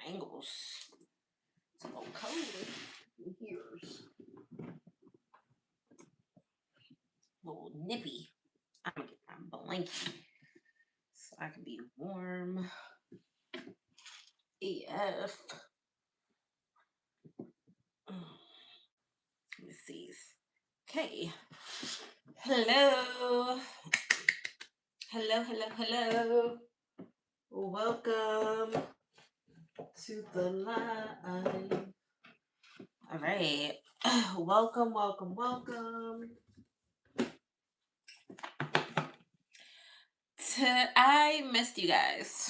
angles. It's a little cold in here. A little nippy. I'm gonna get my blanket so I can be warm. AF. Let me see. Okay. Hello. Hello. Welcome to the live. All right. Welcome. I missed you guys.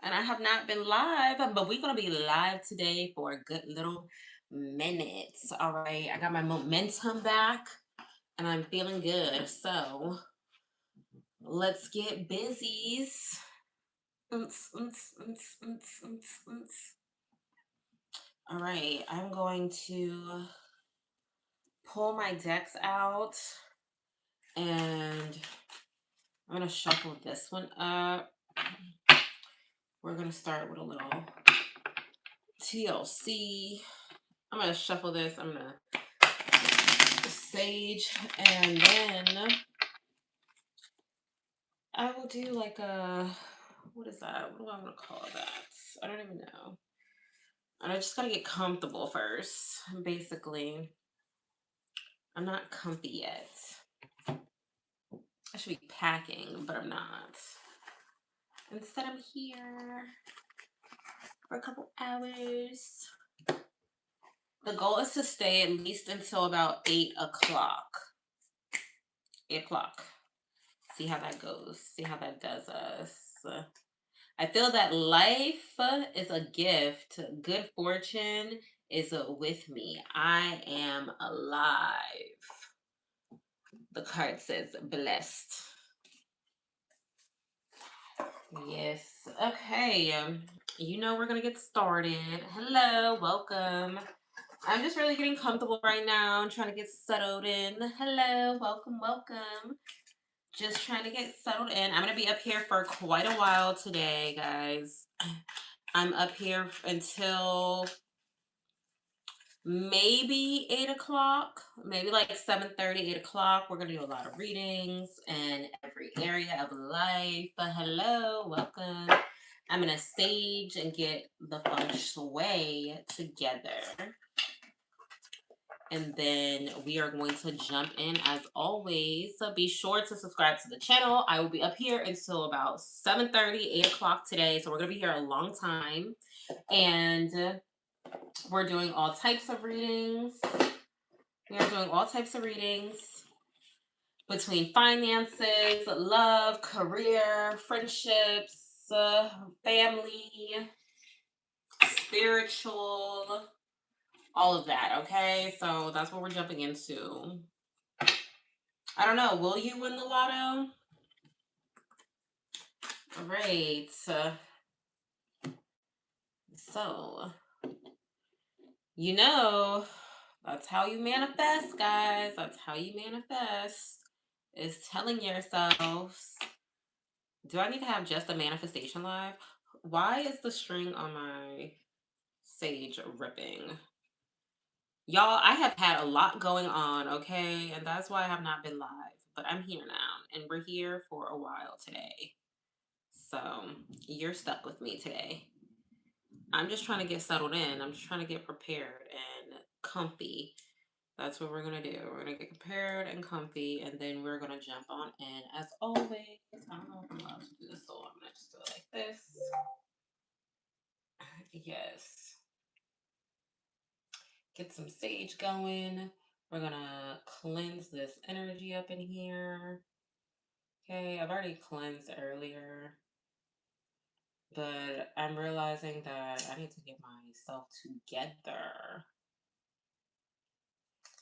And I have not been live, but we're going to be live today for a good little minute. All right. I got my momentum back and I'm feeling good. So let's get busy. All right. I'm going to pull my decks out and I'm going to shuffle this one up. We're going to start with a little TLC. I'm going to shuffle this. I'm going to sage, and then I will do like a, what is that? What do I want to call that? I don't even know. I just got to get comfortable first, basically. I'm not comfy yet. I should be packing, but I'm not. Instead, I'm here for a couple hours. The goal is to stay at least until about 8 o'clock. 8 o'clock. See how that goes. See how that does us. I feel that life is a gift. Good fortune is with me. I am alive. The card says blessed. Yes. Okay. You know we're going to get started. Hello. Welcome. I'm just really getting comfortable right now. I'm trying to get settled in. Hello. Welcome. Just trying to get settled in. I'm going to be up here for quite a while today, guys. I'm up here until maybe 8 o'clock, maybe like 7:30, 8 o'clock. We're going to do a lot of readings in every area of life. But hello, welcome. I'm going to sage and get the feng shui together. And then we are going to jump in as always. So be sure to subscribe to the channel. I will be up here until about 7:30, 8 o'clock today. So we're going to be here a long time. And we're doing all types of readings. We are doing all types of readings between finances, love, career, friendships, family, spiritual, all of that, okay? So that's what we're jumping into. I don't know. Will you win the lotto? All right. So, you know, that's how you manifest, guys. That's how you manifest. Is telling yourselves, do I need to have just a manifestation live? Why is the string on my sage ripping? Y'all, I have had a lot going on, okay? And that's why I have not been live. But I'm here now, and we're here for a while today. So you're stuck with me today. I'm just trying to get settled in. I'm just trying to get prepared and comfy. That's what we're going to do. We're going to get prepared and comfy, and then we're going to jump on in. As always, I don't know if I'm allowed to do this, so I'm going to just do it like this. Yes. Get some sage going. We're going to cleanse this energy up in here. Okay, I've already cleansed earlier, but I'm realizing that I need to get myself together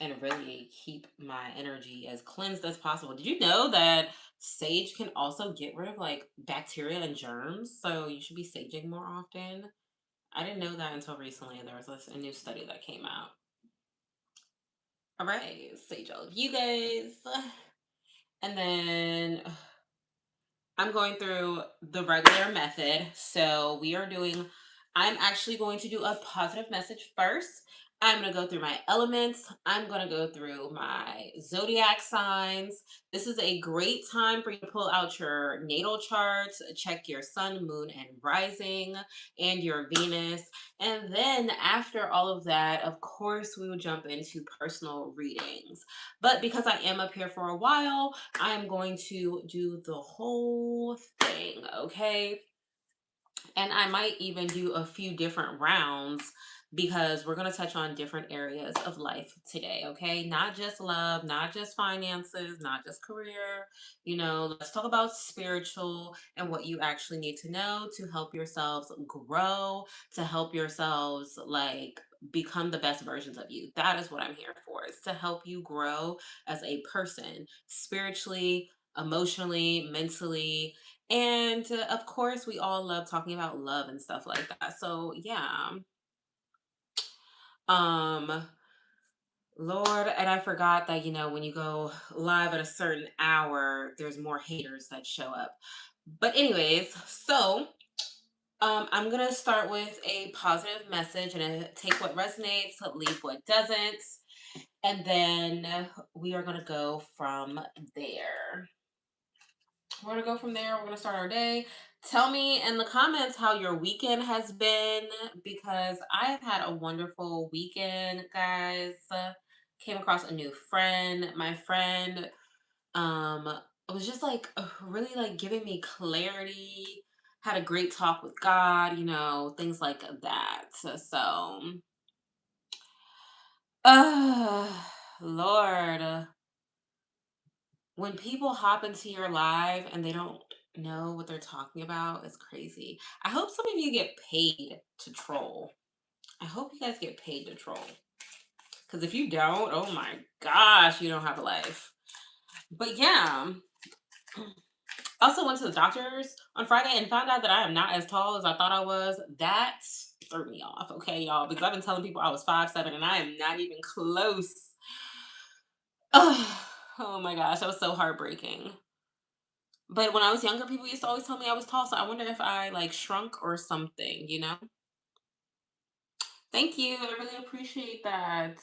and really keep my energy as cleansed as possible. Did you know that sage can also get rid of like bacteria and germs? So you should be saging more often. I didn't know that until recently. There was a new study that came out. All right, sage all of you guys. And then I'm going through the regular method. So we are doing I'm actually going to do a positive message first. I'm going to go through my elements. I'm going to go through my zodiac signs. This is a great time for you to pull out your natal charts, check your sun, moon, and rising, and your Venus. And then after all of that, of course, we will jump into personal readings. But because I am up here for a while, I'm going to do the whole thing, okay? And I might even do a few different rounds because we're going to touch on different areas of life today, okay? Not just love, not just finances, not just career. Let's talk about spiritual and what you actually need to know to help yourselves grow, to help yourselves like become the best versions of you. That is what I'm here for, is to help you grow as a person spiritually, emotionally, mentally, and of course, we all love talking about love and stuff like that. So, yeah. Um, Lord, and I forgot that, when you go live at a certain hour, there's more haters that show up. But, anyways, so I'm going to start with a positive message and take what resonates, leave what doesn't. And then we are going to go from there. We're gonna go from there. We're gonna start our day. Tell me in the comments how your weekend has been, because I have had a wonderful weekend, guys. Came across a new friend. My friend was just like really like giving me clarity. Had a great talk with God, things like that. So, uh, Lord, when people hop into your live and they don't know what they're talking about, it's crazy. I hope some of you get paid to troll. I hope you guys get paid to troll. Because if you don't, oh my gosh, you don't have a life. But yeah, also went to the doctors on Friday and found out that I am not as tall as I thought I was. That threw me off, okay, y'all, because I've been telling people I was 5'7" and I am not even close. Oh my gosh, that was so heartbreaking. But when I was younger, people used to always tell me I was tall, so I wonder if I like shrunk or something. Thank you. I really appreciate that.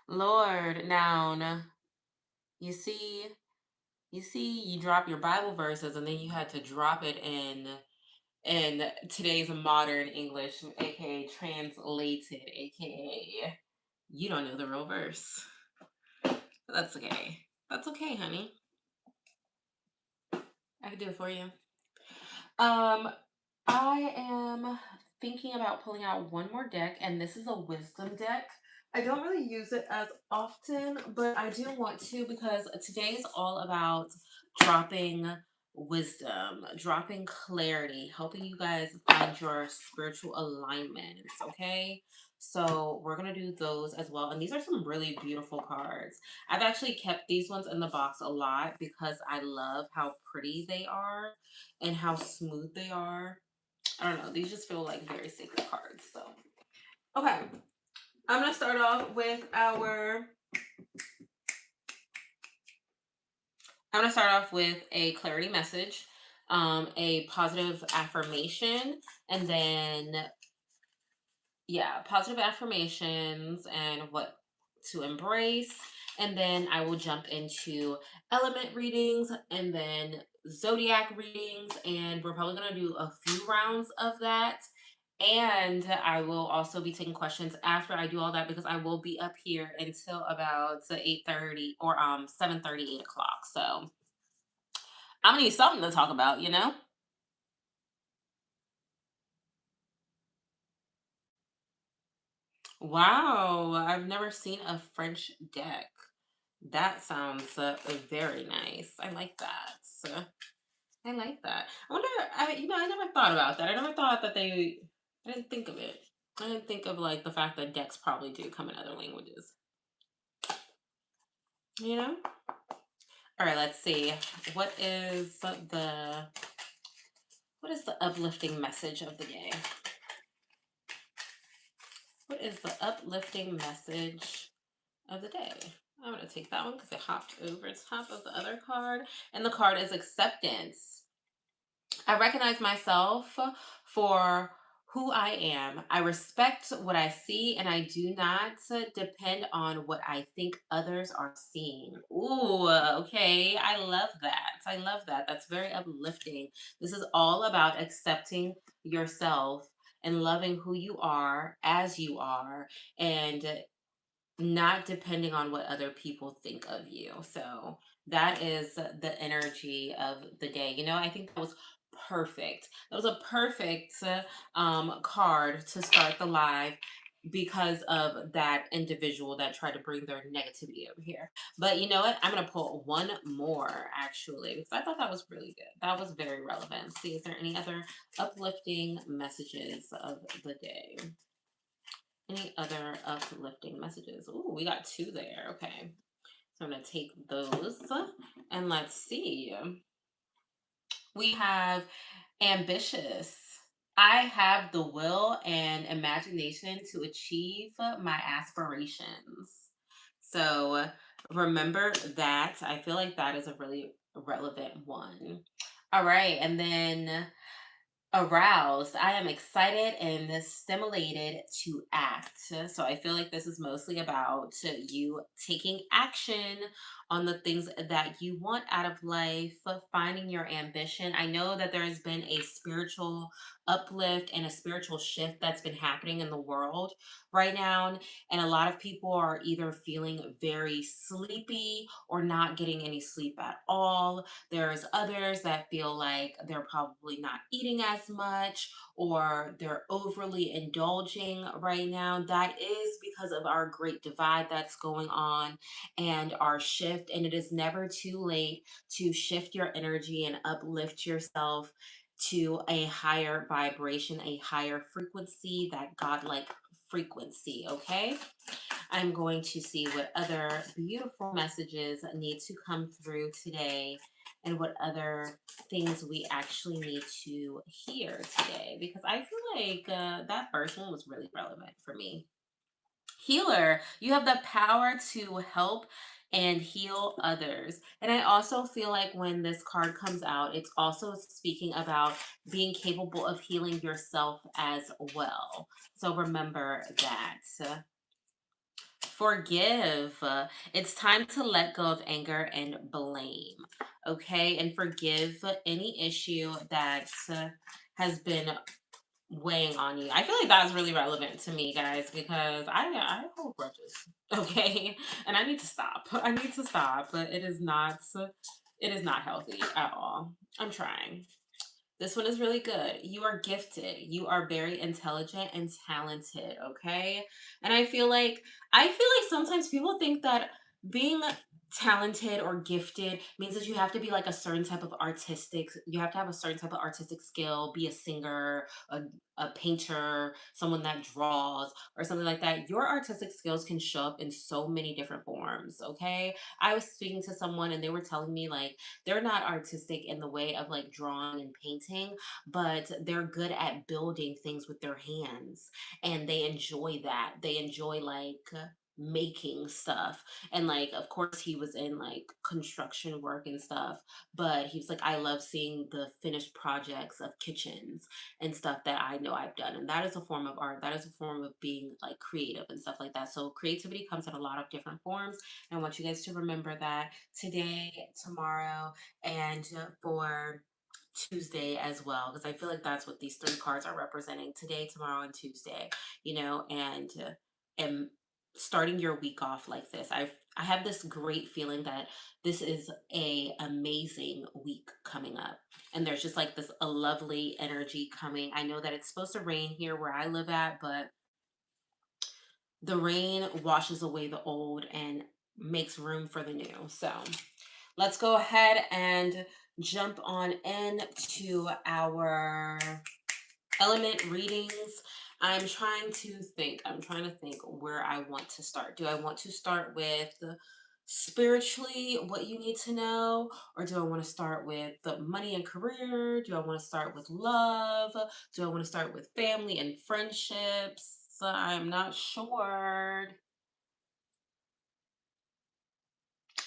Lord, now you see, you drop your Bible verses and then you had to drop it in today's modern English, aka translated, aka you don't know the real verse. That's okay. That's okay, honey. I can do it for you. Um, I am thinking about pulling out one more deck, and this is a wisdom deck. I don't really use it as often, but I do want to because today is all about dropping wisdom, dropping clarity, helping you guys find your spiritual alignments, okay? So we're going to do those as well. And these are some really beautiful cards. I've actually kept these ones in the box a lot because I love how pretty they are and how smooth they are. I don't know. These just feel like very sacred cards. So, okay. I'm going to start off with a clarity message, a positive affirmation, and then, yeah, positive affirmations and what to embrace. And then I will jump into element readings and then zodiac readings. And we're probably going to do a few rounds of that. And I will also be taking questions after I do all that because I will be up here until about 8:30 or 7:30, 8 o'clock. So I'm gonna need something to talk about. Wow, I've never seen a French deck. That sounds very nice. I like that. I like that. I wonder. I never thought about that. I never thought that they. I didn't think of it. I didn't think of like the fact that decks probably do come in other languages. You know. All right. Let's see. What is the what is the uplifting message of the day? What is the uplifting message of the day? I'm going to take that one because it hopped over top of the other card. And the card is acceptance. I recognize myself for who I am. I respect what I see, and I do not depend on what I think others are seeing. Ooh, okay. I love that. I love that. That's very uplifting. This is all about accepting yourself and loving who you are as you are, and not depending on what other people think of you. So that is the energy of the day. I think that was perfect. That was a perfect card to start the live because of that individual that tried to bring their negativity over here. But you know what? I'm going to pull one more actually because I thought that was really good. That was very relevant. See, is there any other uplifting messages of the day? Any other uplifting messages? Ooh, we got two there. Okay. So I'm going to take those and let's see. We have ambitious. I have the will and imagination to achieve my aspirations. So remember that. I feel like that is a really relevant one. All right. And then aroused. I am excited and stimulated to act. So I feel like this is mostly about you taking action on the things that you want out of life, finding your ambition. I know that there has been a spiritual uplift and a spiritual shift that's been happening in the world right now. And a lot of people are either feeling very sleepy or not getting any sleep at all. There's others that feel like they're probably not eating as much or they're overly indulging right now. That is because of our great divide that's going on and our shift. And it is never too late to shift your energy and uplift yourself to a higher vibration, a higher frequency, that godlike frequency. Okay. I'm going to see what other beautiful messages need to come through today and what other things we actually need to hear today because I feel like that first one was really relevant for me. Healer, you have the power to help and heal others. And I also feel like when this card comes out, it's also speaking about being capable of healing yourself as well. So remember that. Forgive. It's time to let go of anger and blame. Okay. And forgive any issue that has been weighing on you. I feel like that's really relevant to me, guys, because I hold grudges. Okay. And I need to stop. I need to stop. But it is not healthy at all. I'm trying. This one is really good. You are gifted. You are very intelligent and talented, okay? And I feel like sometimes people think that being talented or gifted means that you have to be like a certain type of artistic, you have to have a certain type of artistic skill, be a singer, a painter, someone that draws or something like that. Your artistic skills can show up in so many different forms, okay? I was speaking to someone and they were telling me like they're not artistic in the way of like drawing and painting, but they're good at building things with their hands and they enjoy that. They enjoy like making stuff. And like of course he was in like construction work and stuff, but he was like I love seeing the finished projects of kitchens and stuff that I know I've done. And that is a form of art. That is a form of being like creative and stuff like that. So creativity comes in a lot of different forms. And I want you guys to remember that today, tomorrow, and for Tuesday as well, because I feel like that's what these three cards are representing today, tomorrow, and Tuesday, and starting your week off like this. I have this great feeling that this is a amazing week coming up. And there's just like this a lovely energy coming. I know that it's supposed to rain here where I live at, but the rain washes away the old and makes room for the new. So let's go ahead and jump on into our element readings. I'm trying to think where I want to start. Do I want to start with spiritually what you need to know, or do I want to start with the money and career? Do I want to start with love? Do I want to start with family and friendships? I'm not sure.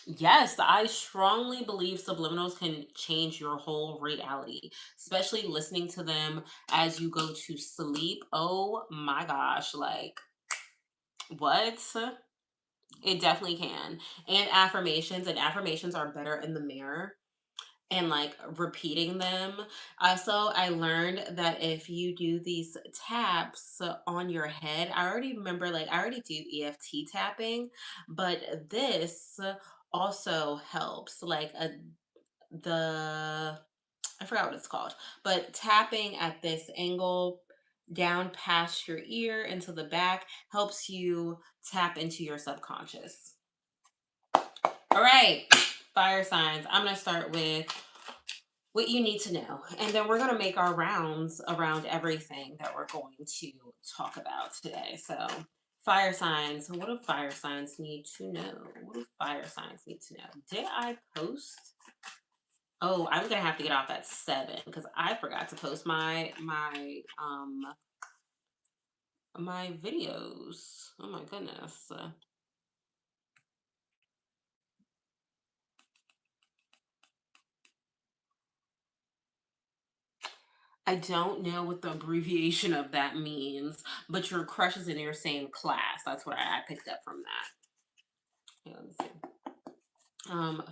Yes, I strongly believe subliminals can change your whole reality, especially listening to them as you go to sleep. Oh my gosh, like what? It definitely can. And affirmations are better in the mirror and like repeating them. Also, I learned that if you do these taps on your head, I already remember, like, I already do EFT tapping, but this also helps. The, I forgot what it's called, but tapping at this angle down past your ear into the back helps you tap into your subconscious. All right, fire signs. I'm going to start with what you need to know. And then we're going to make our rounds around everything that we're going to talk about today. So, fire signs. What do fire signs need to know? What do fire signs need to know? Did I post? Oh, I'm going to have to get off at 7 because I forgot to post my videos. Oh my goodness. I don't know what the abbreviation of that means, but your crush is in your same class. That's what I picked up from that. Yeah, let me see.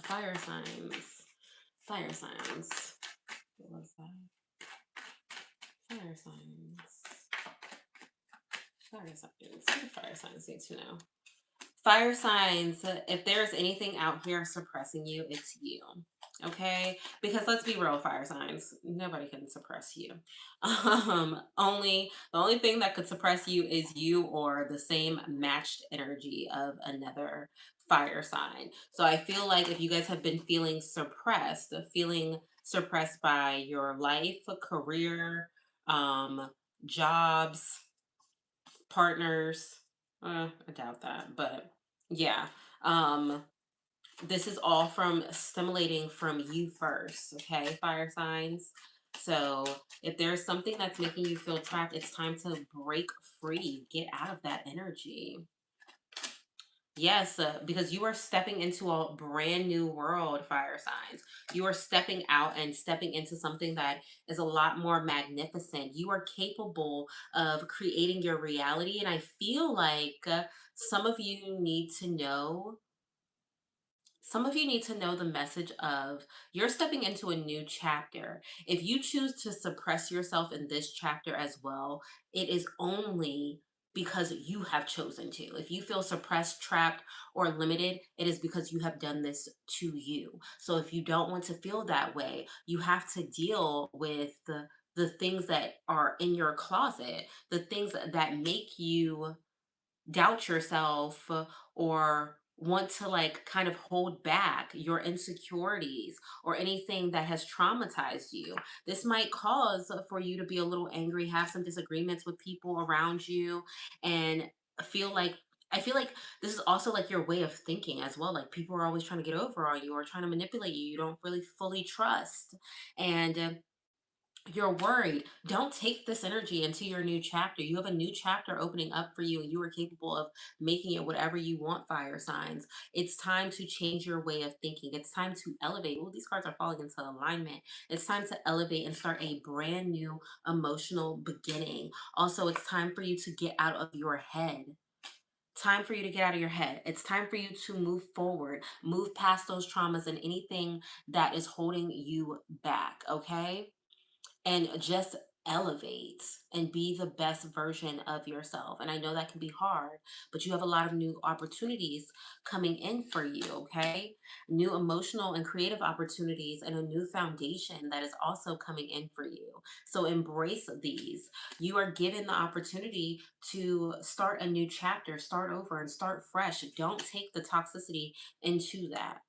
Fire signs. Fire signs. What was that? Fire signs. Fire signs. What do fire signs need to know? Fire signs, if there's anything out here suppressing you, it's you. Okay? Because let's be real, fire signs, nobody can suppress you. Only the only thing that could suppress you is you or the same matched energy of another fire sign. So I feel like if you guys have been feeling suppressed by your life, career, um, jobs, partners. I doubt that, but yeah. Um, this is all from stimulating from you first, okay, fire signs. So if there's something that's making you feel trapped, it's time to break free, get out of that energy. Yes, because you are stepping into a brand new world, fire signs. You are stepping out and stepping into something that is a lot more magnificent. You are capable of creating your reality. And I feel like some of you need to know the message of you're stepping into a new chapter. If you choose to suppress yourself in this chapter as well, it is only because you have chosen to. If you feel suppressed, trapped, or limited, it is because you have done this to you. So if you don't want to feel that way, you have to deal with the things that are in your closet, the things that make you doubt yourself or want to like kind of hold back your insecurities or anything that has traumatized you. This might cause for you to be a little angry, have some disagreements with people around you, and feel like I feel like this is also like your way of thinking as well. Like people are always trying to get over on you or trying to manipulate you. You don't really fully trust. And you're worried. Don't take this energy into your new chapter. You have a new chapter opening up for you, and you are capable of making it whatever you want, fire signs. It's time to change your way of thinking. It's time to elevate. Oh, these cards are falling into alignment. It's time to elevate and start a brand new emotional beginning. Also, it's time for you to get out of your head. Time for you to get out of your head. It's time for you to move forward, move past those traumas and anything that is holding you back, okay? And just elevate and be the best version of yourself. And I know that can be hard, but you have a lot of new opportunities coming in for you, okay? New emotional and creative opportunities and a new foundation that is also coming in for you. So embrace these. You are given the opportunity to start a new chapter, start over and start fresh. Don't take the toxicity into that.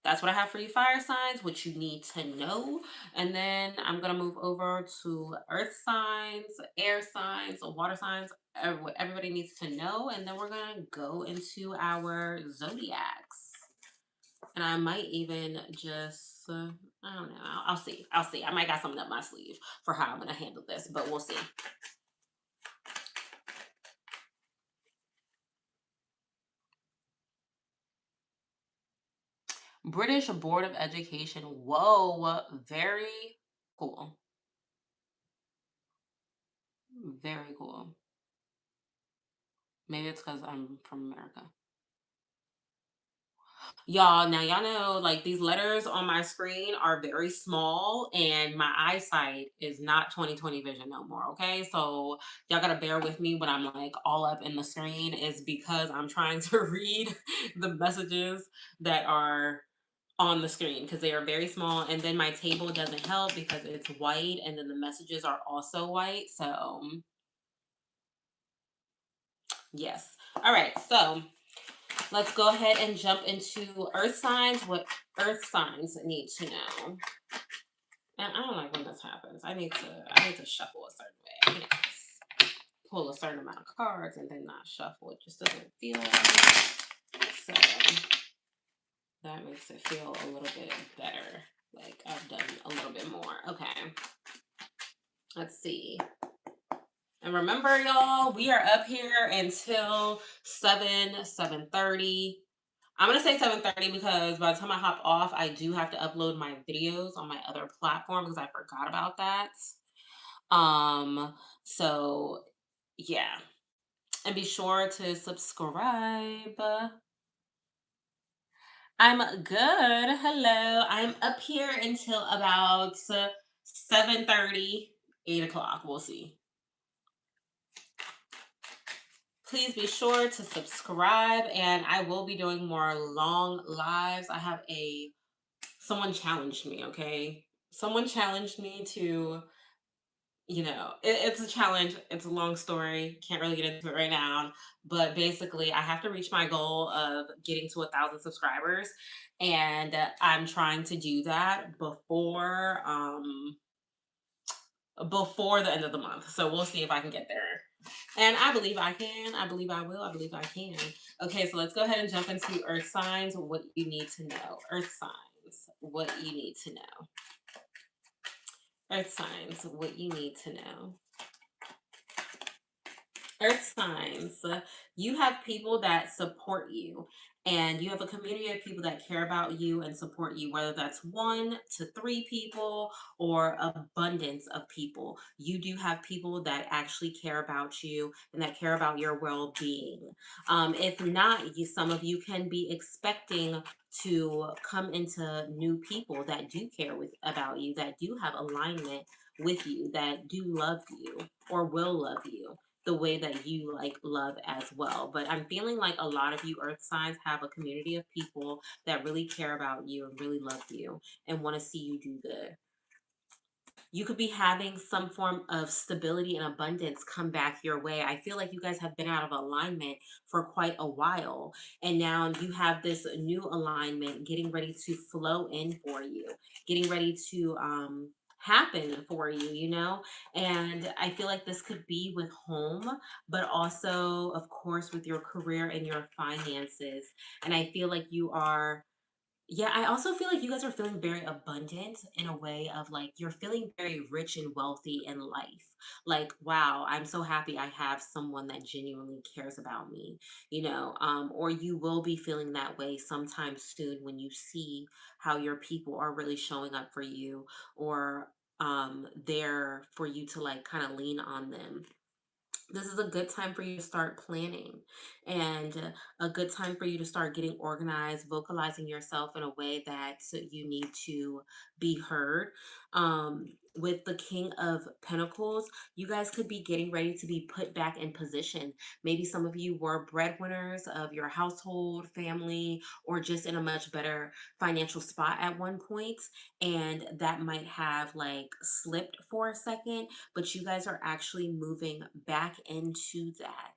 That's what I have for you, fire signs, what you need to know. And then I'm going to move over to earth signs, air signs, water signs, what everybody needs to know. And then we're going to go into our zodiacs. And I might even just, I don't know, I'll see. I'll see. I might got something up my sleeve for how I'm going to handle this, but we'll see. British Board of Education. Whoa, very cool. Very cool. Maybe it's because I'm from America. Y'all, now y'all know like these letters on my screen are very small and my eyesight is not 20/20 vision no more. Okay. So y'all gotta bear with me when I'm like all up in the screen is because I'm trying to read the messages that are on the screen because they are very small. And then my table doesn't help because it's white and then the messages are also white. So yes. All right. So let's go ahead and jump into earth signs, what earth signs need to know. And I don't like when this happens. I need to shuffle a certain way. I can't just pull a certain amount of cards and then not shuffle. It just doesn't feel right. So that makes it feel a little bit better. Like I've done a little bit more. Okay. Let's see. And remember, y'all, we are up here until 7:30. I'm gonna say 7:30 because by the time I hop off, I do have to upload my videos on my other platform because I forgot about that. So yeah. And be sure to subscribe. I'm good. Hello. I'm up here until about 7:30, 8 o'clock. We'll see. Please be sure to subscribe and I will be doing more long lives. I have a someone challenged me, okay? Someone challenged me to, it's a challenge. It's a long story. Can't really get into it right now. But basically, I have to reach my goal of getting to 1,000 subscribers. And I'm trying to do that before the end of the month. So we'll see if I can get there. And I believe I can. I believe I will. I believe I can. Okay, so let's go ahead and jump into earth signs, what you need to know. Earth signs, what you need to know. Earth signs, what you need to know. Earth signs, you have people that support you, and you have a community of people that care about you and support you, whether that's 1 to 3 people or abundance of people. You do have people that actually care about you and that care about your well being. If not, some of you can be expecting to come into new people that do care about you, that do have alignment with you, that do love you or will love you the way that you like love as well. But I'm feeling like a lot of you earth signs have a community of people that really care about you and really love you and want to see you do good. You could be having some form of stability and abundance come back your way. I feel like you guys have been out of alignment for quite a while. And now you have this new alignment getting ready to flow in for you, getting ready to happen for you, And I feel like this could be with home, but also, of course, with your career and your finances. And I feel like you are yeah, I also feel like you guys are feeling very abundant in a way of like you're feeling very rich and wealthy in life. Like, wow, I'm so happy I have someone that genuinely cares about me, or you will be feeling that way sometime soon when you see how your people are really showing up for you or there for you to like kind of lean on them. This is a good time for you to start planning and a good time for you to start getting organized, vocalizing yourself in a way that you need to be heard. With the King of Pentacles, you guys could be getting ready to be put back in position. Maybe some of you were breadwinners of your household, family, or just in a much better financial spot at one point, and that might have like slipped for a second, but you guys are actually moving back into that.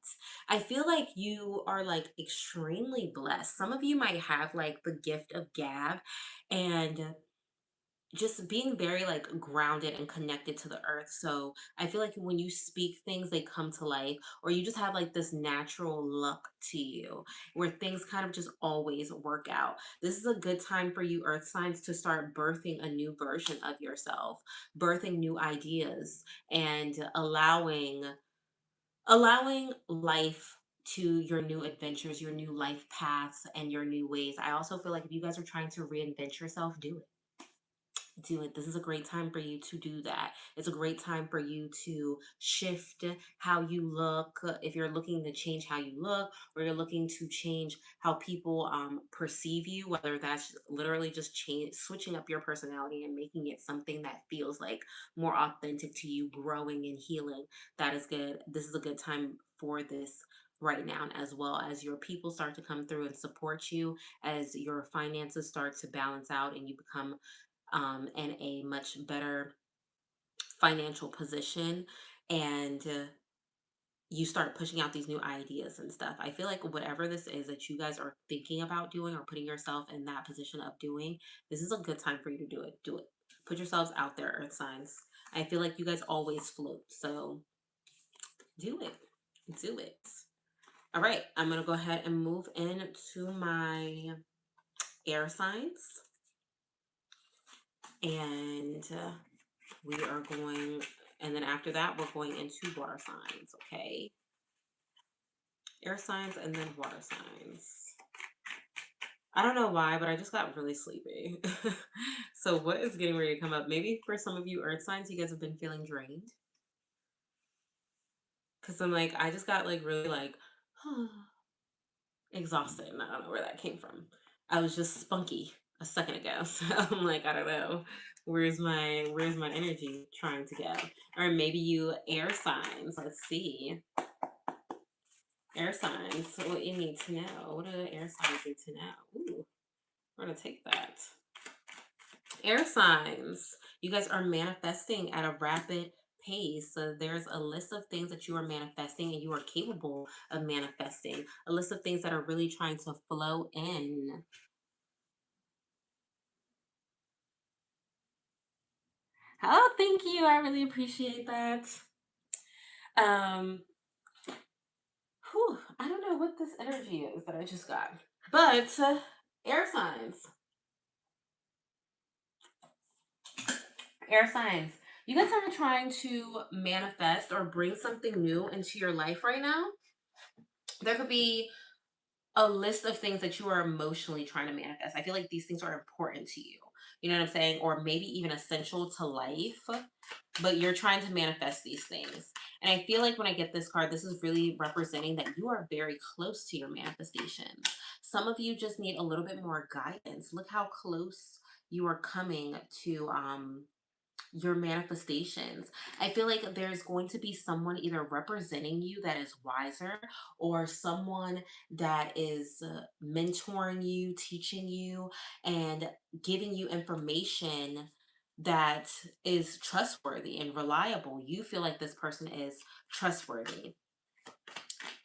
I feel like you are like extremely blessed. Some of you might have like the gift of gab and just being very like grounded and connected to the earth. So I feel like when you speak things, they come to life, or you just have like this natural luck to you where things kind of just always work out. This is a good time for you, earth signs, to start birthing a new version of yourself, birthing new ideas, and allowing life to your new adventures, your new life paths, and your new ways. I also feel like if you guys are trying to reinvent yourself, do it. Do it. This is a great time for you to do that. It's a great time for you to shift how you look. If you're looking to change how you look, or you're looking to change how people perceive you, whether that's literally just change, switching up your personality and making it something that feels like more authentic to you, growing and healing, that is good. This is a good time for this right now, as well as your people start to come through and support you, as your finances start to balance out and you become in a much better financial position, and you start pushing out these new ideas and stuff. I feel like whatever this is that you guys are thinking about doing or putting yourself in that position of doing, this is a good time for you to do it. Do it. Put yourselves out there, earth signs. I feel like you guys always float. So do it. Do it. All right. I'm going to go ahead and move into my air signs. And we are going, and then after that, we're going into water signs, okay? Air signs and then water signs. I don't know why, but I just got really sleepy. So what is getting ready to come up? Maybe for some of you earth signs, you guys have been feeling drained. Because I'm like, I just got like really like exhausted, and I don't know where that came from. I was just spunky a second ago. So I'm like, I don't know. Where's my energy trying to go? Or maybe you air signs. Let's see. Air signs. What you need to know. What do the air signs need to know? Ooh, we're gonna take that. Air signs. You guys are manifesting at a rapid pace. So there's a list of things that you are manifesting and you are capable of manifesting. A list of things that are really trying to flow in. Oh, thank you. I really appreciate that. Um, I don't know what this energy is that I just got, but air signs, air signs. You guys are trying to manifest or bring something new into your life right now. There could be a list of things that you are emotionally trying to manifest. I feel like these things are important to you. You know what I'm saying? Or maybe even essential to life, but you're trying to manifest these things. And I feel like when I get this card, this is really representing that you are very close to your manifestations. Some of you just need a little bit more guidance. Look how close you are coming to your manifestations. I feel like there's going to be someone either representing you that is wiser, or someone that is mentoring you, teaching you, and giving you information that is trustworthy and reliable. You feel like this person is trustworthy.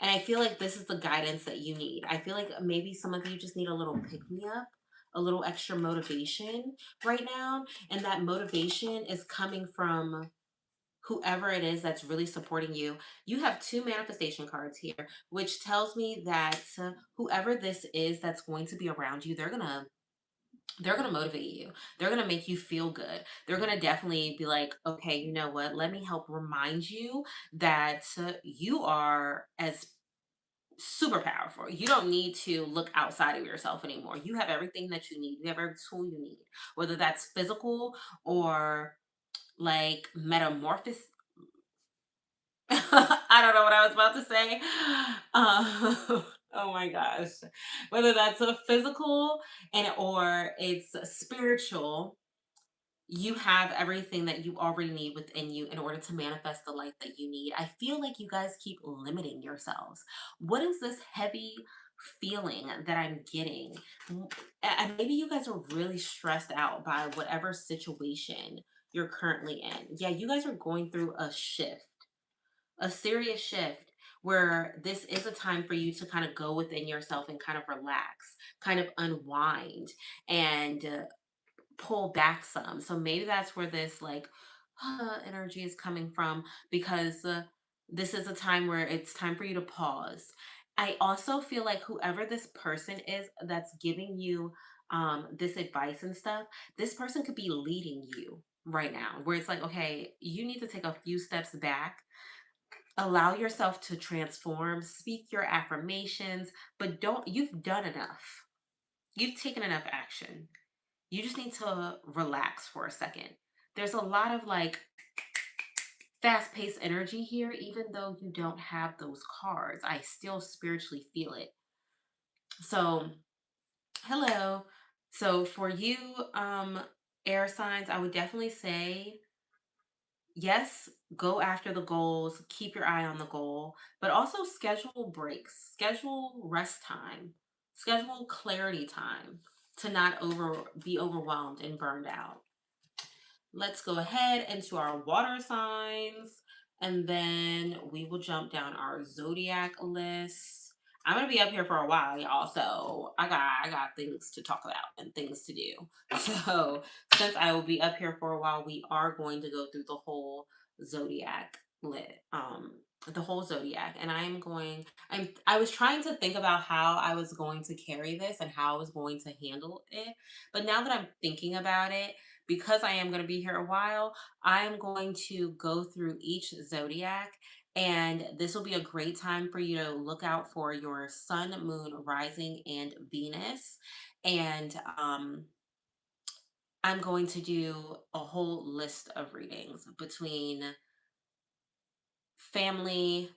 And I feel like this is the guidance that you need. I feel like maybe some of you just need a little pick me up, a little extra motivation right now. And that motivation is coming from whoever it is that's really supporting you. You have two manifestation cards here, which tells me that whoever this is that's going to be around you, they're gonna motivate you. They're gonna make you feel good. They're gonna definitely be like, okay, you know what? Let me help remind you that you are as super powerful. You don't need to look outside of yourself anymore. You have everything that you need. You have every tool you need, whether that's physical or like metamorphosis. I don't know what I was about to say. Oh my gosh. Whether that's a physical and or it's spiritual, you have everything that you already need within you in order to manifest the life that you need. I feel like you guys keep limiting yourselves. What is this heavy feeling that I'm getting? And maybe you guys are really stressed out by whatever situation you're currently in. Yeah, you guys are going through a shift, a serious shift, where this is a time for you to kind of go within yourself and kind of relax, kind of unwind, and pull back some. So maybe that's where this like energy is coming from, because this is a time where it's time for you to pause. I also feel like whoever this person is that's giving you this advice and stuff, this person could be leading you right now, where it's like, okay, you need to take a few steps back, Allow yourself to transform, speak your affirmations, but you've done enough. You've taken enough action. You just need to relax for a second. There's a lot of like fast paced energy here, even though you don't have those cards. I still spiritually feel it. So, hello. So, for you, air signs, I would definitely say yes, go after the goals, keep your eye on the goal, but also schedule breaks, schedule rest time, schedule clarity time to not be overwhelmed and burned out. Let's go ahead into our water signs and then we will jump down our zodiac list. I'm gonna be up here for a while, y'all. So I got things to talk about and things to do. So since I will be up here for a while, we are going to go through the whole zodiac lit the whole zodiac, and I was trying to think about how I was going to carry this and how I was going to handle it, but now that I'm thinking about it, because I am going to be here a while, I am going to go through each zodiac. And this will be a great time for you to look out for your sun, moon, rising, and Venus. And I'm going to do a whole list of readings between family,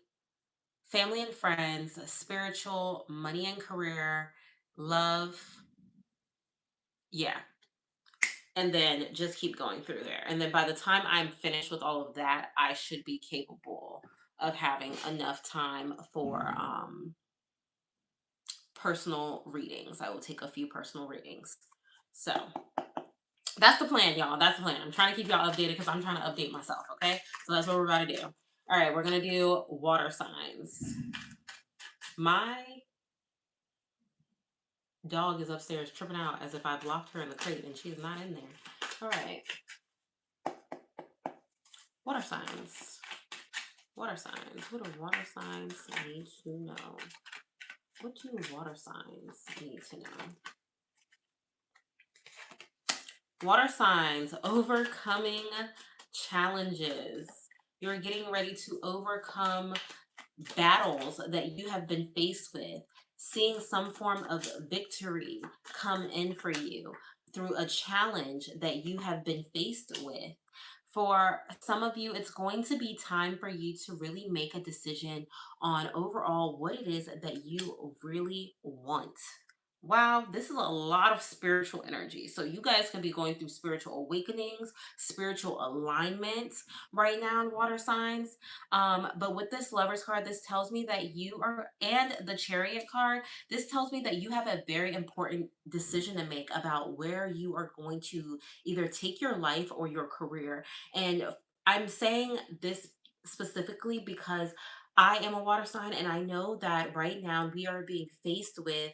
family and friends, spiritual, money and career, love. Yeah, and then just keep going through there. And then by the time I'm finished with all of that, I should be capable of having enough time for personal readings. I will take a few personal readings. So that's the plan, y'all. That's the plan. I'm trying to keep y'all updated because I'm trying to update myself. Okay. So that's what we're about to do. All right. We're going to do water signs. My dog is upstairs tripping out as if I blocked her in the crate and she's not in there. All right. Water signs. Water signs. What do water signs need to know? What do water signs need to know? Water signs, overcoming challenges. You're getting ready to overcome battles that you have been faced with, seeing some form of victory come in for you through a challenge that you have been faced with. For some of you, it's going to be time for you to really make a decision on overall what it is that you really want. Wow, this is a lot of spiritual energy. So, you guys can be going through spiritual awakenings, spiritual alignments right now in water signs. But with this lovers card, this tells me that and the chariot card, this tells me that you have a very important decision to make about where you are going to either take your life or your career. And I'm saying this specifically because I am a water sign, and I know that right now we are being faced with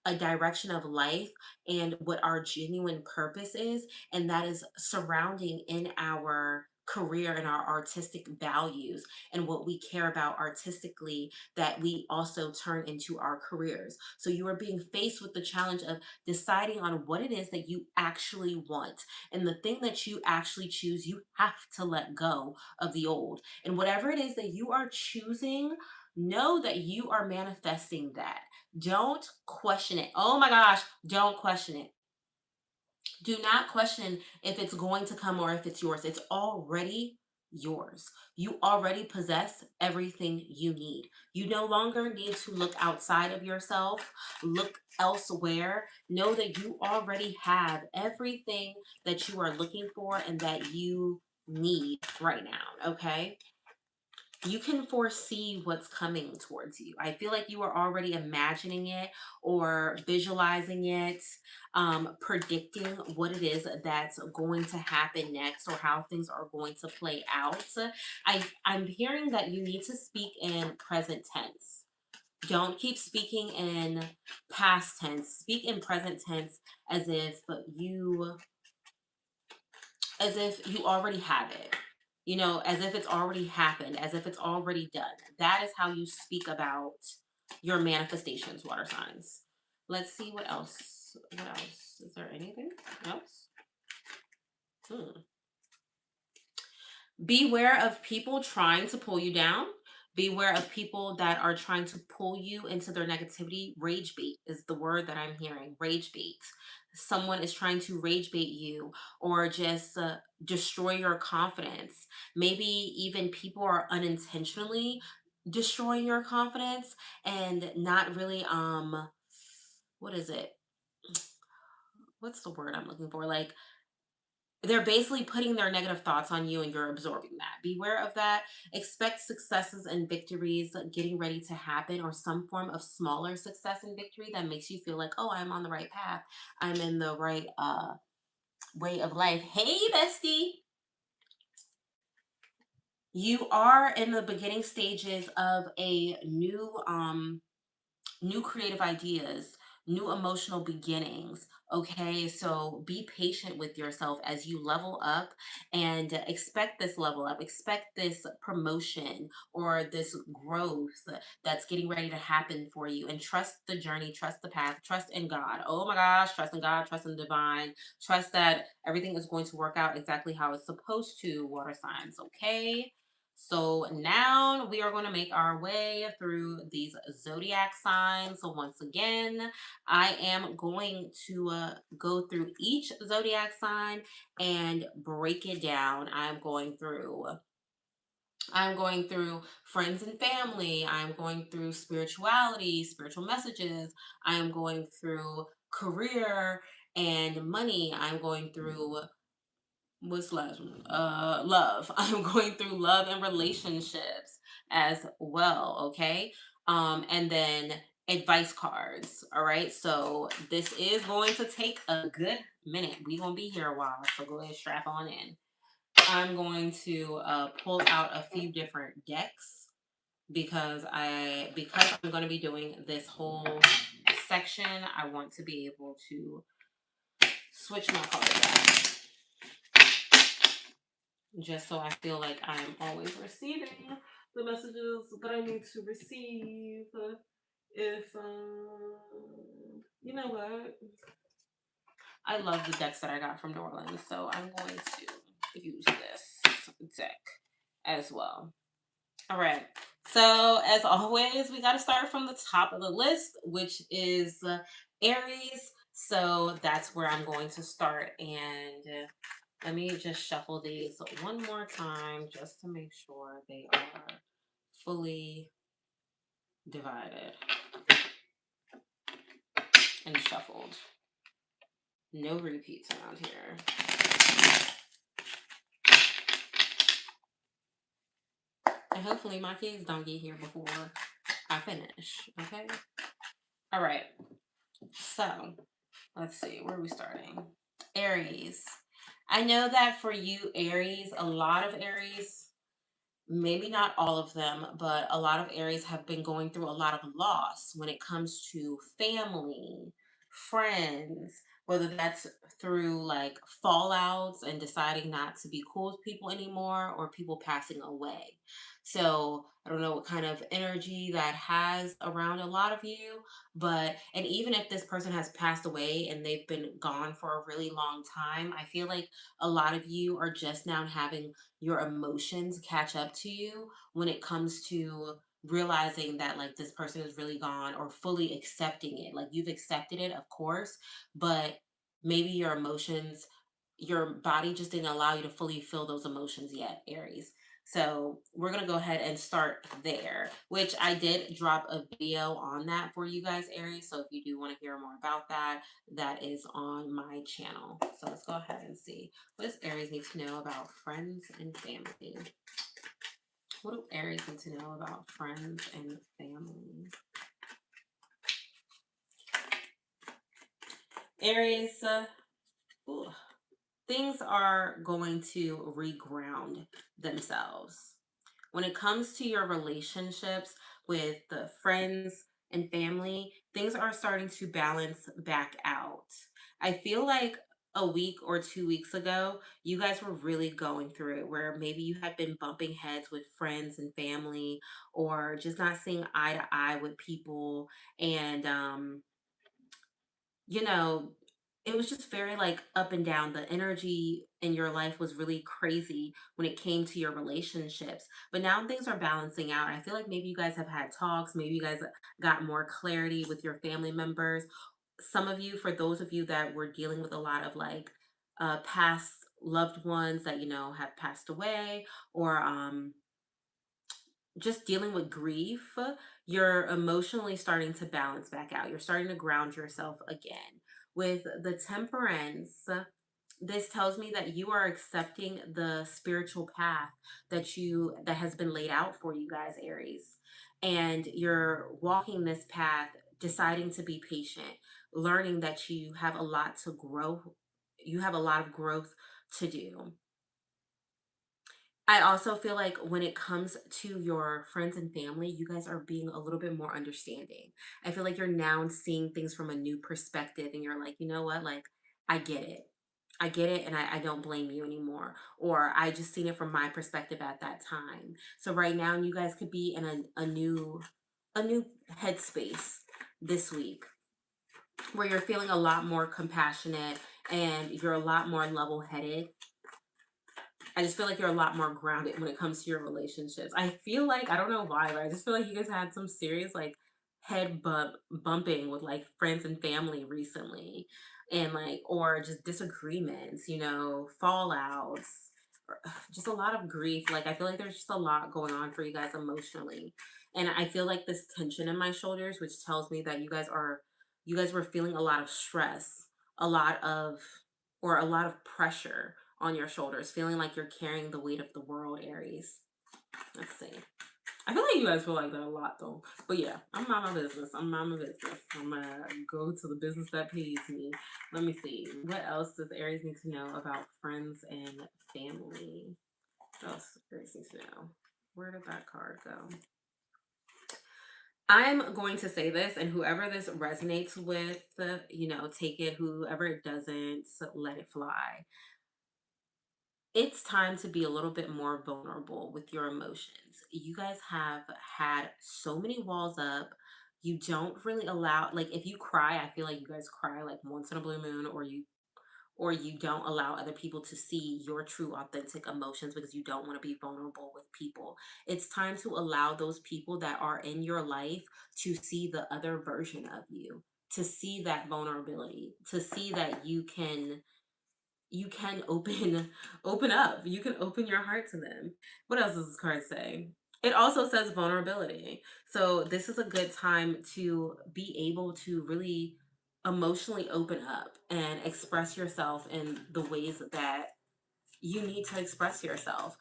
a direction of life and what our genuine purpose is, and that is surrounding in our career and our artistic values and what we care about artistically that we also turn into our careers. So you are being faced with the challenge of deciding on what it is that you actually want. And the thing that you actually choose, you have to let go of the old. And whatever it is that you are choosing, know that you are manifesting that. Don't question it. Oh my gosh, don't question it. Do not question if it's going to come or if it's yours. It's already yours. You already possess everything you need. You no longer need to look outside of yourself, look elsewhere. Know that you already have everything that you are looking for and that you need right now, okay? You can foresee what's coming towards you. I feel like you are already imagining it or visualizing it, predicting what it is that's going to happen next or how things are going to play out. I'm hearing that you need to speak in present tense. Don't keep speaking in past tense. Speak in present tense as if you as if you already have it, as if it's already happened, as if it's already done. That is how you speak about your manifestations, water signs. Let's see what else. What else? Is there anything else? Hmm. Beware of people trying to pull you down. Beware of people that are trying to pull you into their negativity. Rage bait is the word that I'm hearing. Rage bait. Someone is trying to rage bait you or just destroy your confidence. Maybe even people are unintentionally destroying your confidence and not really what is it? What's the word I'm looking for? Like they're basically putting their negative thoughts on you and you're absorbing that. Beware of that. Expect successes and victories getting ready to happen or some form of smaller success and victory that makes you feel like, oh, I'm on the right path. I'm in the right way of life. Hey, bestie. You are in the beginning stages of a new creative ideas, new emotional beginnings. Okay, so be patient with yourself as you level up and expect this level up, expect this promotion or this growth that's getting ready to happen for you. And trust the journey, trust the path, trust in God. Oh my gosh, trust in God, trust in divine, trust that everything is going to work out exactly how it's supposed to, water signs. Okay. So now we are going to make our way through these zodiac signs. So once again, I am going to go through each zodiac sign and break it down. I'm going through friends and family. I'm going through spirituality, spiritual messages. I am going through career and money. I'm going through what's the last one? Love. I'm going through love and relationships as well. Okay. And then advice cards. All right. So this is going to take a good minute. We're gonna be here a while. So go ahead, strap on in. I'm going to pull out a few different decks because I'm going to be doing this whole section. I want to be able to switch my cards out just so I feel like I'm always receiving the messages that I need to receive. If you know what, I love the decks that I got from New Orleans, so I'm going to use this deck as well. All right. So as always, we got to start from the top of the list, which is Aries. So that's where I'm going to start, and let me just shuffle these one more time just to make sure they are fully divided and shuffled. No repeats around here. And hopefully my kids don't get here before I finish. Okay? All right. So let's see. Where are we starting? Aries. I know that for you, Aries, a lot of Aries, maybe not all of them, but a lot of Aries have been going through a lot of loss when it comes to family, friends, whether that's through like fallouts and deciding not to be cool with people anymore or people passing away. So I don't know what kind of energy that has around a lot of you, but, and even if this person has passed away and they've been gone for a really long time, I feel like a lot of you are just now having your emotions catch up to you when it comes to realizing that like this person is really gone or fully accepting it. Like you've accepted it, of course, but maybe your emotions, your body just didn't allow you to fully feel those emotions yet, Aries. So we're going to go ahead and start there, which I did drop a video on that for you guys, Aries. So if you do want to hear more about that, that is on my channel. So let's go ahead and see. What does Aries need to know about friends and family? What do Aries need to know about friends and family? Aries, ooh, things are going to reground themselves. When it comes to your relationships with the friends and family, things are starting to balance back out. I feel like a week or 2 weeks ago, you guys were really going through it where maybe you had been bumping heads with friends and family or just not seeing eye to eye with people. And, you know, it was just very like up and down. The energy in your life was really crazy when it came to your relationships. But now things are balancing out. I feel like maybe you guys have had talks, maybe you guys got more clarity with your family members. Some of you, for those of you that were dealing with a lot of like past loved ones that, you know, have passed away, or just dealing with grief, you're emotionally starting to balance back out. You're starting to ground yourself again. With the temperance, this tells me that you are accepting the spiritual path that has been laid out for you guys, Aries. And you're walking this path, deciding to be patient, learning that you have a lot to grow. You have a lot of growth to do. I also feel like when it comes to your friends and family, you guys are being a little bit more understanding. I feel like you're now seeing things from a new perspective and you're like, you know what? Like, I get it. I get it and I don't blame you anymore. Or I just seen it from my perspective at that time. So right now you guys could be in a new headspace this week where you're feeling a lot more compassionate and you're a lot more level headed. I just feel like you're a lot more grounded when it comes to your relationships. I feel like I don't know why, but I just feel like you guys had some serious like bumping with like friends and family recently, and like or just disagreements, you know, fallouts, or just a lot of grief. Like I feel like there's just a lot going on for you guys emotionally, and I feel like this tension in my shoulders, which tells me that you guys were feeling a lot of stress, a lot of a lot of pressure on your shoulders, feeling like you're carrying the weight of the world, Aries. Let's see. I feel like you guys feel like that a lot though. But yeah, I'm mind my business. I'm mind my business. I'm gonna go to the business that pays me. Let me see. What else does Aries need to know about friends and family? What else does Aries need to know? Where did that card go? I'm going to say this, and whoever this resonates with, you know, take it. Whoever it doesn't, let it fly. It's time to be a little bit more vulnerable with your emotions. You guys have had so many walls up. You don't really allow, like if you cry, I feel like you guys cry like once in a blue moon, or you don't allow other people to see your true authentic emotions because you don't want to be vulnerable with people. It's time to allow those people that are in your life to see the other version of you, to see that vulnerability, to see that you can open up, you can open your heart to them. What else does this card say? It also says vulnerability, so this is a good time to be able to really emotionally open up and express yourself in the ways that you need to express yourself.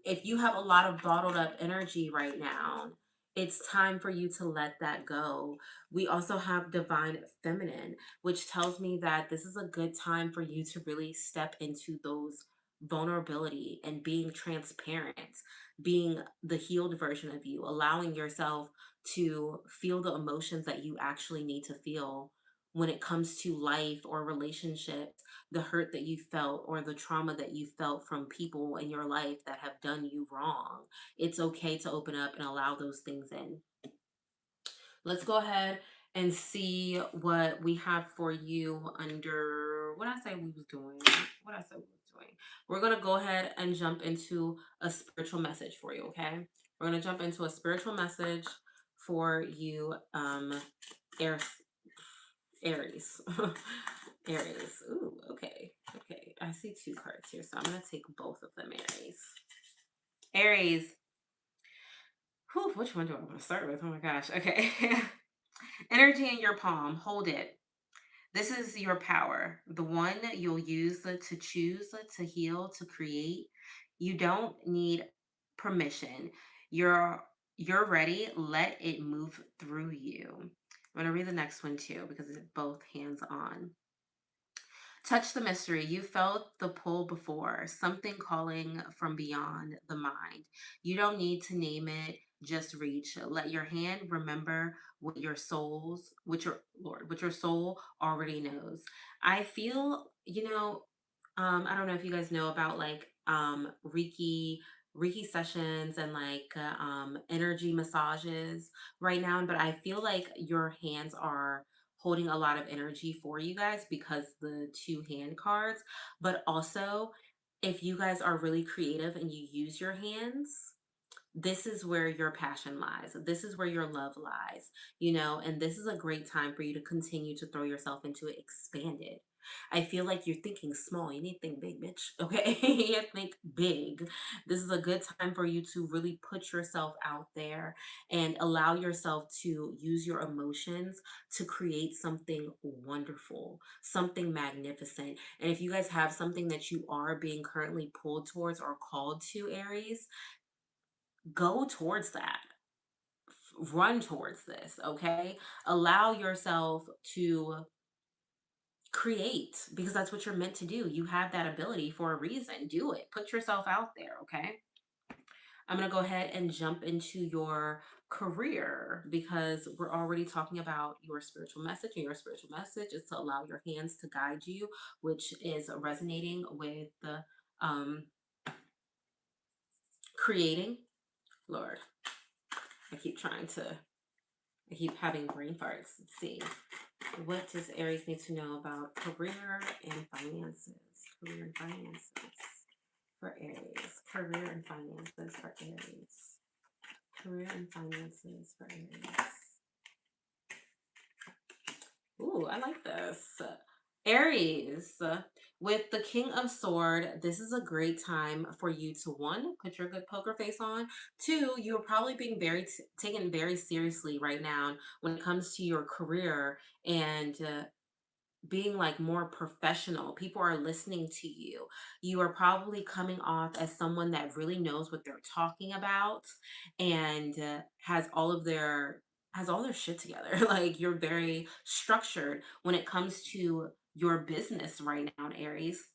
If you have a lot of bottled up energy right now, it's time for you to let that go. We also have divine feminine, which tells me that this is a good time for you to really step into those vulnerability and being transparent, being the healed version of you, allowing yourself to feel the emotions that you actually need to feel when it comes to life or relationships, the hurt that you felt or the trauma that you felt from people in your life that have done you wrong. It's okay to open up and allow those things in. Let's go ahead and see what we have for you under what I say we was doing. What I said we was doing. We're gonna go ahead and jump into a spiritual message for you, okay? We're gonna jump into a spiritual message for you, Aries. Aries. Aries. Ooh, okay. Okay. I see two cards here, so I'm going to take both of them, Aries. Aries. Whew, which one do I want to start with? Oh my gosh. Okay. Energy in your palm. Hold it. This is your power, the one you'll use to choose, to heal, to create. You don't need permission. You're you're ready. Let it move through you. I'm going to read the next one too because it's both hands on. Touch the mystery. You felt the pull before, something calling from beyond the mind. You don't need to name it, just reach. Let your hand remember what your soul already knows. I feel, I don't know if you guys know about like Reiki sessions and like energy massages right now, but I feel like your hands are holding a lot of energy for you guys because the two hand cards. But also, if you guys are really creative and you use your hands, this is where your passion lies. This is where your love lies, and this is a great time for you to continue to throw yourself into it, expand it. I feel like you're thinking small. You need to think big, bitch. Okay. You have to think big. This is a good time for you to really put yourself out there and allow yourself to use your emotions to create something wonderful, something magnificent. And if you guys have something that you are being currently pulled towards or called to, Aries, go towards that. Run towards this, okay? Allow yourself to create because that's what you're meant to do. You have that ability for a reason. Do it. Put yourself out there, okay? I'm going to go ahead and jump into your career because we're already talking about your spiritual message, and your spiritual message is to allow your hands to guide you, which is resonating with the creating. Lord, I keep trying to I keep having brain farts. Let's see. What does Aries need to know about career and finances? Career and finances for Aries. Career and finances for Aries. Career and finances for Aries. Ooh, I like this. Aries, with the King of Sword, this is a great time for you to, one, put your good poker face on. Two, you're probably being taken very seriously right now when it comes to your career and being like more professional. People are listening to you. You are probably coming off as someone that really knows what they're talking about and has all their shit together. Like you're very structured when it comes to your business right now, Aries.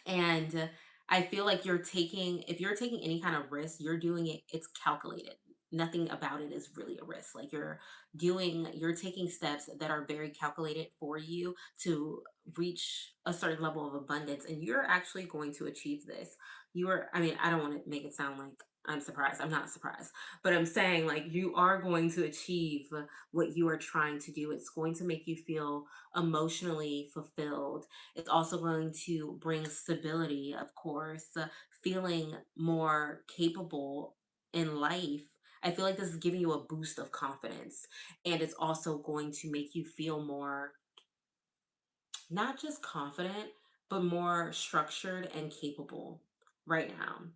And I feel like if you're taking any kind of risk, you're doing it, it's calculated. Nothing about it is really a risk. Like you're taking steps that are very calculated for you to reach a certain level of abundance. And you're actually going to achieve this. I mean, I don't want to make it sound like I'm surprised. I'm not surprised, but I'm saying like you are going to achieve what you are trying to do. It's going to make you feel emotionally fulfilled. It's also going to bring stability, of course, feeling more capable in life. I feel like this is giving you a boost of confidence. And it's also going to make you feel more, not just confident, but more structured and capable right now.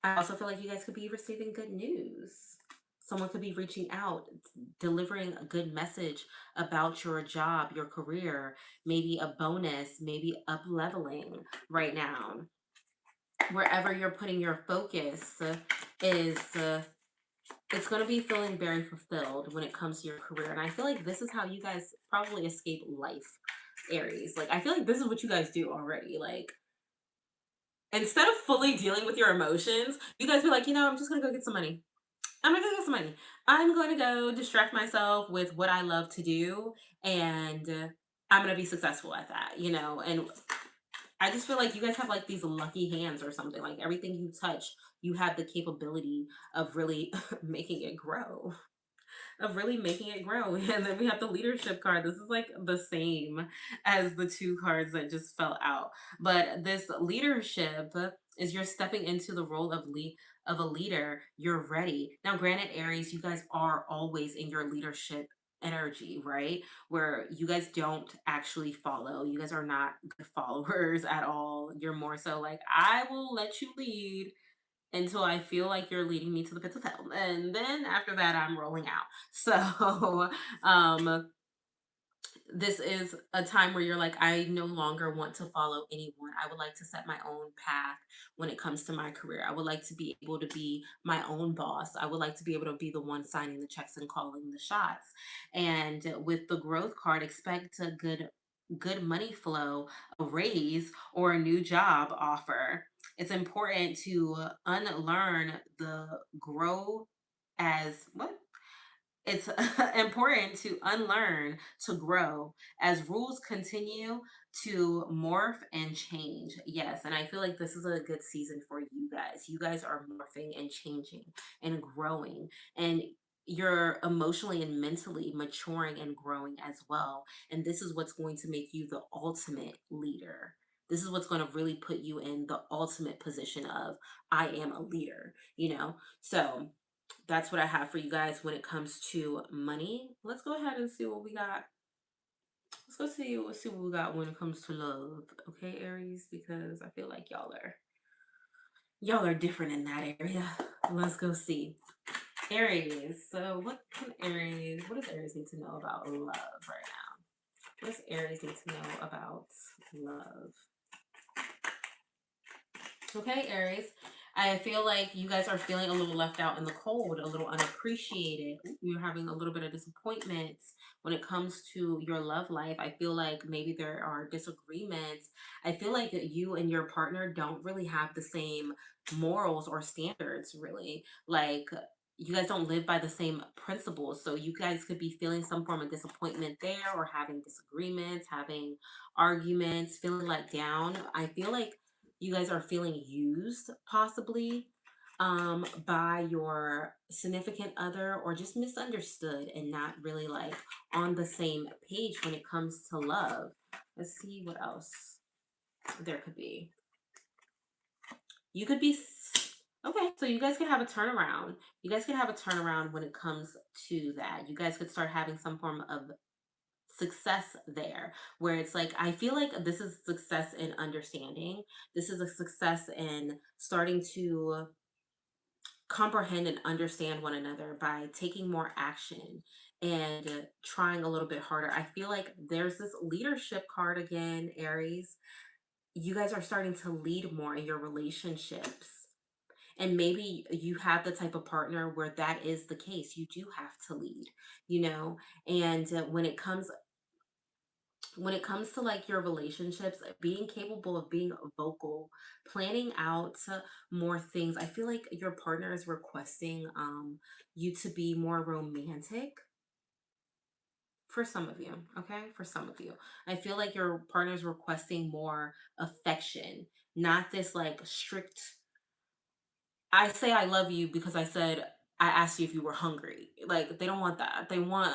I also feel like you guys could be receiving good news. Someone could be reaching out, delivering a good message about your job, your career, maybe a bonus, maybe up leveling right now. Wherever you're putting your focus is it's going to be feeling very fulfilled when it comes to your career. And I feel like this is how you guys probably escape life, Aries. Like I feel like this is what you guys do already. Like instead of fully dealing with your emotions, you guys be like, I'm just going to go get some money. I'm gonna go get some money. I'm going to go distract myself with what I love to do, and I'm gonna be successful at that, And I just feel like you guys have like these lucky hands or something. Like everything you touch, you have the capability of really making it grow of really making it grow. And then we have the leadership card. This is like the same as the two cards that just fell out. But this leadership is you're stepping into the role of a leader. You're ready. Now, granted, Aries, you guys are always in your leadership energy, right? Where you guys don't actually follow. You guys are not good followers at all. You're more so like, I will let you lead until I feel like you're leading me to the pits of hell. And then after that, I'm rolling out. So, um, this is a time where you're like, I no longer want to follow anyone. I would like to set my own path when it comes to my career. I would like to be able to be my own boss. I would like to be able to be the one signing the checks and calling the shots. And with the growth card, expect a good money flow, a raise, or a new job offer. It's important to unlearn the grow as what? It's important to unlearn to grow as rules continue to morph and change. Yes, and I feel like this is a good season for you guys. You guys are morphing and changing and growing. And you're emotionally and mentally maturing and growing as well. And this is what's going to make you the ultimate leader. This is what's going to really put you in the ultimate position of I am a leader, you know? So that's what I have for you guys when it comes to money. Let's go ahead and see what we got. Let's see what we got when it comes to love. Okay, Aries, because I feel like y'all are different in that area. Let's go see. Aries. So what does Aries need to know about love right now? What does Aries need to know about love? Okay, Aries. I feel like you guys are feeling a little left out in the cold, a little unappreciated. You're having a little bit of disappointment when it comes to your love life. I feel like maybe there are disagreements. I feel like that you and your partner don't really have the same morals or standards, really. Like, you guys don't live by the same principles. So you guys could be feeling some form of disappointment there, or having disagreements, having arguments, feeling let down. I feel like you guys are feeling used, possibly, by your significant other, or just misunderstood and not really like on the same page when it comes to love. Let's see what else there could be. You could be okay, so you guys could have a turnaround. You guys could have a turnaround when it comes to that. You guys could start having some form of success there, where it's like, I feel like this is success in understanding. This is a success in starting to comprehend and understand one another by taking more action and trying a little bit harder. I feel like there's this leadership card again, Aries. You guys are starting to lead more in your relationships. And maybe you have the type of partner where that is the case. You do have to lead, you know? And when it comes to like your relationships, being capable of being vocal, planning out more things. I feel like your partner is requesting you to be more romantic for some of you. Okay, for some of you, I feel like your partner is requesting more affection, not this like strict, I say I love you because I asked you if you were hungry. Like, they don't want that. They want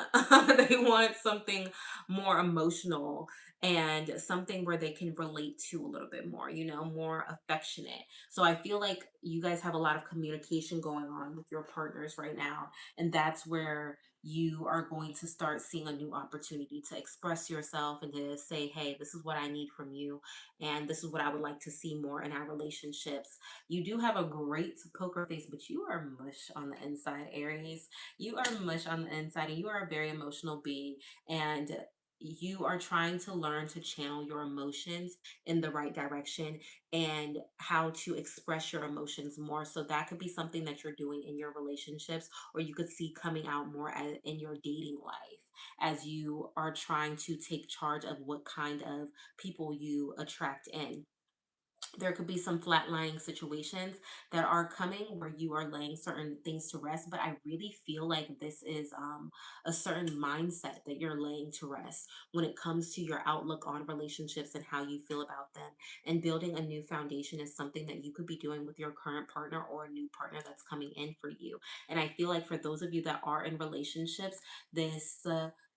they want something more emotional, and something where they can relate to a little bit more, more affectionate. So I feel like you guys have a lot of communication going on with your partners right now, and that's where you are going to start seeing a new opportunity to express yourself and to say, "Hey, this is what I need from you, and this is what I would like to see more in our relationships." You do have a great poker face, but you are mush on the inside, Aries. You are mush on the inside, and you are a very emotional being. And you are trying to learn to channel your emotions in the right direction, and how to express your emotions more. So that could be something that you're doing in your relationships, or you could see coming out more in your dating life, as you are trying to take charge of what kind of people you attract in. There could be some flatlining situations that are coming where you are laying certain things to rest, but I really feel like this is a certain mindset that you're laying to rest when it comes to your outlook on relationships and how you feel about them. And building a new foundation is something that you could be doing with your current partner, or a new partner that's coming in for you. And I feel like for those of you that are in relationships, this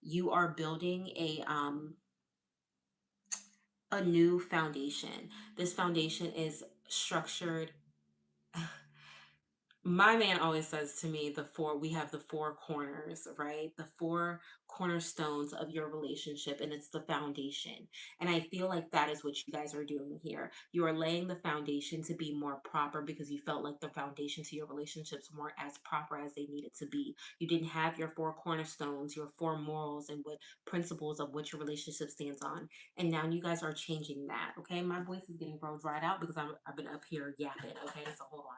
you are building a new foundation. This foundation is structured. My man always says to me, we have the four corners, right? The four cornerstones of your relationship, and it's the foundation. And I feel like that is what you guys are doing here. You are laying the foundation to be more proper, because you felt like the foundation to your relationships weren't as proper as they needed to be. You didn't have your four cornerstones, your four morals, and what principles of what your relationship stands on. And now you guys are changing that. Okay, my voice is getting real dried out because I've been up here yapping. Okay, so hold on.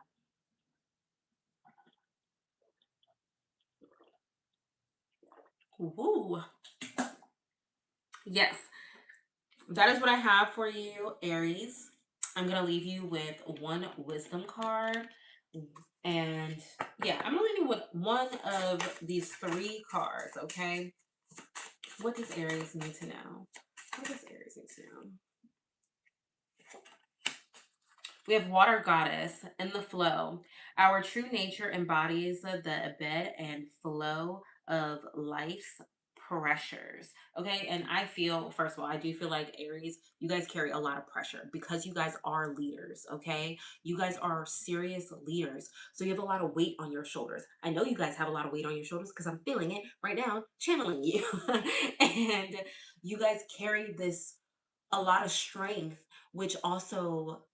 Ooh, yes, that is what I have for you, Aries. I'm gonna leave you with one wisdom card, and yeah, I'm gonna leave you with one of these three cards. Okay, what does Aries need to know? What does Aries need to know? We have water goddess in the flow. Our true nature embodies the ebb and flow of life's pressures. Okay. And I feel, first of all, I do feel like Aries, you guys carry a lot of pressure because you guys are leaders. Okay. You guys are serious leaders. So you have a lot of weight on your shoulders. I know you guys have a lot of weight on your shoulders because I'm feeling it right now, channeling you. And you guys carry this a lot of strength, which also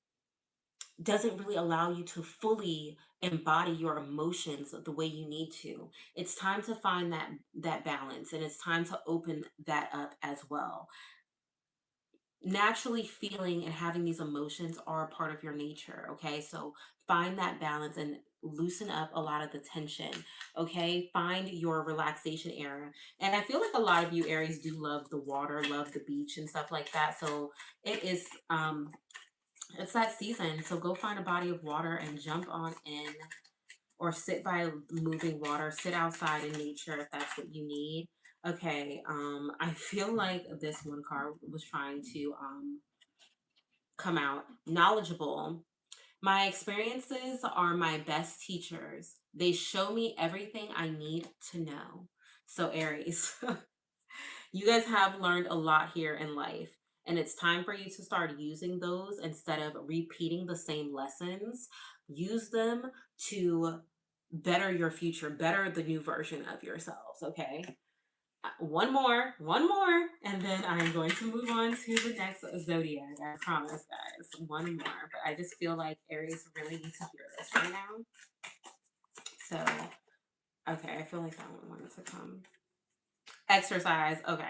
doesn't really allow you to fully embody your emotions the way you need to. It's time to find that balance, and it's time to open that up as well. Naturally feeling and having these emotions are a part of your nature, okay? So find that balance and loosen up a lot of the tension, okay? Find your relaxation area. And I feel like a lot of you Aries do love the water, love the beach and stuff like that. So it is it's that season, so go find a body of water and jump on in, or sit by moving water, sit outside in nature if that's what you need. Okay, I feel like this one card was trying to come out. Knowledgeable. My experiences are my best teachers. They show me everything I need to know. So Aries, you guys have learned a lot here in life, and it's time for you to start using those instead of repeating the same lessons. Use them to better your future, better the new version of yourselves, okay? One more, and then I'm going to move on to the next zodiac. I promise, guys. One more, but I just feel like Aries really needs to hear this right now. So, okay, I feel like that one wanted to come. Exercise. Okay.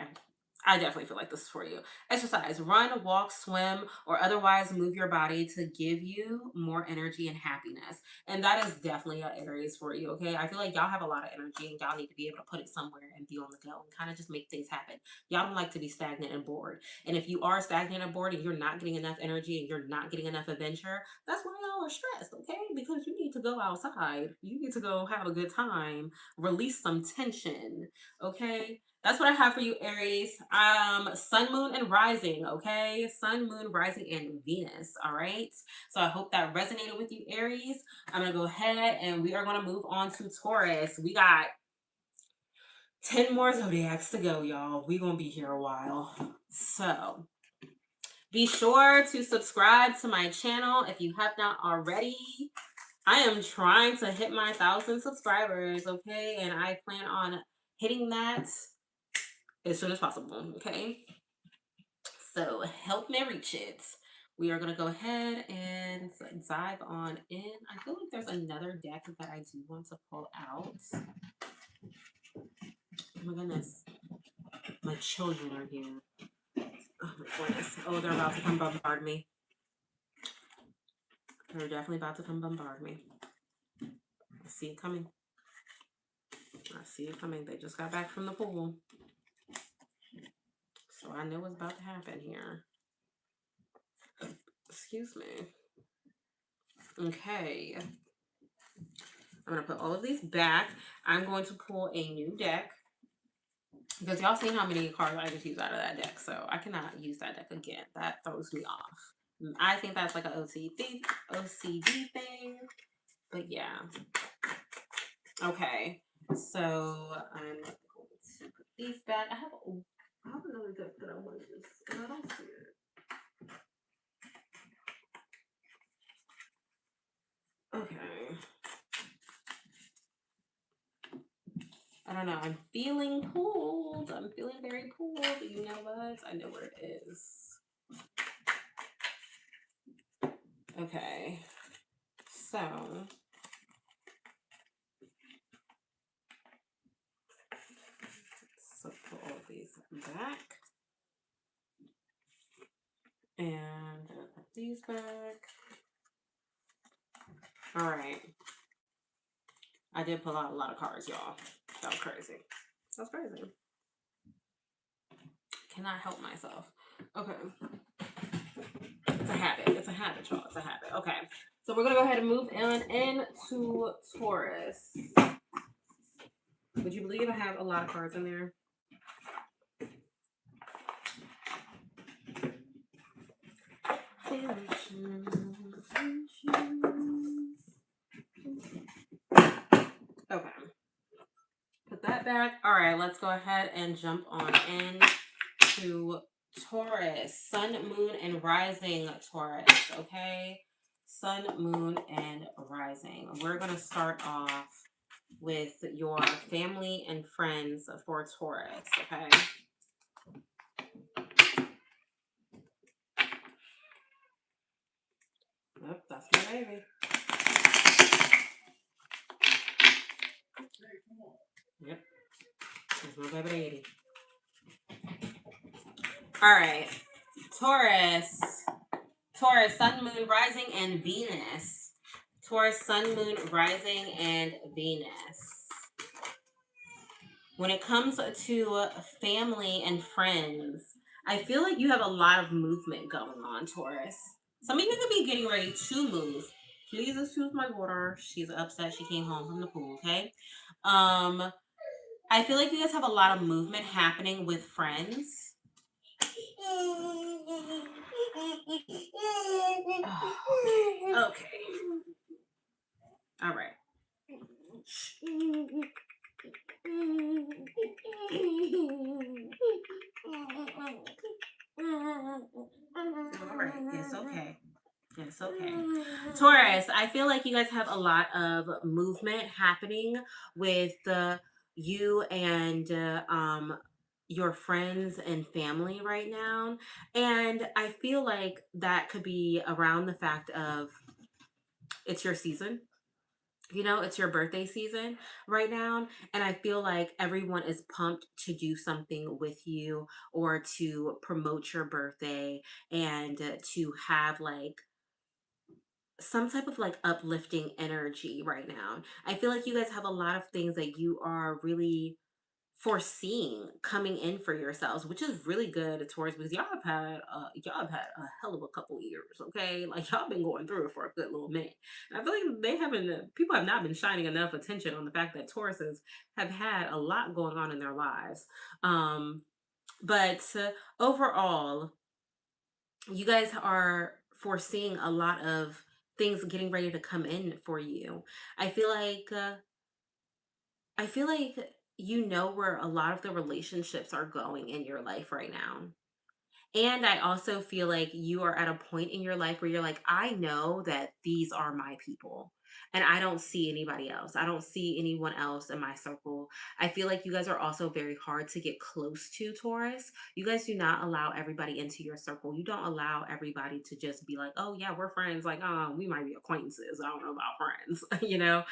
I definitely feel like this is for you. Exercise, run, walk, swim, or otherwise move your body to give you more energy and happiness. And that is definitely an Aries for you, okay? I feel like y'all have a lot of energy and y'all need to be able to put it somewhere and be on the go and kind of just make things happen. Y'all don't like to be stagnant and bored. And if you are stagnant and bored and you're not getting enough energy and you're not getting enough adventure, that's why y'all are stressed, okay? Because you need to go outside. You need to go have a good time, release some tension, okay? That's what I have for you, Aries. Sun, moon, and rising, okay? Sun, moon, rising, and Venus, all right? So I hope that resonated with you, Aries. I'm going to go ahead and we are going to move on to Taurus. We got 10 more zodiacs to go, y'all. We're going to be here a while. So be sure to subscribe to my channel if you have not already. I am trying to hit my 1,000 subscribers, okay? And I plan on hitting that as soon as possible, okay? So help me reach it. We are going to go ahead and dive on in. I feel like there's another deck that I do want to pull out. Oh my goodness. My children are here. Oh my goodness. Oh, they're about to come bombard me. They're definitely about to come bombard me. I see it coming. I see it coming. They just got back from the pool. So I know what's about to happen here. Excuse me. Okay. I'm going to put all of these back. I'm going to pull a new deck because y'all seen how many cards I just used out of that deck. So I cannot use that deck again. That throws me off. I think that's like an OCD thing. But yeah. Okay. So I'm going to put these back. I have another deck that I want to use, and I don't see it. Okay. I don't know. I'm feeling pulled. I'm feeling very pulled. You know what? I know where it is. Okay. So put all these back. And put these back. All right. I did pull out a lot of cards, y'all. That was crazy. That's crazy. Cannot help myself. Okay. It's a habit. It's a habit, y'all. It's a habit. Okay. So we're going to go ahead and move on into Taurus. Would you believe I have a lot of cards in there? Okay. Put that back. All right, let's go ahead and jump on in to Taurus. Sun, moon, and rising Taurus. Okay. Sun, moon, and rising. We're going to start off with your family and friends for Taurus. Okay. Yep, that's my baby. Yep, that's my baby. All right. Taurus. Taurus, sun, moon, rising, and Venus. Taurus, sun, moon, rising, and Venus. When it comes to family and friends, I feel like you have a lot of movement going on, Taurus. Some of you could be getting ready to move. Please excuse my daughter. She's upset. She came home from the pool, okay? I feel like you guys have a lot of movement happening with friends. Oh, okay. All right. All right. It's okay. It's okay. Taurus, I feel like you guys have a lot of movement happening with you and your friends and family right now. And I feel like that could be around the fact of it's your season. You know, it's your birthday season right now. And I feel like everyone is pumped to do something with you or to promote your birthday and to have like some type of like uplifting energy right now. I feel like you guys have a lot of things that you are really foreseeing coming in for yourselves, which is really good towards because y'all have had a hell of a couple years, okay? Like y'all been going through it for a good little minute. And I feel like they haven't people have not been shining enough attention on the fact that Tauruses have had a lot going on in their lives. But overall, you guys are foreseeing a lot of things getting ready to come in for you. I feel like I feel like you know where a lot of the relationships are going in your life right now. And I also feel like you are at a point in your life where you're like, I know that these are my people. And I don't see anybody else. I don't see anyone else in my circle. I feel like you guys are also very hard to get close to, Taurus. You guys do not allow everybody into your circle. You don't allow everybody to just be like, oh, yeah, we're friends. Like, we might be acquaintances. I don't know about friends, you know?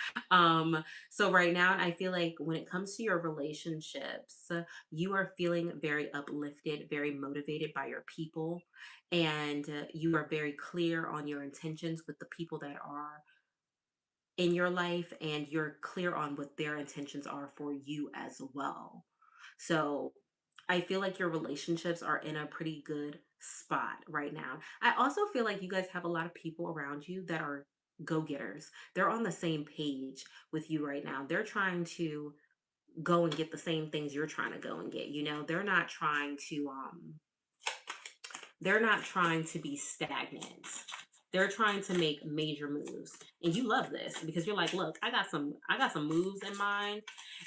So right now, I feel like when it comes to your relationships, you are feeling very uplifted, very motivated by your people, and you are very clear on your intentions with the people that are in your life, and you're clear on what their intentions are for you as well. So I feel like your relationships are in a pretty good spot right now. I also feel like you guys have a lot of people around you that are go getters. They're on the same page with you right now. They're trying to go and get the same things you're trying to go and get. You know, they're not trying to be stagnant. They're trying to make major moves. And you love this because you're like, look, I got some moves in mind.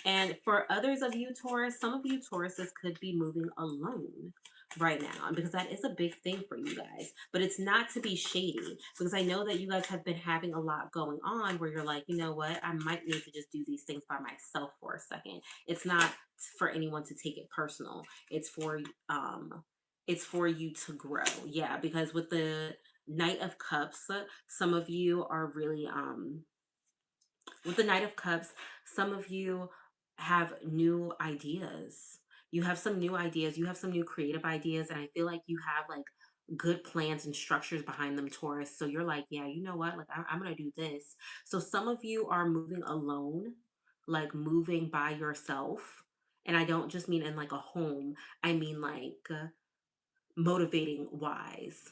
And for others of you Taurus, some of you Tauruses could be moving alone right now because that is a big thing for you guys. But it's not to be shady because I know that you guys have been having a lot going on where you're like, you know what, I might need to just do these things by myself for a second. It's not for anyone to take it personal. It's for you to grow. Yeah, because with the Knight of Cups, some of you are really with the Knight of Cups, some of you have new ideas. You have some new ideas. You have some new creative ideas, and I feel like you have like good plans and structures behind them, Taurus. So you're like, yeah, you know what? Like I'm gonna do this. So some of you are moving alone, like moving by yourself. And I don't just mean in like a home. I mean like motivating wise.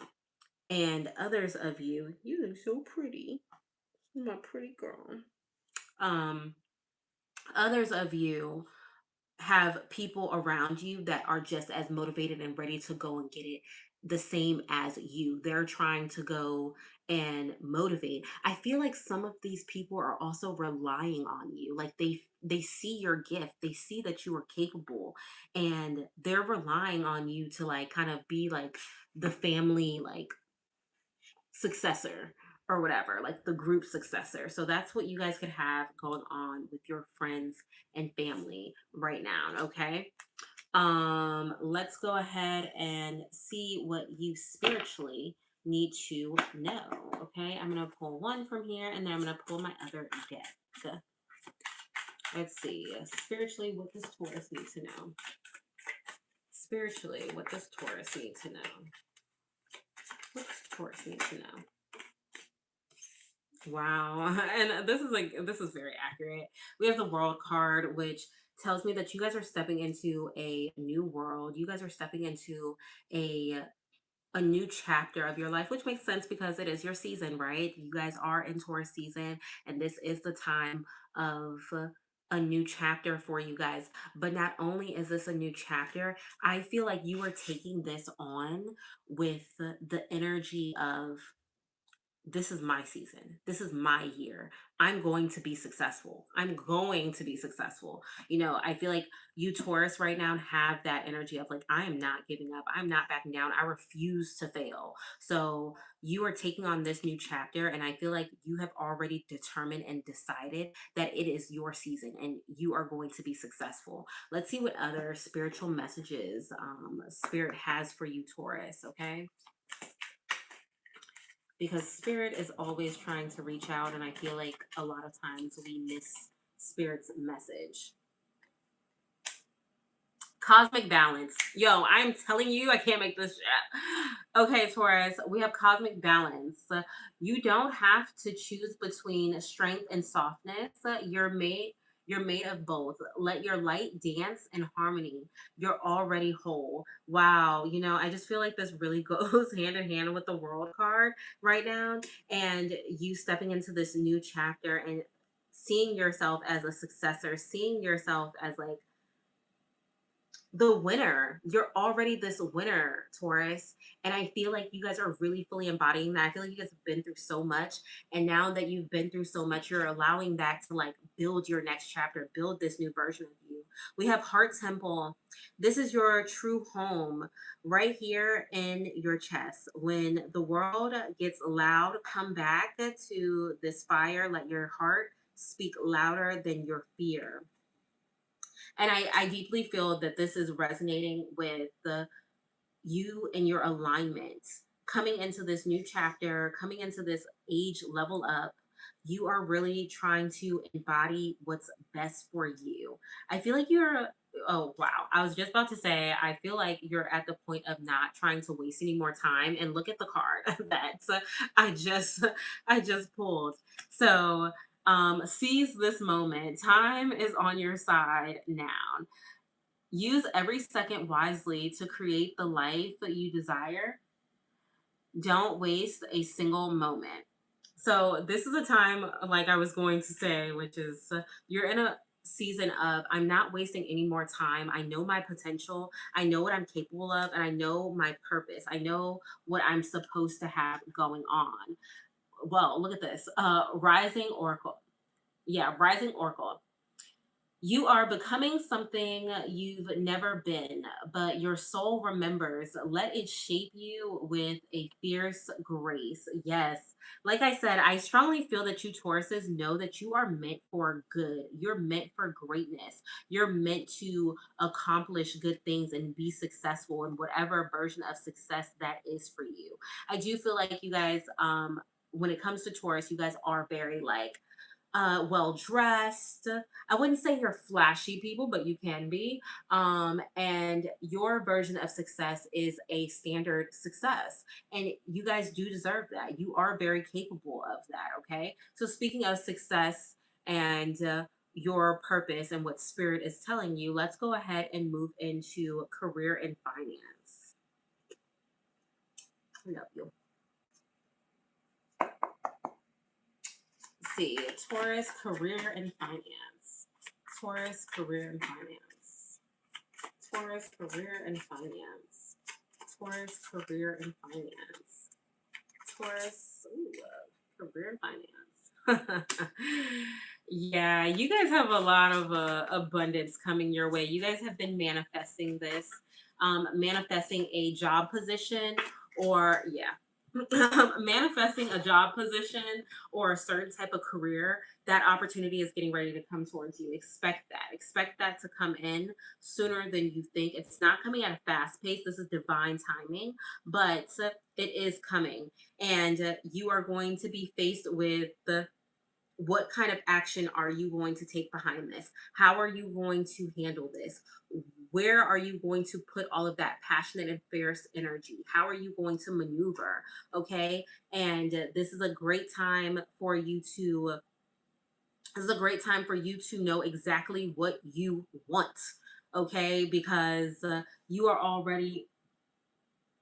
And others of you, you look so pretty. You're my pretty girl. Um, Others of you have people around you that are just as motivated and ready to go and get it the same as you. They're trying to go and motivate. I feel like some of these people are also relying on you. Like they see your gift. They see that you are capable, and they're relying on you to like kind of be like the family like successor or whatever, like the group successor. So that's what you guys could have going on with your friends and family right now, okay? Let's go ahead and see what you spiritually need to know. Okay, I'm gonna pull one from here and then I'm gonna pull my other deck. Let's see. Spiritually, what does Taurus need to know? Spiritually, what does Taurus need to know? What does Taurus need to know? Wow. And this is very accurate. We have the World card, which tells me that you guys are stepping into a new world. You guys are stepping into a new chapter of your life, which makes sense because it is your season, right? You guys are in Taurus season, and this is the time of a new chapter for you guys. But not only is this a new chapter, I feel like you are taking this on with the energy of this is my season. This is my year. I'm going to be successful. I'm going to be successful. You know, I feel like you Taurus right now have that energy of like, I am not giving up. I'm not backing down. I refuse to fail. So you are taking on this new chapter. And I feel like you have already determined and decided that it is your season and you are going to be successful. Let's see what other spiritual messages Spirit has for you, Taurus. Okay. Because spirit is always trying to reach out, and I feel like a lot of times we miss spirit's message. Cosmic balance. Yo, I'm telling you, I can't make this shit. Okay, Taurus, we have cosmic balance. You don't have to choose between strength and softness. You're made of both. Let your light dance in harmony. You're already whole. Wow, you know, I just feel like this really goes hand in hand with the World card right now, and you stepping into this new chapter and seeing yourself as a successor, seeing yourself as like the winner. You're already this winner, Taurus. And I feel like you guys are really fully embodying that. I feel like you guys have been through so much. And now that you've been through so much, you're allowing that to like build your next chapter, build this new version of you. We have Heart Temple. This is your true home right here in your chest. When the world gets loud, come back to this fire. Let your heart speak louder than your fear. And I deeply feel that this is resonating with the you and your alignment coming into this new chapter, coming into this age level up. You are really trying to embody what's best for you. I feel like you're oh wow. I was just about to say I feel like you're at the point of not trying to waste any more time, and look at the card that I just I just pulled. So seize this moment. Time is on your side now. Use every second wisely to create the life that you desire. Don't waste a single moment. So, this is a time, like I was going to say, which is you're in a season of I'm not wasting any more time. I know my potential. I know what I'm capable of, and I know my purpose. I know what I'm supposed to have going on. Well, look at this. Rising Oracle. Yeah, Rising Oracle. You are becoming something you've never been, but your soul remembers. Let it shape you with a fierce grace. Yes. Like I said, I strongly feel that you Tauruses know that you are meant for good. You're meant for greatness. You're meant to accomplish good things and be successful in whatever version of success that is for you. I do feel like you guys, when it comes to Taurus, you guys are very like, well dressed. I wouldn't say you're flashy people, but you can be. And your version of success is a standard success. And you guys do deserve that. You are very capable of that. Okay. So, speaking of success and your purpose and what spirit is telling you, let's go ahead and move into career and finance. I love you. See, Taurus, career and finance. Taurus, career and finance. Taurus, career and finance. Taurus, career and finance. Taurus, ooh, career and finance. Yeah, you guys have a lot of abundance coming your way. You guys have been manifesting this, manifesting a job position, or yeah, manifesting a job position or a certain type of career. That opportunity is getting ready to come towards you. Expect that. Expect that to come in sooner than you think. It's not coming at a fast pace. This is divine timing, but it is coming. And you are going to be faced with the what kind of action are you going to take behind this? How are you going to handle this? Where are you going to put all of that passionate and fierce energy? How are you going to maneuver? Okay. And this is a great time for you to, this is a great time for you to know exactly what you want. Okay. Because you are already,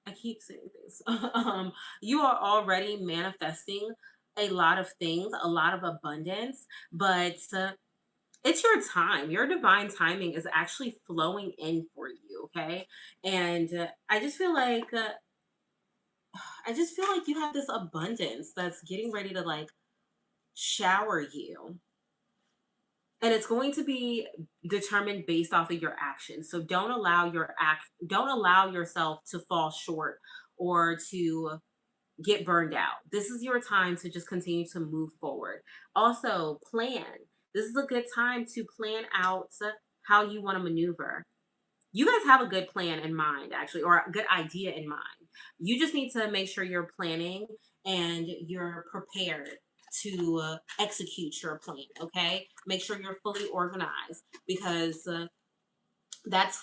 I keep saying this. You are already manifesting a lot of things, a lot of abundance, but it's your time. Your divine timing is actually flowing in for you, okay? And I just feel like you have this abundance that's getting ready to like shower you. And it's going to be determined based off of your actions. So don't allow yourself to fall short or to get burned out. This is your time to just continue to move forward. Also, plan. This is a good time to plan out how you want to maneuver. You guys have a good plan in mind, actually, or a good idea in mind. You just need to make sure you're planning and you're prepared to execute your plan, okay? Make sure you're fully organized because that's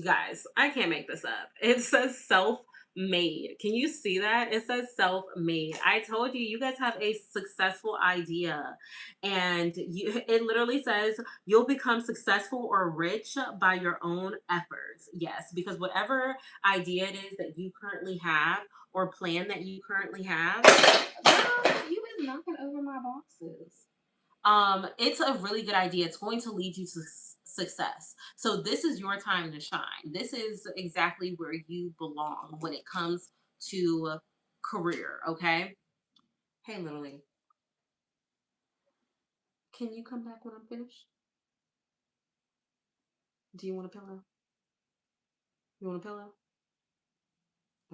guys, I can't make this up. It says self-made. Can you see that? It says self-made. I told you, you guys have a successful idea. And it literally says you'll become successful or rich by your own efforts. Yes, because whatever idea it is that you currently have or plan that you currently have, girl, you is knocking over my boxes. It's a really good idea. It's going to lead you to success. So this is your time to shine. This is exactly where you belong when it comes to career. Okay. Hey, little lady, can you come back when I'm finished? Do you want a pillow? You want a pillow?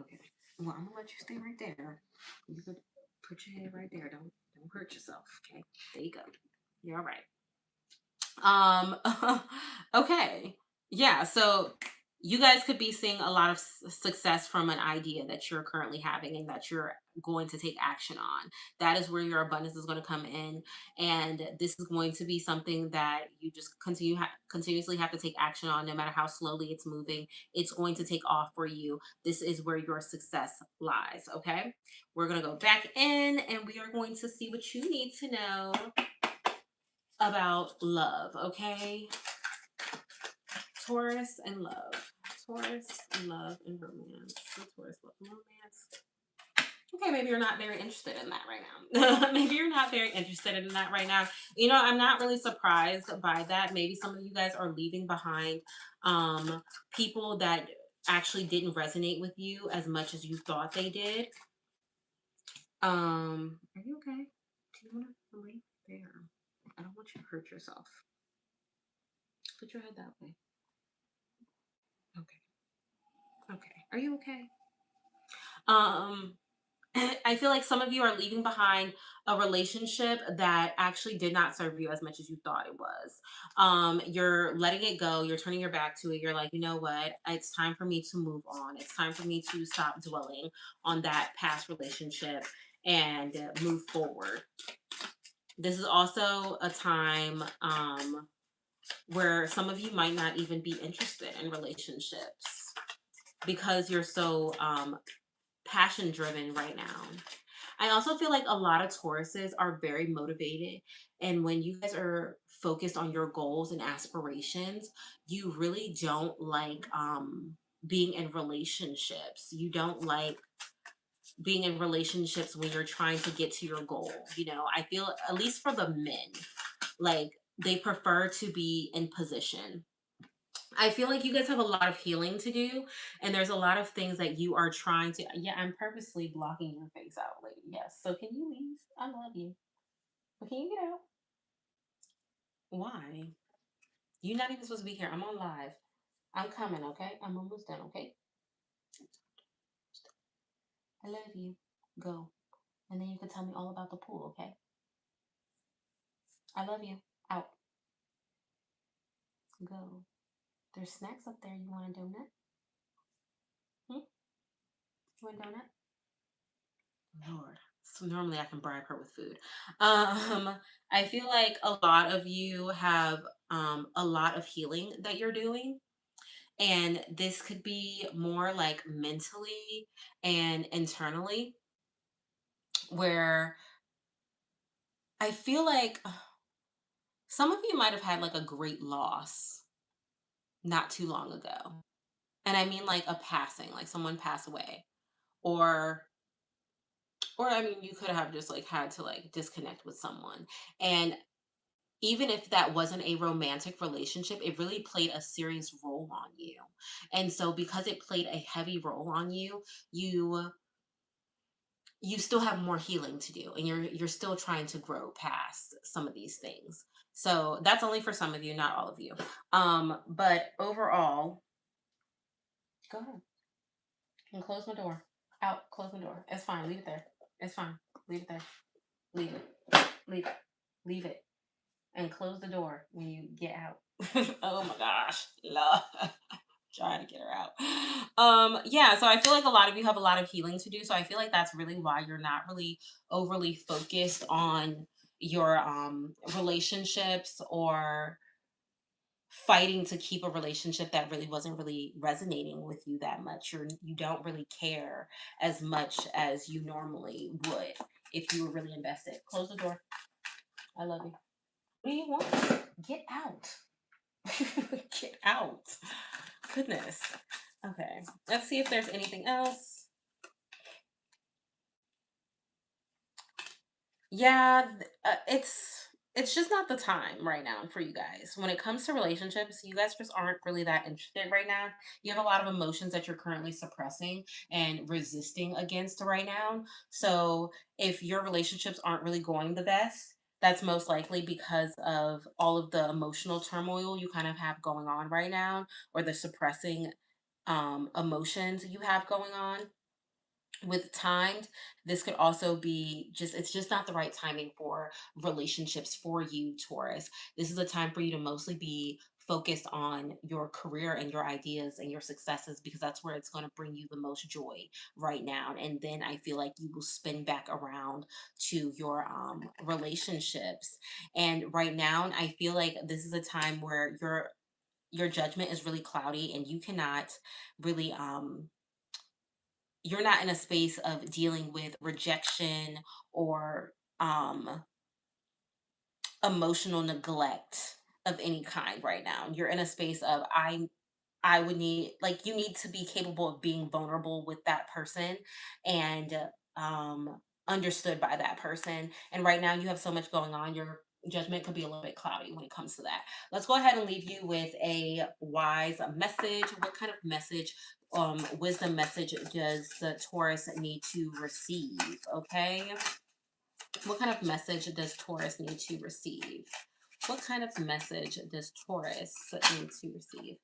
Okay. Well, I'm gonna let you stay right there. You could put your head right there. Don't hurt yourself. Okay. There you go. You're all right. Um, okay. Yeah. So you guys could be seeing a lot of success from an idea that you're currently having and that you're going to take action on. That is where your abundance is going to come in. And this is going to be something that you just continuously have to take action on, no matter how slowly it's moving. It's going to take off for you. This is where your success lies. Okay. We're going to go back in and we are going to see what you need to know about love, okay? Taurus and love. Taurus and love and romance. Taurus, love, and romance. Okay, maybe you're not very interested in that right now. Maybe you're not very interested in that right now. You know, I'm not really surprised by that. Maybe some of you guys are leaving behind people that actually didn't resonate with you as much as you thought they did. Are you okay? Do you want to lay there? I don't want you to hurt yourself. Put your head that way. Okay. Okay. Are you okay? Um, I feel like some of you are leaving behind a relationship that actually did not serve you as much as you thought it was. You're letting it go. You're turning your back to it. You're like, you know what? It's time for me to move on. It's time for me to stop dwelling on that past relationship and move forward. This is also a time where some of you might not even be interested in relationships because you're so passion driven right now. I also feel like a lot of Tauruses are very motivated. And when you guys are focused on your goals and aspirations, you really don't like being in relationships. You don't like being in relationships when you're trying to get to your goal. You know, I feel, at least for the men, like they prefer to be in position. I feel like you guys have a lot of healing to do, and there's a lot of things that you are trying to. Yeah, I'm purposely blocking your face out, lady. Yes. So can you leave? I love you. But can you get out? Why? You're not even supposed to be here. I'm on live. I'm coming, okay? I'm almost done, okay? I love you. Go. And then you can tell me all about the pool, okay? I love you. Out. Go. There's snacks up there. You want a donut? Hmm? You want a donut? Lord. So normally I can bribe her with food. Um, I feel like a lot of you have a lot of healing that you're doing. And this could be more like mentally and internally, where I feel like some of you might have had like a great loss not too long ago. And I mean like a passing, like someone passed away. Or I mean you could have just like had to like disconnect with someone. And even if that wasn't a romantic relationship, it really played a serious role on you. And so because it played a heavy role on you, you you still have more healing to do, and you're still trying to grow past some of these things. So that's only for some of you, not all of you. But overall, go ahead and close my door. Out, close my door. It's fine. Leave it there. It's fine. Leave it there. Leave it. Leave it. Leave it. And close the door when you get out. Oh my gosh. Love. Trying to get her out. Yeah, so I feel like a lot of you have a lot of healing to do. So I feel like that's really why you're not really overly focused on your relationships, or fighting to keep a relationship that really wasn't really resonating with you that much. You don't really care as much as you normally would if you were really invested. Close the door. I love you. What do you want? Get out. Get out. Goodness. Okay. Let's see if there's anything else. Yeah, it's just not the time right now for you guys. When it comes to relationships, you guys just aren't really that interested right now. You have a lot of emotions that you're currently suppressing and resisting against right now. So, if your relationships aren't really going the best, that's most likely because of all of the emotional turmoil you kind of have going on right now, or the suppressing emotions you have going on. With timed, this could also be just, it's just not the right timing for relationships for you, Taurus. This is a time for you to mostly be focused on your career and your ideas and your successes, because that's where it's going to bring you the most joy right now. And then I feel like you will spin back around to your relationships. And right now I feel like this is a time where your judgment is really cloudy, and you cannot really you're not in a space of dealing with rejection or emotional neglect of any kind right now. You're in a space of I would need, like, you need to be capable of being vulnerable with that person, and um understood by that person. And right now you have so much going on, your judgment could be a little bit cloudy when it comes to that. Let's go ahead and leave you with a wise message. What kind of message, wisdom message, does the Taurus need to receive? Okay. What kind of message does Taurus need to receive? What kind of message does Taurus need to receive?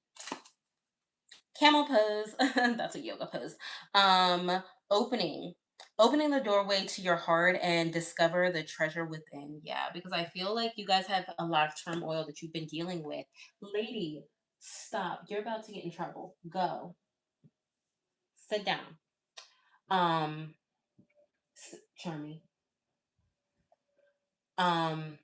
Camel pose. That's a yoga pose. Um, opening. Opening the doorway to your heart and discover the treasure within. Yeah, because I feel like you guys have a lot of turmoil that you've been dealing with. Lady, stop. You're about to get in trouble. Go. Sit down. Um, Charmy. Um,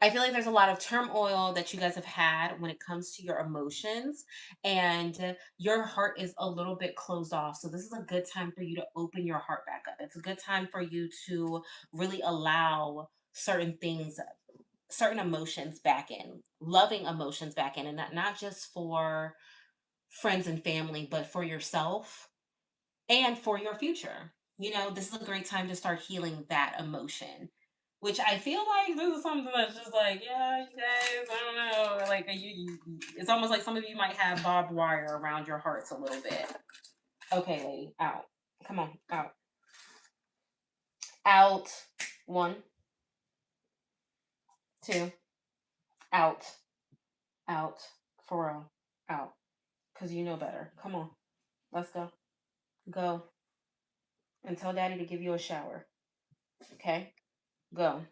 I feel like there's a lot of turmoil that you guys have had when it comes to your emotions, and your heart is a little bit closed off. So, this is a good time for you to open your heart back up. It's a good time for you to really allow certain things, certain emotions back in, loving emotions back in, and not just for friends and family, but for yourself and for your future. You know, this is a great time to start healing that emotion which I feel like this is something that's just like, yeah, you guys, I don't know. Like, it's almost like some of you might have barbed wire around your hearts a little bit. Okay, lady, out. Come on, out. Out. 1, 2, out. Out. For real. Out. Because you know better. Come on. Let's go. Go. And tell daddy to give you a shower. Okay? Go.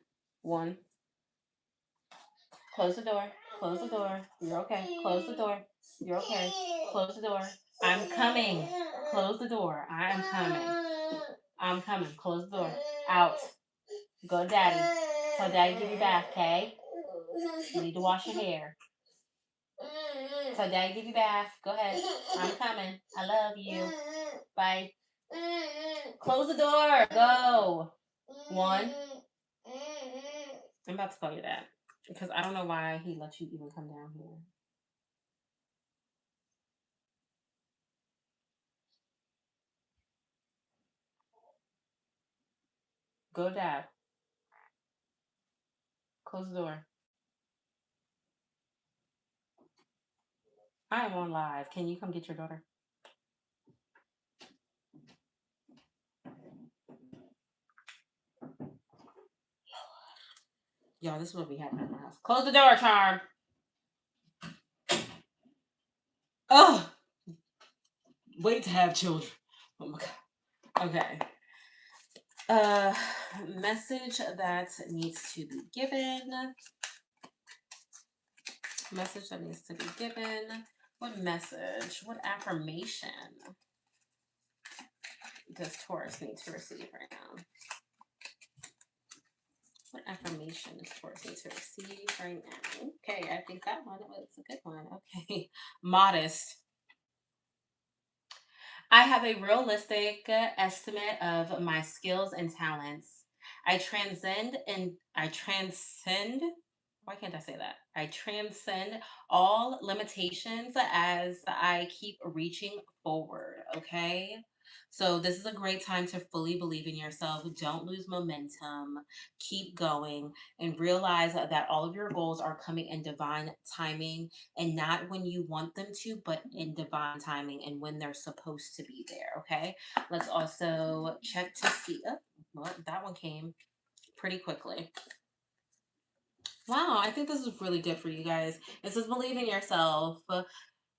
1. Close the door. Close the door. You're okay. Close the door. You're okay. Close the door. I'm coming. Close the door. I'm coming. I'm coming. Close the door. Out. Go daddy. Tell daddy give you bath, okay? You need to wash your hair. Tell daddy give you bath. Go ahead. I'm coming. I love you. Bye. Close the door. Go. 1. I'm about to call your dad because I don't know why he let you even come down here. Go, dad. Close the door. I am on live. Can you come get your daughter? Y'all, this is what we have in my house. Close the door, Charm. Oh, wait to have children. Oh my god. Okay. Message that needs to be given. Message that needs to be given. What message? What affirmation does Taurus need to receive right now? What affirmation does Taurus need to receive right now? Okay, I think that one was a good one. Okay. Modest. I have a realistic estimate of my skills and talents. I transcend. Why can't I say that? I transcend all limitations as I keep reaching forward. Okay. So, this is a great time to fully believe in yourself. Don't lose momentum. Keep going and realize that all of your goals are coming in divine timing and not when you want them to, but in divine timing and when they're supposed to be there. Okay. Let's also check to see. Oh, well, that one came pretty quickly. Wow, I think this is really good for you guys. It says believe in yourself,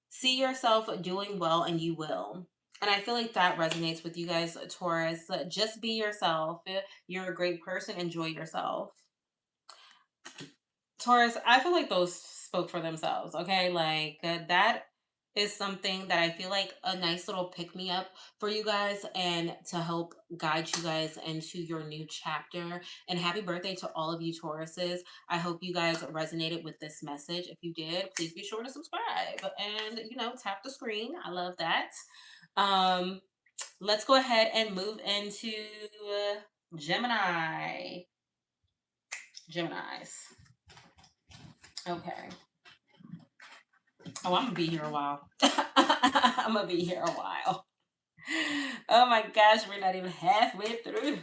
see yourself doing well, and you will. And I feel like that resonates with you guys, Taurus. Just be yourself. You're a great person. Enjoy yourself. Taurus, I feel like those spoke for themselves. Okay, like that is something that I feel like a nice little pick me up for you guys and to help guide you guys into your new chapter. And happy birthday to all of you Tauruses. I hope you guys resonated with this message. If you did, please be sure to subscribe and tap the screen. I love that. Um, let's go ahead and move into Gemini. Geminis. Okay. Oh, I'm gonna be here a while. I'm gonna be here a while. Oh my gosh, we're not even halfway through.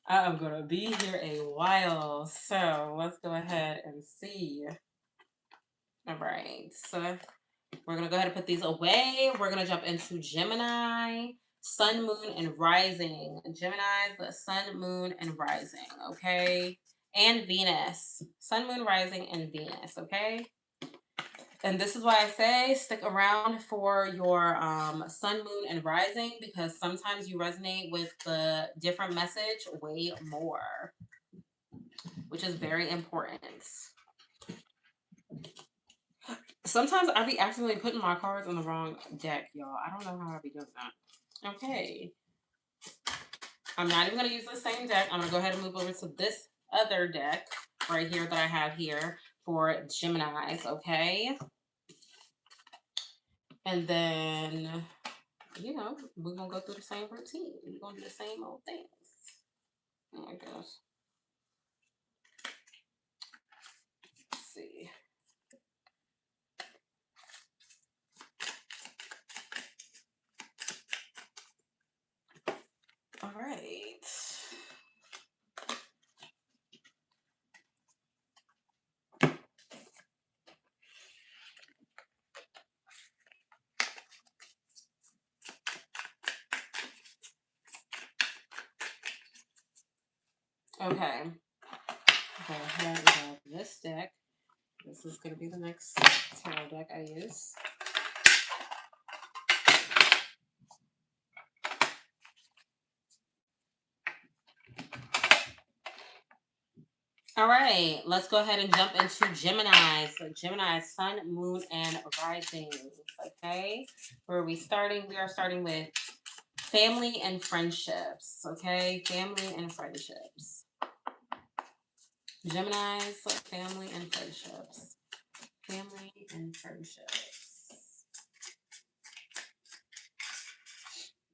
I'm gonna be here a while. So let's go ahead and see. All right. So we're gonna go ahead and put these away. We're gonna jump into Gemini, Sun, Moon, and Rising. Gemini, the Sun, Moon, and Rising. Okay. And Venus. Sun, Moon, Rising, and Venus. Okay. And this is why I say stick around for your sun, moon, and rising because sometimes you resonate with the different message way more, which is very important. Sometimes I be accidentally putting my cards on the wrong deck, y'all. I don't know how I be doing that. Okay. I'm not even going to use the same deck. I'm going to go ahead and move over to this other deck right here that I have here for Geminis, okay? And then we're gonna go through the same routine. We're gonna do the same old things. Oh my gosh. Let's see. All right. Okay. Okay, here we go. This deck. This is going to be the next tarot deck I use. All right, let's go ahead and jump into Gemini. So Gemini, Sun, Moon, and Rising. Okay, where are we starting? We are starting with family and friendships. Okay, family and friendships. Gemini's family and friendships. Family and friendships.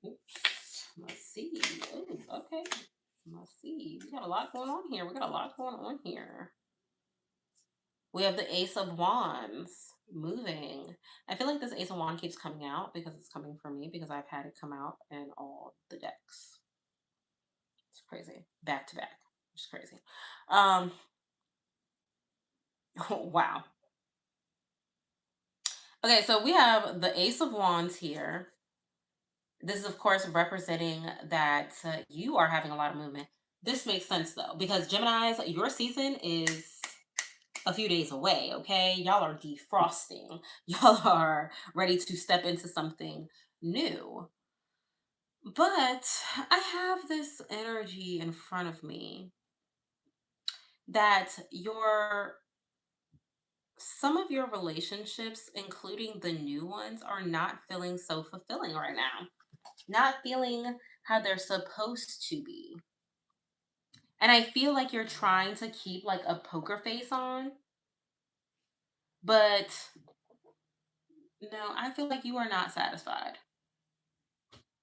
Oops. Let's see. Ooh, okay. Let's see. We got a lot going on here. We have the Ace of Wands moving. I feel like this Ace of Wands keeps coming out because it's coming for me because I've had it come out in all the decks. It's crazy. Back to back. Which is crazy. Wow. Okay, so we have the Ace of Wands here. This is, of course, representing that you are having a lot of movement. This makes sense, though, because Gemini's, your season is a few days away, okay? Y'all are defrosting. Y'all are ready to step into something new. But I have this energy in front of me that some of your relationships, including the new ones, are not feeling so fulfilling right now. Not feeling how they're supposed to be. And I feel like you're trying to keep like a poker face on, but no, I feel like you are not satisfied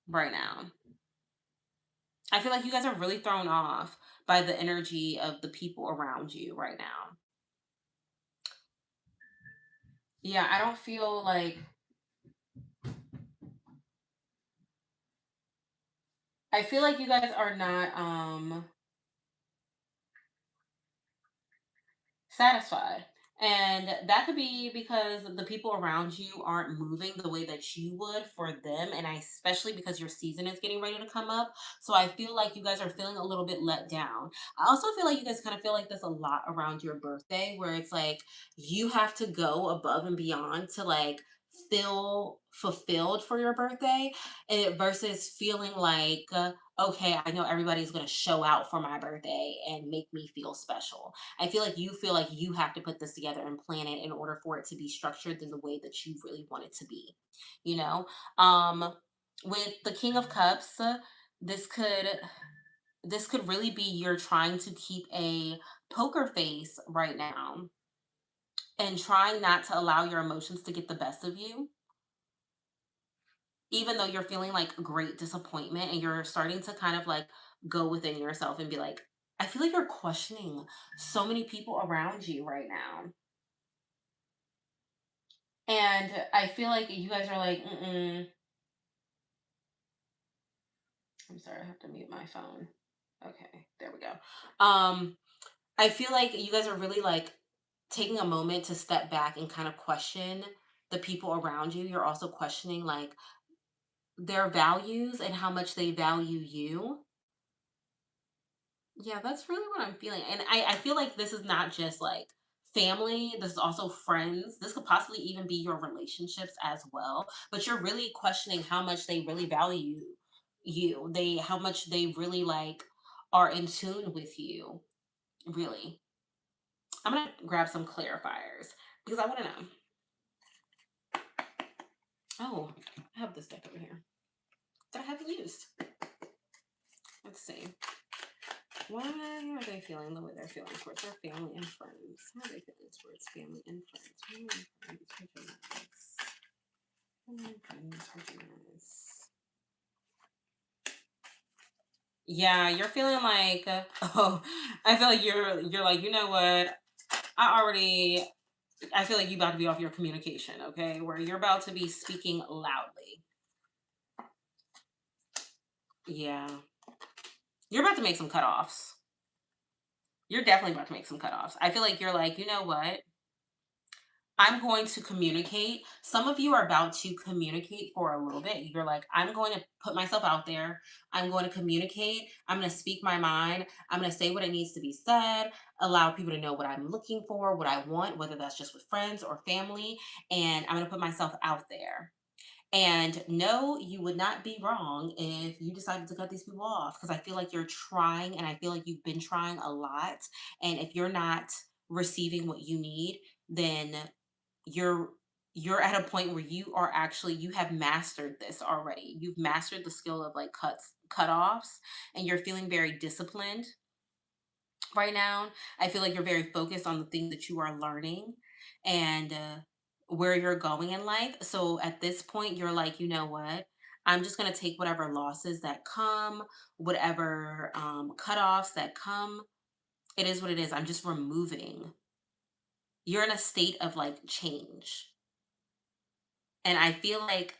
right now. I feel like you guys are really thrown off by the energy of the people around you right now. Yeah, I don't feel like I feel like you guys are not satisfied. And that could be because the people around you aren't moving the way that you would for them. And especially because your season is getting ready to come up. So I feel like you guys are feeling a little bit let down. I also feel like you guys kind of feel like this a lot around your birthday, where it's like you have to go above and beyond to like feel fulfilled for your birthday and versus feeling like, okay, I know everybody's going to show out for my birthday and make me feel special. I feel like you have to put this together and plan it in order for it to be structured in the way that you really want it to be. You know, um, with the King of Cups, this could this could really be you're trying to keep a poker face right now and trying not to allow your emotions to get the best of you, even though you're feeling like great disappointment and you're starting to kind of like go within yourself and be like, I feel like you're questioning so many people around you right now. And I feel like you guys are like, mm-mm. I'm sorry, I have to mute my phone. Okay, there we go. I feel like you guys are really like taking a moment to step back and kind of question the people around you. You're also questioning like their values and how much they value you. Yeah, that's really what I'm feeling. And I feel like this is not just like family, this is also friends. This could possibly even be your relationships as well. But you're really questioning how much they really value you. How much they really like are in tune with you. Really. I'm gonna grab some clarifiers because I wanna know. Oh, I have this deck over here that I haven't used. Let's see. Why are they feeling the way they're feeling towards their family and friends? How are they feeling towards family and friends? Family and friends for Geminis. Family and friends for Geminis. Yeah, you're feeling like, oh, I feel like you're like, you know what? I feel like you about to be off your communication, okay? Where you're about to be speaking loudly. Yeah. You're about to make some cutoffs. You're definitely about to make some cutoffs. I feel like you're like, you know what? I'm going to communicate. Some of you are about to communicate for a little bit. You're like, I'm going to put myself out there. I'm going to communicate. I'm going to speak my mind. I'm going to say what it needs to be said, allow people to know what I'm looking for, what I want, whether that's just with friends or family. And I'm going to put myself out there. And no, you would not be wrong if you decided to cut these people off, because I feel like you're trying and I feel like you've been trying a lot. And if you're not receiving what you need, then you're you're at a point where you have mastered this already. You've mastered the skill of like cutoffs, and you're feeling very disciplined right now. I feel like you're very focused on the thing that you are learning and where you're going in life. So at this point, you're like, you know what? I'm just going to take whatever losses that come, whatever cutoffs that come. It is what it is. I'm just removing. You're in a state of like change. And I feel like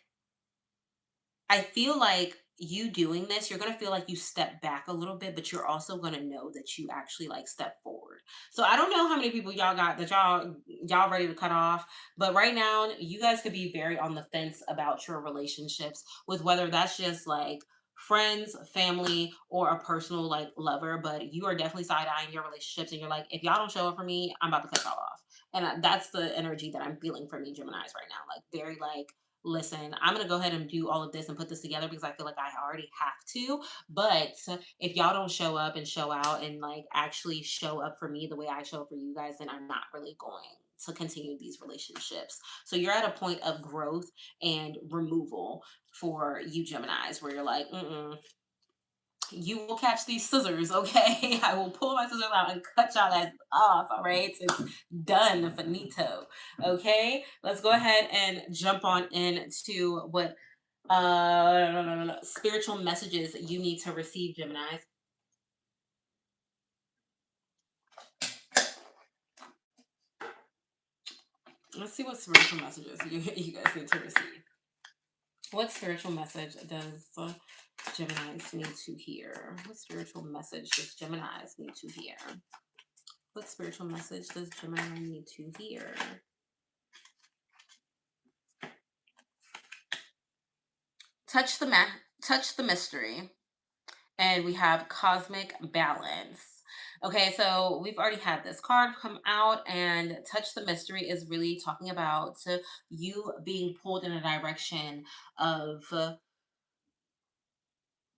you doing this, you're gonna feel like you step back a little bit, but you're also gonna know that you actually like step forward. So I don't know how many people y'all got that y'all ready to cut off, but right now you guys could be very on the fence about your relationships with whether that's just like friends, family, or a personal like lover. But you are definitely side eyeing your relationships, and you're like, if y'all don't show up for me, I'm about to cut y'all off. And that's the energy that I'm feeling from you, Gemini's, right now. Like very like, listen, I'm going to go ahead and do all of this and put this together because I feel like I already have to. But if y'all don't show up and show out and like actually show up for me the way I show up for you guys, then I'm not really going to continue these relationships. So you're at a point of growth and removal for you Geminis where you're like, you will catch these scissors, okay? I will pull my scissors out and cut y'all ass off, all right? It's done, finito, okay? Let's go ahead and jump on into what spiritual messages you need to receive, Geminis. Let's see what spiritual messages you guys need to receive. What spiritual message does Geminis need to hear? What spiritual message does Geminis need to hear? What spiritual message does Gemini need to hear? Touch the touch the mystery, and we have cosmic balance. Okay, so we've already had this card come out, and touch the mystery is really talking about you being pulled in a direction of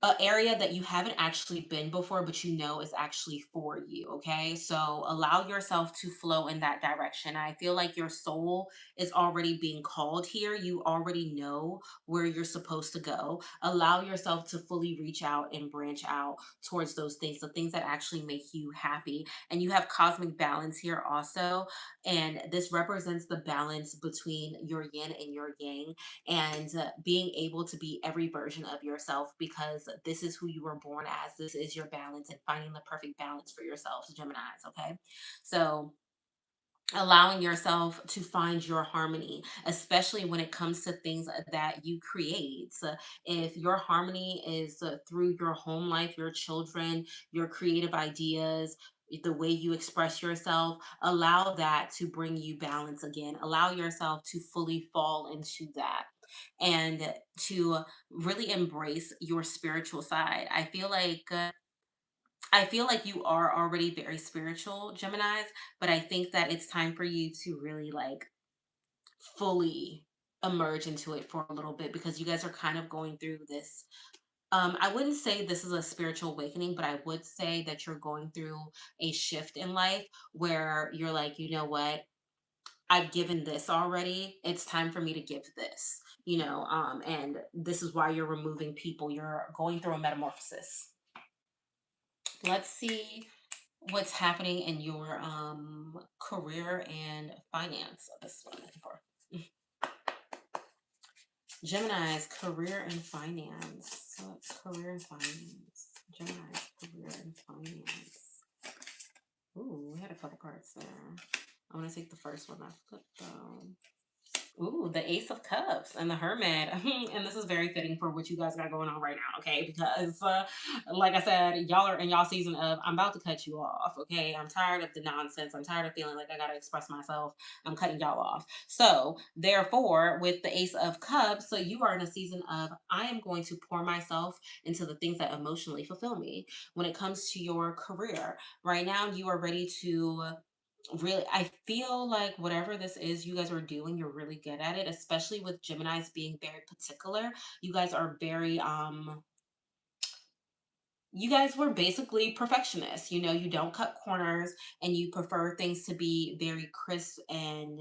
a area that you haven't actually been before, but you know is actually for you. Okay, so allow yourself to flow in that direction. I feel like your soul is already being called here. You already know where you're supposed to go. Allow yourself to fully reach out and branch out towards those things, the things that actually make you happy. And you have cosmic balance here also, and this represents the balance between your yin and your yang, and being able to be every version of yourself, because this is who you were born as. This is your balance, and finding the perfect balance for yourselves, Geminis. Okay, so allowing yourself to find your harmony, especially when it comes to things that you create. So if your harmony is through your home life, your children, your creative ideas, the way you express yourself, allow that to bring you balance again. Allow yourself to fully fall into that, and to really embrace your spiritual side. I feel like you are already very spiritual, Geminis, but I think that it's time for you to really like fully emerge into it for a little bit, because you guys are kind of going through this. I wouldn't say this is a spiritual awakening, but I would say that you're going through a shift in life where you're like, you know what? I've given this already. It's time for me to give this, and this is why you're removing people. You're going through a metamorphosis. Let's see what's happening in your career and finance. This is what I'm looking for. Gemini's career and finance. So it's career and finance. Gemini's career and finance. Ooh, we had a couple cards there. I want to take the first one I flipped though. Ooh, the Ace of Cups and the Hermit. And this is very fitting for what you guys got going on right now, okay? Because, like I said, y'all are in y'all season of I'm about to cut you off, okay? I'm tired of the nonsense. I'm tired of feeling like I got to express myself. I'm cutting y'all off. So, therefore, with the Ace of Cups, so you are in a season of I am going to pour myself into the things that emotionally fulfill me. When it comes to your career, right now, you are ready to really, I feel like whatever this is you guys are doing, you're really good at it, especially with Geminis being very particular. You guys are very you guys were basically perfectionists. You know, you don't cut corners and you prefer things to be very crisp and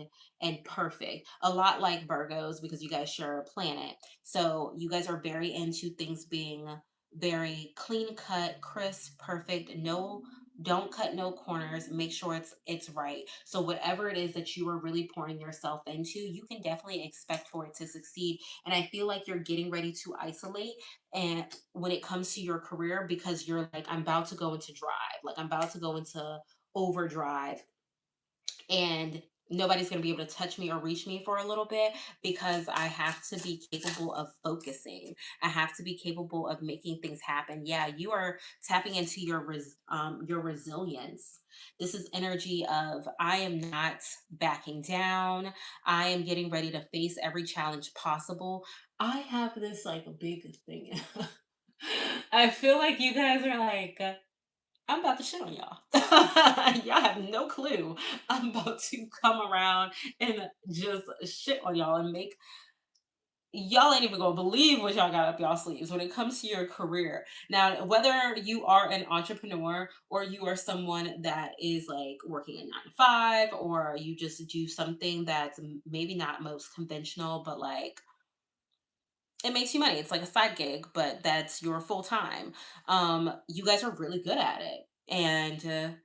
perfect. A lot like Virgos because you guys share a planet. So you guys are very into things being very clean cut, crisp, perfect. No, don't cut no corners. Make sure it's right. So whatever it is that you are really pouring yourself into, you can definitely expect for it to succeed. And I feel like you're getting ready to isolate and when it comes to your career because you're like I'm about to go into drive, like I'm about to go into overdrive, and nobody's going to be able to touch me or reach me for a little bit because I have to be capable of focusing. I have to be capable of making things happen. Yeah, you are tapping into your resilience. This is energy of I am not backing down. I am getting ready to face every challenge possible. I have this like big thing. I feel like you guys are like I'm about to shit on y'all. Y'all have no clue. I'm about to come around and just shit on y'all and make y'all ain't even gonna believe what y'all got up y'all sleeves when it comes to your career. Now, whether you are an entrepreneur or you are someone that is like working a 9 to 5, or you just do something that's maybe not most conventional, but like it makes you money. It's like a side gig, but that's your full time. You guys are really good at it. And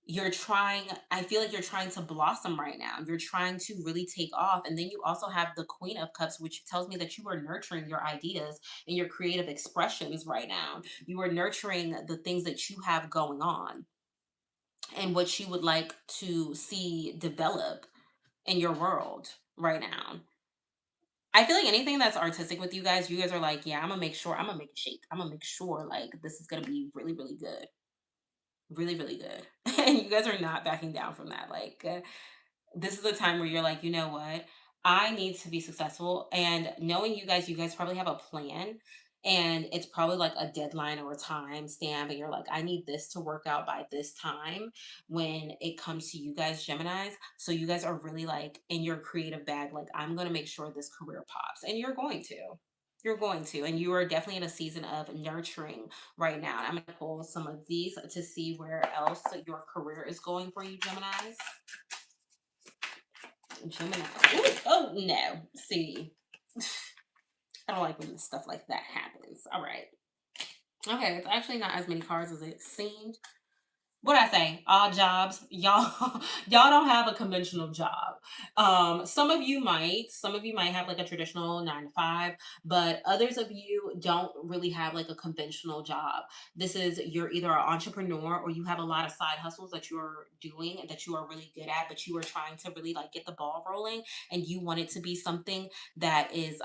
you're trying, I feel like you're trying to blossom right now. You're trying to really take off. And then you also have the Queen of Cups, which tells me that you are nurturing your ideas and your creative expressions right now. You are nurturing the things that you have going on and what you would like to see develop in your world right now. I feel like anything that's artistic with you guys are like, yeah, I'm gonna make sure, I'm gonna make it shake. I'm gonna make sure like this is gonna be really, really good. Really, really good. And you guys are not backing down from that. Like, this is a time where you're like, you know what? I need to be successful. And knowing you guys probably have a plan and it's probably like a deadline or a time stamp. And you're like, I need this to work out by this time when it comes to you guys, Geminis. So you guys are really like in your creative bag, like, I'm going to make sure this career pops. And you're going to. You're going to. And you are definitely in a season of nurturing right now. I'm going to pull some of these to see where else your career is going for you, Geminis. Gemini. Ooh, oh no. See, I don't like when stuff like that happens. All right. Okay, it's actually not as many cards as it seemed. What I say? Odd jobs. Y'all y'all don't have a conventional job. Some of you might have like a traditional 9 to 5, but others of you don't really have like a conventional job. This is you're either an entrepreneur or you have a lot of side hustles that you're doing and that you are really good at, but you are trying to really like get the ball rolling and you want it to be that is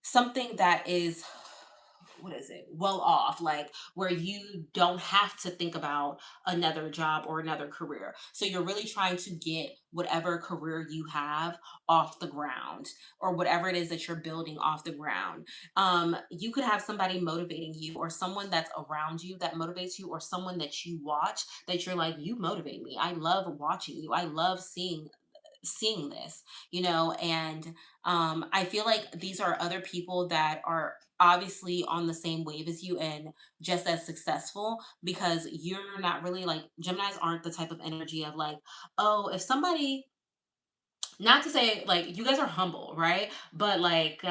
something that is what is it, well off, like where you don't have to think about another job or another career, so you're really trying to get whatever career you have off the ground or whatever it is that you're building off the ground. You could have somebody motivating you or someone that's around you that motivates you or someone that you watch that you're like, you motivate me, I love watching you, I love seeing this, and I feel like these are other people that are obviously on the same wave as you and just as successful because you're not really like Geminis aren't the type of energy of like, oh, if somebody, not to say like you guys are humble, right? But like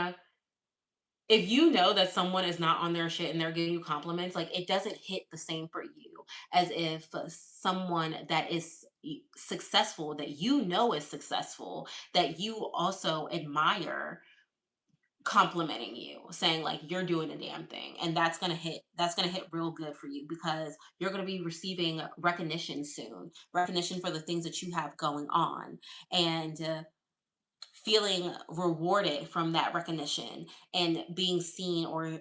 if you know that someone is not on their shit and they're giving you compliments, like it doesn't hit the same for you as if someone that is successful, that you know is successful, that you also admire, complimenting you, saying like you're doing a damn thing, and that's going to hit real good for you because you're going to be receiving recognition soon, recognition for the things that you have going on, and feeling rewarded from that recognition and being seen or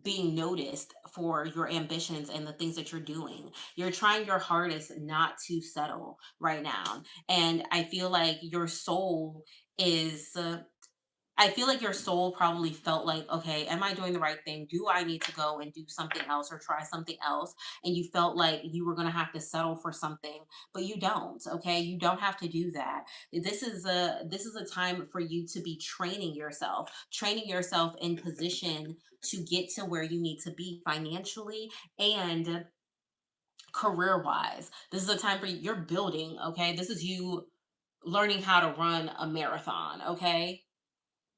being noticed for your ambitions and the things that you're doing. You're trying your hardest not to settle right now. And I feel like your soul is I feel like your soul probably felt like, okay, am I doing the right thing? Do I need to go and do something else or try something else? And you felt like you were going to have to settle for something, but you don't, okay? You don't have to do that. This is a time for you to be training yourself in position to get to where you need to be financially and career wise. This is a time for you, you're building, okay? This is you learning how to run a marathon, okay?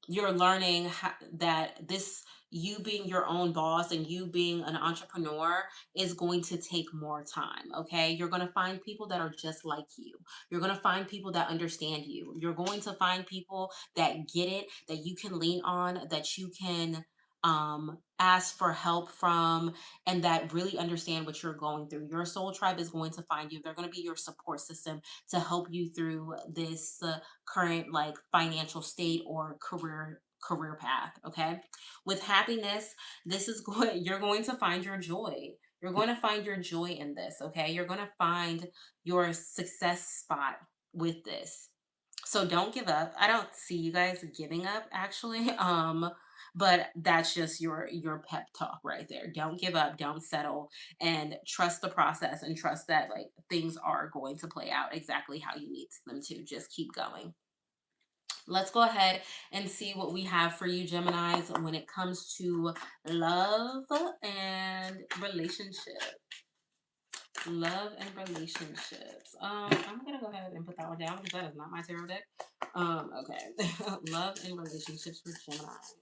You're learning that this you being your own boss and you being an entrepreneur is going to take more time. Okay, you're going to find people that are just like you. You're going to find people that understand you. You're going to find people that get it, that you can lean on, that you can ask for help from, and that really understand what you're going through. Your soul tribe is going to find you. They're going to be your support system to help you through this current like financial state or career path. Okay, with happiness, this is going you're going to find your joy. You're going to find your joy in this. Okay, you're going to find your success spot with this. So don't give up. I don't see you guys giving up actually. But that's just your pep talk right there. Don't give up, don't settle, and trust the process and trust that like things are going to play out exactly how you need them to. Just keep going. Let's go ahead and see what we have for you, Geminis, when it comes to love and relationship. Love and relationships. I'm gonna go ahead and put that one down because that is not my tarot deck. Okay. Love and relationships for Geminis.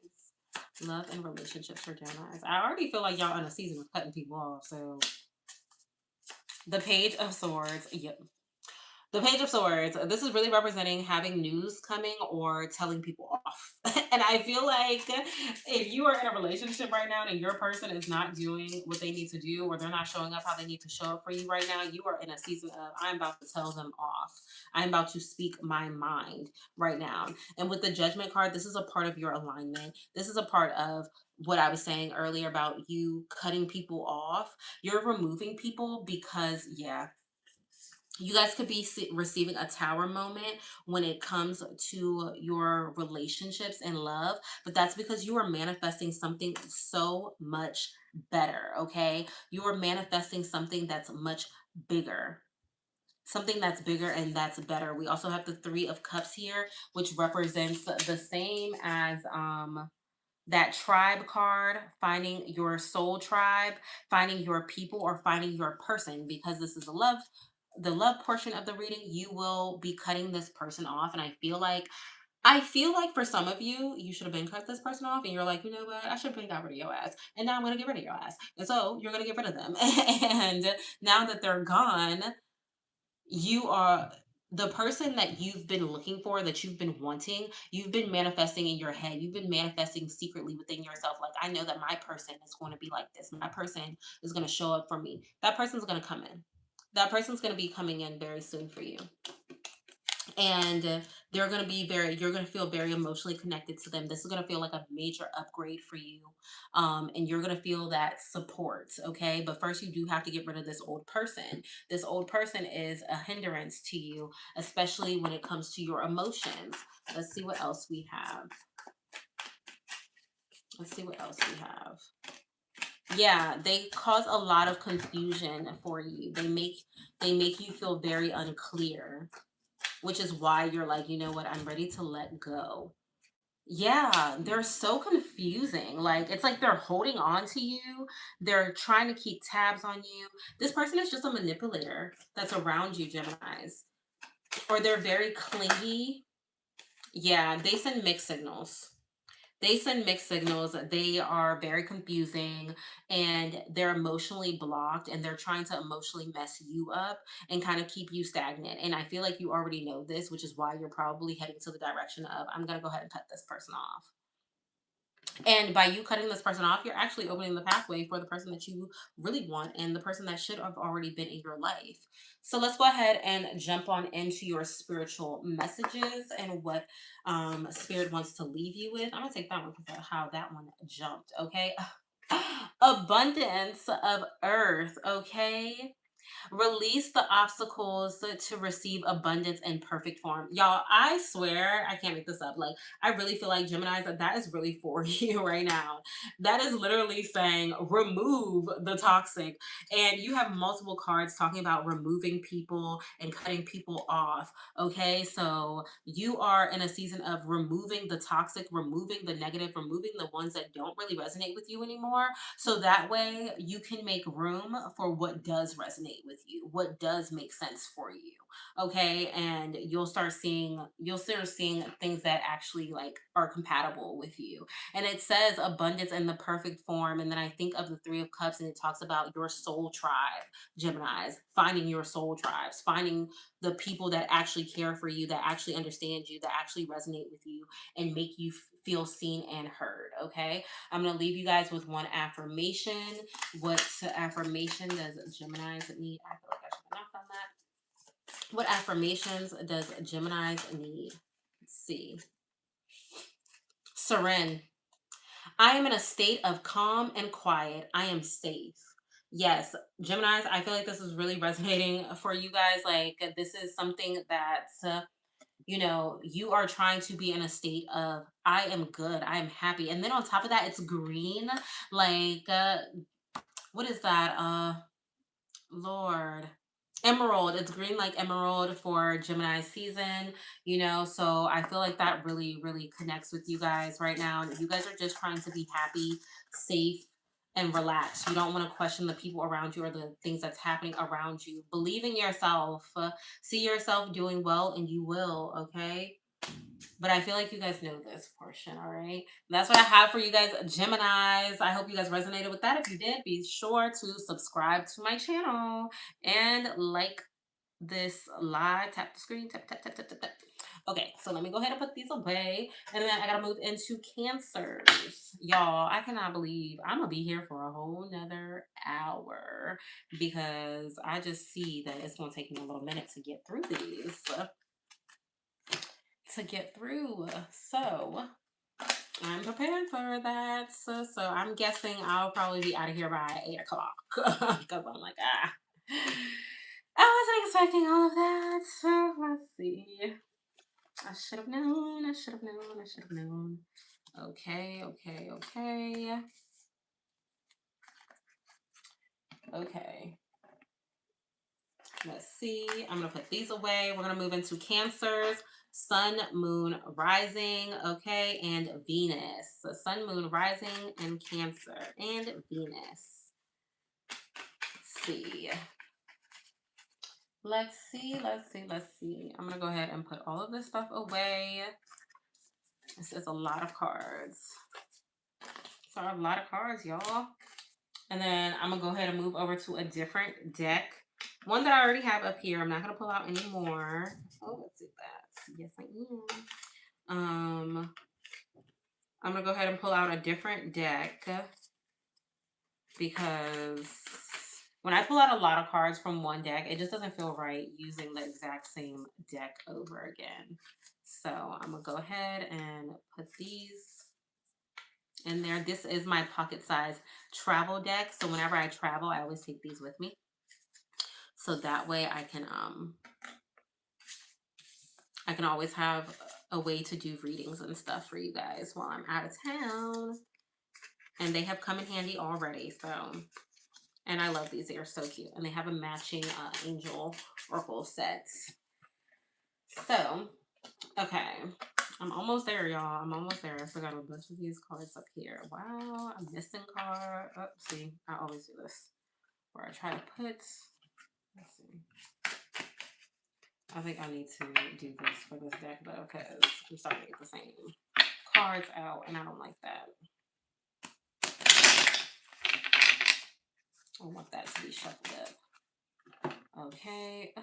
Love and relationships for Geminis. I already feel like y'all in a season of cutting people off. So the Page of Swords. Yep. The Page of Swords, this is really representing having news coming or telling people off. And I feel like if you are in a relationship right now and your person is not doing what they need to do or they're not showing up how they need to show up for you right now, you are in a season of I'm about to tell them off. I'm about to speak my mind right now. And with the Judgment card, this is a part of your alignment. This is a part of what I was saying earlier about you cutting people off. You're removing people because, yeah, you guys could be receiving a tower moment when it comes to your relationships and love, but that's because you are manifesting something so much better. Okay, you are manifesting something that's much bigger, something that's bigger and that's better. We also have the Three of Cups here, which represents the same as that tribe card, finding your soul tribe, finding your people, or finding your person. Because this is the love portion of the reading, you will be cutting this person off. And I feel like for some of you, you should have been cut this person off, and you're like, you know what, I should have been got rid of your ass, and now I'm gonna get rid of your ass, and so you're gonna get rid of them. And now that they're gone, you are the person that you've been looking for, that you've been wanting, you've been manifesting in your head, you've been manifesting secretly within yourself. Like, I know that my person is going to be like this. My person is going to show up for me. That person's going to come in. That person's going to be coming in very soon for you, and they're going to be very you're going to feel very emotionally connected to them. This is going to feel like a major upgrade for you, and you're going to feel that support. Okay, but first you do have to get rid of this old person. This old person is a hindrance to you, especially when it comes to your emotions. Let's see what else we have. Let's see what else we have. Yeah, they cause a lot of confusion for you. They make you feel very unclear, which is why you're like, you know what, I'm ready to let go. Yeah, they're so confusing. Like, it's like they're holding on to you. They're trying to keep tabs on you. This person is just a manipulator that's around you, Geminis. Or they're very clingy. Yeah, they send mixed signals. They send mixed signals. They are very confusing and they're emotionally blocked and they're trying to emotionally mess you up and kind of keep you stagnant. And I feel like you already know this, which is why you're probably heading to the direction of, I'm going to go ahead and cut this person off. And by you cutting this person off, you're actually opening the pathway for the person that you really want and the person that should have already been in your life. So let's go ahead and jump on into your spiritual messages and what spirit wants to leave you with. I'm gonna take that one because of how that one jumped. Okay. Abundance of earth. Okay. Release the obstacles to receive abundance in perfect form. Y'all, I swear, I can't make this up. Like, I really feel like Gemini's, that is really for you right now. That is literally saying remove the toxic. And you have multiple cards talking about removing people and cutting people off. Okay. So you are in a season of removing the toxic, removing the negative, removing the ones that don't really resonate with you anymore, so that way you can make room for what does resonate with you, what does make sense for you. Okay. And you'll start seeing things that actually like are compatible with you. And it says abundance in the perfect form. And then I think of the Three of Cups and it talks about your soul tribe, Geminis, finding your soul tribes, finding the people that actually care for you, that actually understand you, that actually resonate with you and make you feel seen and heard. Okay. I'm going to leave you guys with one affirmation. What affirmation does Geminis need? I feel like I should have knocked on that. What affirmations does Geminis need? Let's see. Seren. I am in a state of calm and quiet. I am safe. Yes, Geminis, I feel like this is really resonating for you guys. Like, this is something that's you are trying to be in a state of I am good, I am happy. And then on top of that, it's green. Like what is that? Lord. Emerald. It's green like emerald for Gemini season, so I feel like that really, really connects with you guys right now. And you guys are just trying to be happy, safe, and relaxed. You don't want to question the people around you or the things that's happening around you. Believe in yourself. See yourself doing well, and you will, okay? But I feel like you guys know this portion, all right? That's what I have for you guys, Geminis. I hope you guys resonated with that. If you did, be sure to subscribe to my channel and like this live. Tap the screen, tap, tap, tap, tap, tap, tap. Okay, so let me go ahead and put these away. And then I gotta move into Cancers. Y'all, I cannot believe I'm gonna be here for a whole nother hour because I just see that it's gonna take me a little minute to get through these So I'm prepared for that. So I'm guessing I'll probably be out of here by 8 o'clock because I'm like, I wasn't expecting all of that. So let's see. I should have known. I should have known. I should have known. Okay, okay, okay. Okay. Let's see. I'm going to put these away. We're going to move into Cancers, Sun, Moon, Rising, okay, and Venus. So Sun, Moon, Rising, and Cancer, and Venus. Let's see. Let's see, let's see, let's see. I'm going to go ahead and put all of this stuff away. This is a lot of cards. So a lot of cards, y'all. And then I'm going to go ahead and move over to a different deck. One that I already have up here. I'm not going to pull out any more. Oh, let's do that. Yes, I am. I'm going to go ahead and pull out a different deck because when I pull out a lot of cards from one deck, it just doesn't feel right using the exact same deck over again. So I'm going to go ahead and put these in there. This is my pocket size travel deck. So whenever I travel, I always take these with me. So that way I can always have a way to do readings and stuff for you guys while I'm out of town. And they have come in handy already. So, and I love these. They are so cute. And they have a matching Angel Oracle set. So, okay. I'm almost there, y'all. I'm almost there. I forgot a bunch of these cards up here. Wow, I'm missing card. Oh, see, I always do this. Where I try to put, let's see. I think I need to do this for this deck though, because I'm starting to get the same cards out and I don't like that. I want that to be shuffled up. Okay.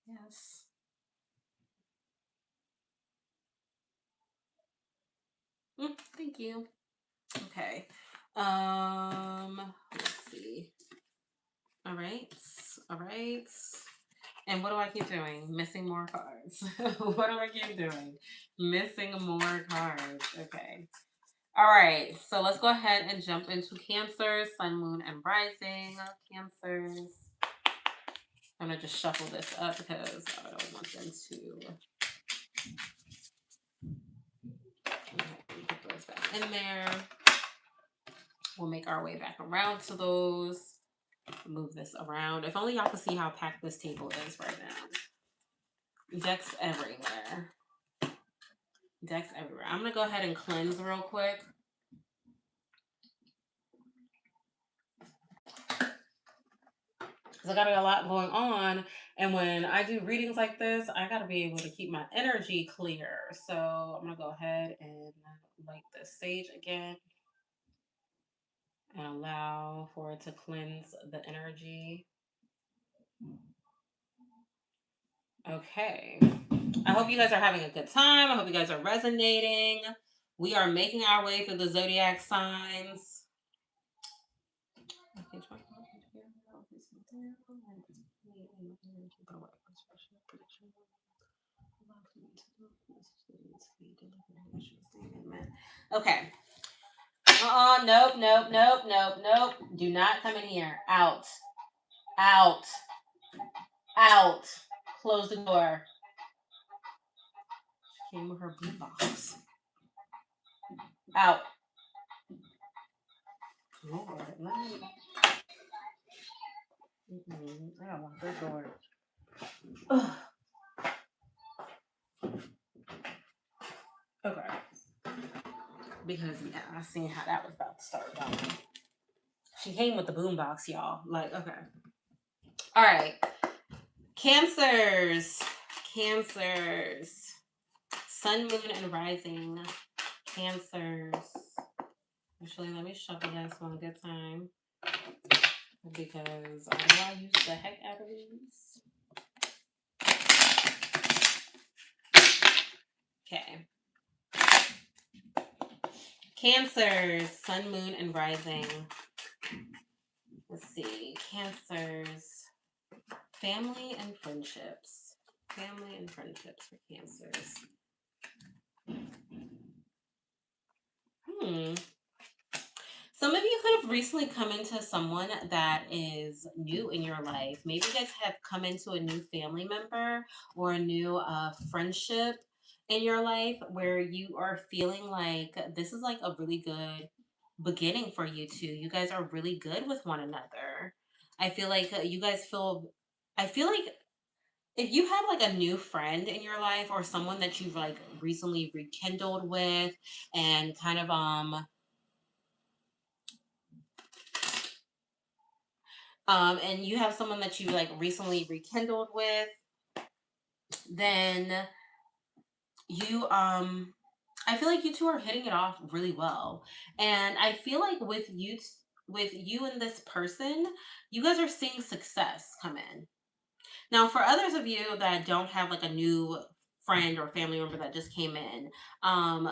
Yes. Thank you. Okay. Let's see. All right. All right. And what do I keep doing? Missing more cards. What do I keep doing? Missing more cards. Okay. All right. So let's go ahead and jump into Cancer, Sun, Moon, and Rising. Cancers. I'm going to just shuffle this up because I don't want them to put those back in there. We'll make our way back around to those. Move this around. If only y'all could see how packed this table is right now. Decks everywhere. Decks everywhere. I'm going to go ahead and cleanse real quick. Because I got a lot going on. And when I do readings like this, I got to be able to keep my energy clear. So I'm going to go ahead and light the sage again. And allow for it to cleanse the energy. Okay. I hope you guys are having a good time. I hope you guys are resonating. We are making our way through the zodiac signs. Okay. Nope, nope, nope, nope, nope. Do not come in here. Out. Out. Out. Close the door. She came with her blue box. Out. Lord, let me. I don't want this door. Ugh. Okay. Because yeah, I seen how that was about to start going. She came with the boombox, y'all. Like, okay. All right. Cancers. Cancers. Sun, moon, and rising. Cancers. Actually, let me shuffle this one good time. Because I know I use the heck out of these. Okay. Cancers. Sun, moon, and rising. Let's see. Cancers. Family and friendships. Family and friendships for cancers. Some of you could have recently come into someone that is new in your life. Maybe you guys have come into a new family member or a new friendship in your life where you are feeling like this is like a really good beginning for you two. You guys are really good with one another. I feel like you guys feel, I feel like if you have like a new friend in your life or someone that you've like recently rekindled with and kind of and you have someone that you like recently rekindled with, then you I feel like you two are hitting it off really well. And I feel like with you and this person, you guys are seeing success come in. Now, for others of you that don't have like a new friend or family member that just came in, um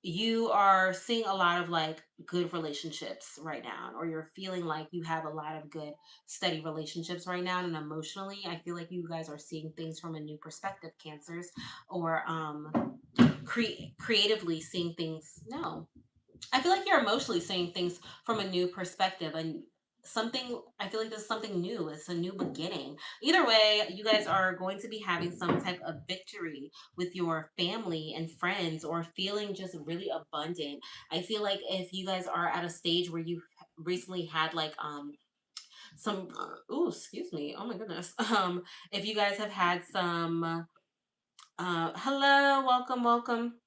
you are seeing a lot of like good relationships right now, or you're feeling like you have a lot of good steady relationships right now. And emotionally, I feel like you guys are seeing things from a new perspective, cancers, or creatively seeing things. No, I feel like you're emotionally seeing things from a new perspective, and something, I feel like this is something new. It's a new beginning. Either way, you guys are going to be having some type of victory with your family and friends, or feeling just really abundant. I feel like if you guys are at a stage where you recently had like some oh, excuse me, oh my goodness, if you guys have had some hello, welcome, welcome.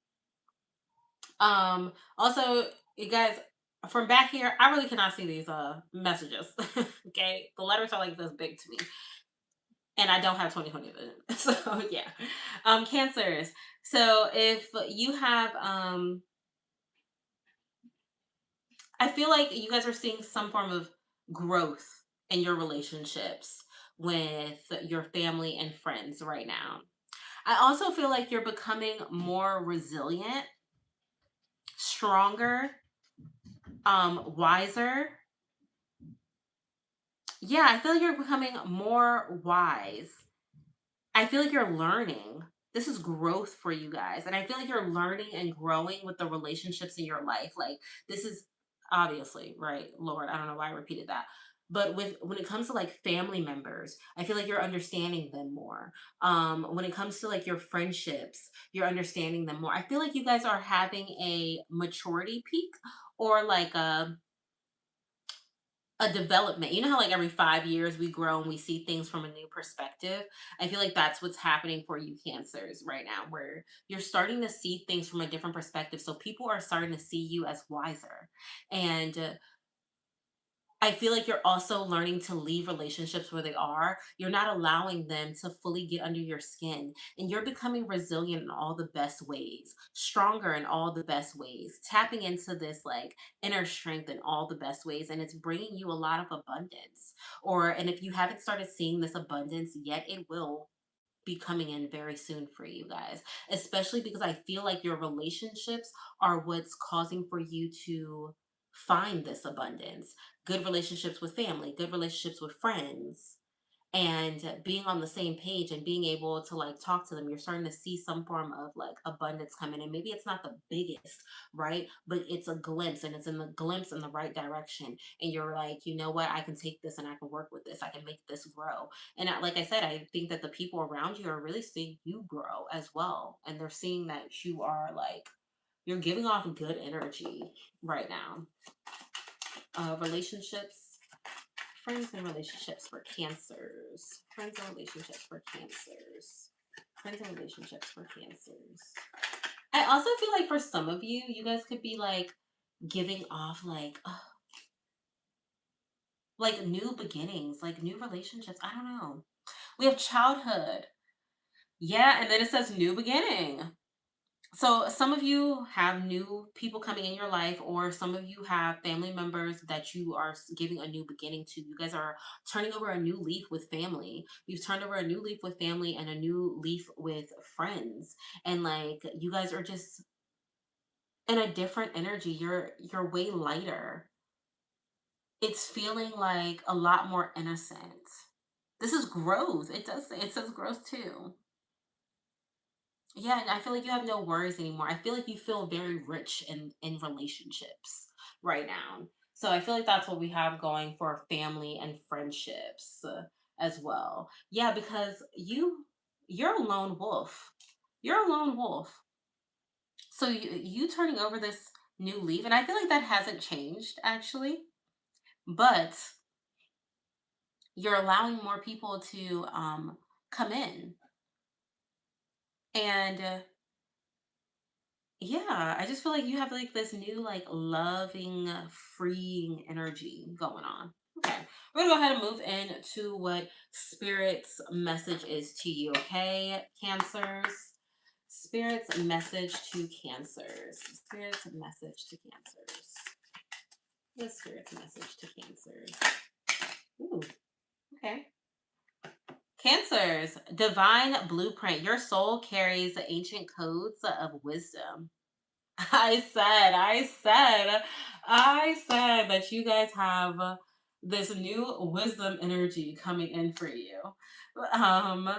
Also, you guys, from back here, I really cannot see these messages. Okay, the letters are like this big to me, and I don't have 20/20 vision. So yeah, cancers. So if you have I feel like you guys are seeing some form of growth in your relationships with your family and friends right now. I also feel like you're becoming more resilient, stronger, Wiser. Yeah, I feel like you're becoming more wise. I feel like you're learning. This is growth for you guys. And I feel like you're learning and growing with the relationships in your life. Like this is obviously, right? Lord, I don't know why I repeated that. But with when it comes to like family members, I feel like you're understanding them more. When it comes to like your friendships, you're understanding them more. I feel like you guys are having a maturity peak or like a development. You know how like every 5 years we grow and we see things from a new perspective? I feel like that's what's happening for you cancers right now, where you're starting to see things from a different perspective. So people are starting to see you as wiser. And I feel like you're also learning to leave relationships where they are. You're not allowing them to fully get under your skin. And you're becoming resilient in all the best ways, stronger in all the best ways, tapping into this like inner strength in all the best ways. And it's bringing you a lot of abundance. And if you haven't started seeing this abundance yet, it will be coming in very soon for you guys, especially because I feel like your relationships are what's causing for you to find this abundance. Good relationships with family, good relationships with friends, and being on the same page and being able to like talk to them. You're starting to see some form of like abundance coming in. Maybe it's not the biggest, right? But it's a glimpse, and it's in the glimpse in the right direction. And you're like, you know what? I can take this and I can work with this. I can make this grow. And like I said, I think that the people around you are really seeing you grow as well. And they're seeing that you are like, you're giving off good energy right now. Relationships, friends and relationships for cancers. Friends and relationships for cancers. Friends and relationships for cancers. I also feel like for some of you, you guys could be like giving off like new beginnings, like new relationships. I don't know. We have childhood. Yeah, and then it says new beginning. So some of you have new people coming in your life, or some of you have family members that you are giving a new beginning to. You guys are turning over a new leaf with family. You've turned over a new leaf with family and a new leaf with friends. And like you guys are just in a different energy. You're way lighter. It's feeling like a lot more innocent. This is growth. It says growth too. Yeah, and I feel like you have no worries anymore. I feel like you feel very rich in relationships right now. So I feel like that's what we have going for family and friendships as well. Yeah, because you're a lone wolf. You're a lone wolf. So you turning over this new leaf, and I feel like that hasn't changed actually, but you're allowing more people to come in and yeah, I just feel like you have like this new like loving, freeing energy going on. Okay, we're gonna go ahead and move into what spirit's message is to you. Okay, cancers. Spirit's message to cancers. Spirit's message to cancers. The spirit's message to cancers. Ooh, okay. Cancers, divine blueprint. Your soul carries ancient codes of wisdom. I said that you guys have this new wisdom energy coming in for you. Um,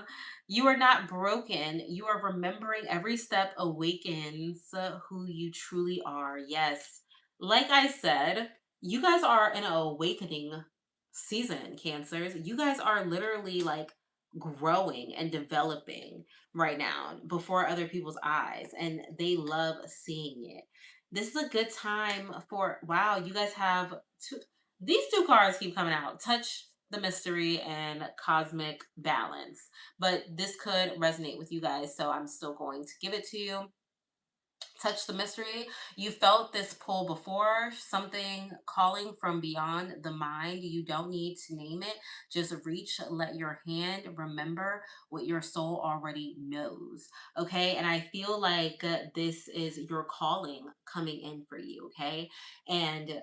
you are not broken. You are remembering every step awakens who you truly are. Yes. Like I said, you guys are in an awakening season, cancers. You guys are literally like growing and developing right now before other people's eyes, and they love seeing it. This is a good time for, wow, you guys have these two cards keep coming out: touch the mystery and cosmic balance. But this could resonate with you guys, so I'm still going to give it to you. Touch the mystery. You felt this pull before, something calling from beyond the mind. You don't need to name it. Just reach, let your hand remember what your soul already knows. Okay. And I feel like this is your calling coming in for you. Okay. And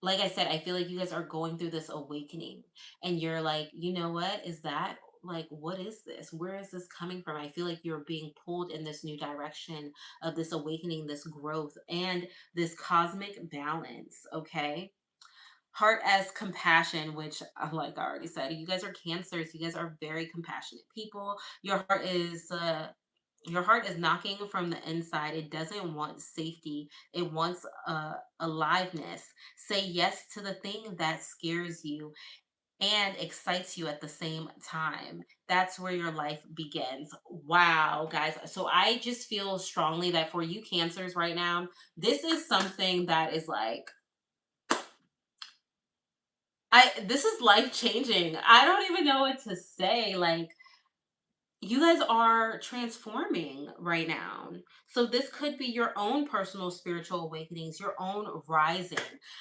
like I said, I feel like you guys are going through this awakening, and you're like, you know what is that? like, what is this? Where is this coming from? I feel like you're being pulled in this new direction of this awakening, this growth, and this cosmic balance. Okay. Heart as compassion, which, like I already said, you guys are cancers. You guys are very compassionate people. Your heart is knocking from the inside. It doesn't want safety. It wants aliveness. Say yes to the thing that scares you and excites you at the same time. That's where your life begins. Wow, guys. So I just feel strongly that for you cancers right now, this is something that is like, this is life changing. I don't even know what to say. Like, you guys are transforming right now. So this could be your own personal spiritual awakenings, your own rising.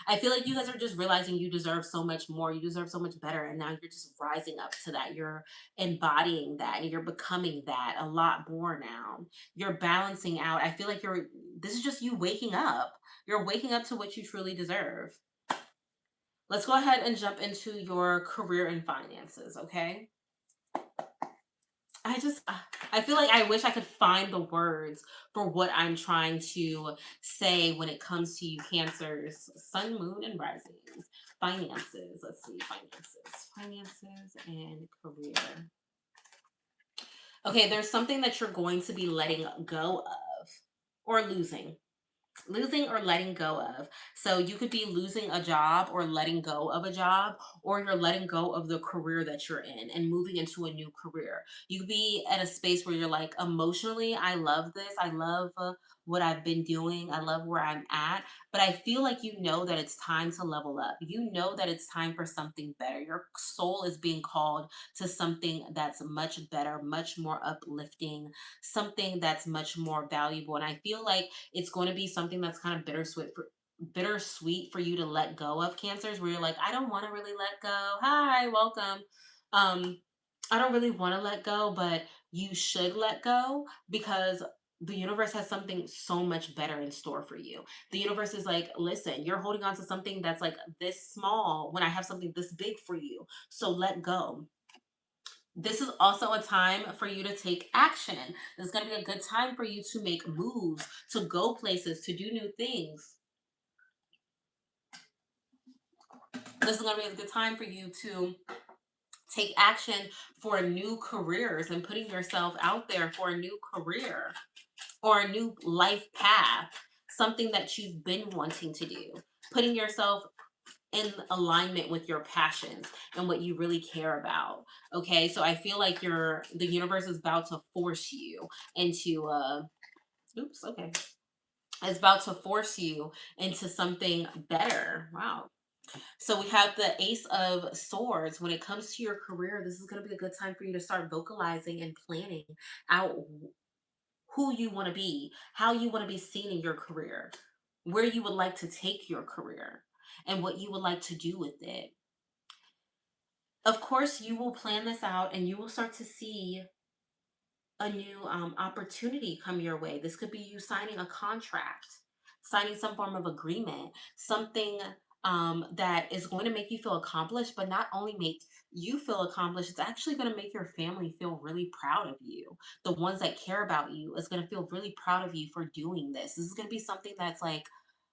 I feel like you guys are just realizing you deserve so much more. You deserve so much better. And now you're just rising up to that. You're embodying that and you're becoming that a lot more now. You're balancing out. I feel like this is just you waking up. You're waking up to what you truly deserve. Let's go ahead and jump into your career and finances, okay? I just, I feel like I wish I could find the words for what I'm trying to say when it comes to you cancers, sun, moon, and risings. Finances, let's see, finances and career. Okay, there's something that you're going to be letting go of or losing or letting go of. So you could be losing a job or letting go of a job, or you're letting go of the career that you're in and moving into a new career. You could be at a space where you're like, emotionally, I love this. I love what I've been doing. I love where I'm at. But I feel like you know that it's time to level up. You know that it's time for something better. Your soul is being called to something that's much better, much more uplifting, something that's much more valuable. And I feel like it's going to be something that's kind of bittersweet for you to let go of, cancers, where you're like, I don't want to really let go. Hi, welcome. um I don't really want to let go, but you should let go because the universe has something so much better in store for you. The universe is like, listen, you're holding on to something that's like this small when I have something this big for you, so let go. This is also a time for you to take action. This is going to be a good time for you to make moves, to go places, to do new things. This is going to be a good time for you to take action for new careers and putting yourself out there for a new career or a new life path, something that you've been wanting to do. Putting yourself in alignment with your passions and what you really care about. Okay, so I feel like the universe is about to force you into oops, okay. It's about to force you into something better. Wow. So we have the Ace of Swords. When it comes to your career, this is going to be a good time for you to start vocalizing and planning out who you want to be, how you want to be seen in your career, where you would like to take your career, and what you would like to do with it. Of course, you will plan this out and you will start to see a new opportunity come your way. This could be you signing a contract, signing some form of agreement, something that is going to make you feel accomplished, but not only make you feel accomplished, it's actually going to make your family feel really proud of you. The ones that care about you is going to feel really proud of you for doing this. This is going to be something that's like,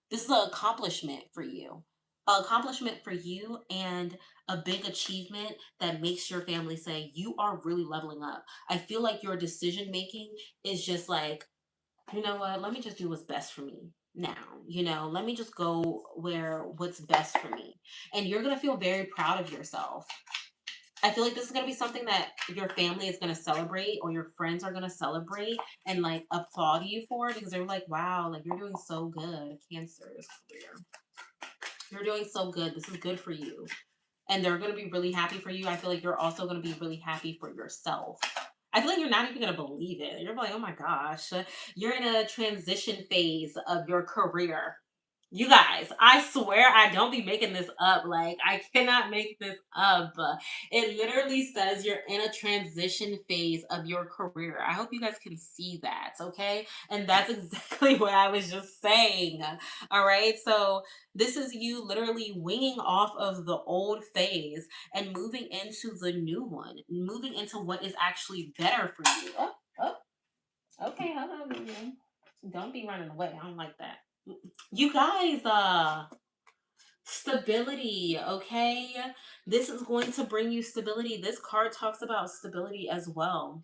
this is an accomplishment for you. An accomplishment for you and a big achievement that makes your family say, you are really leveling up. I feel like your decision making is just like, you know what, let me just do what's best for me now. Let me just go where what's best for me. And you're going to feel very proud of yourself. I feel like this is going to be something that your family is going to celebrate or your friends are going to celebrate and like applaud you for, because they're like, wow, like you're doing so good. Cancer's career. You're doing so good. This is good for you. And they're going to be really happy for you. I feel like you're also going to be really happy for yourself. I feel like you're not even going to believe it. You're like, oh my gosh, you're in a transition phase of your career. You guys, I swear I don't be making this up. Like, I cannot make this up. It literally says you're in a transition phase of your career. I hope you guys can see that, okay? And that's exactly what I was just saying. All right. So, this is you literally winging off of the old phase and moving into the new one, moving into what is actually better for you. Oh, oh, okay. Hold on. Don't be running away. I don't like that. You guys, stability, okay? This is going to bring you stability. This card talks about stability as well.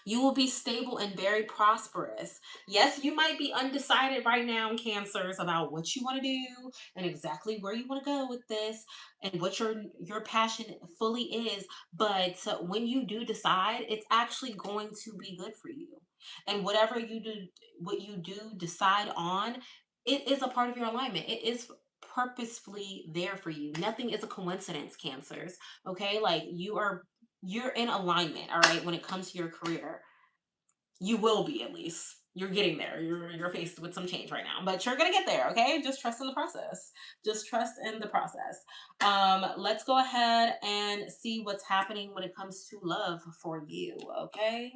You will be stable and very prosperous. Yes, you might be undecided right now, Cancers, about what you want to do and exactly where you want to go with this and what your passion fully is. But when you do decide, it's actually going to be good for you. And whatever you do, what you do decide on, it is a part of your alignment. It is purposefully there for you. Nothing is a coincidence, Cancers. Okay, like you're in alignment, all right, when it comes to your career. You will be, at least. You're getting there. You're faced with some change right now, but you're gonna get there, okay? Just trust in the process. Just trust in the process. Let's go ahead and see what's happening when it comes to love for you, okay?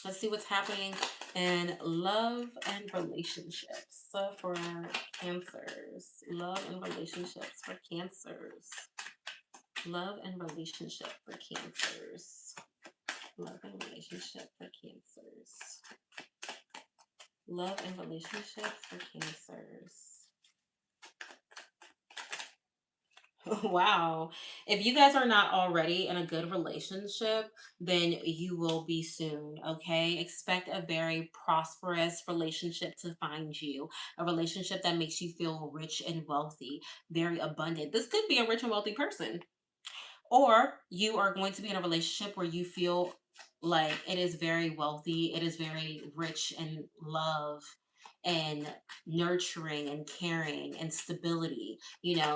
Let's see what's happening in love and relationships. So for Cancers, love and relationships for Cancers. Love and relationship for Cancers. Love and relationship for Cancers. Love and relationships for Cancers. Wow. If you guys are not already in a good relationship, then you will be soon, okay? Expect a very prosperous relationship to find you, a relationship that makes you feel rich and wealthy, very abundant. This could be a rich and wealthy person. Or you are going to be in a relationship where you feel like it is very wealthy, it is very rich in love and nurturing and caring and stability,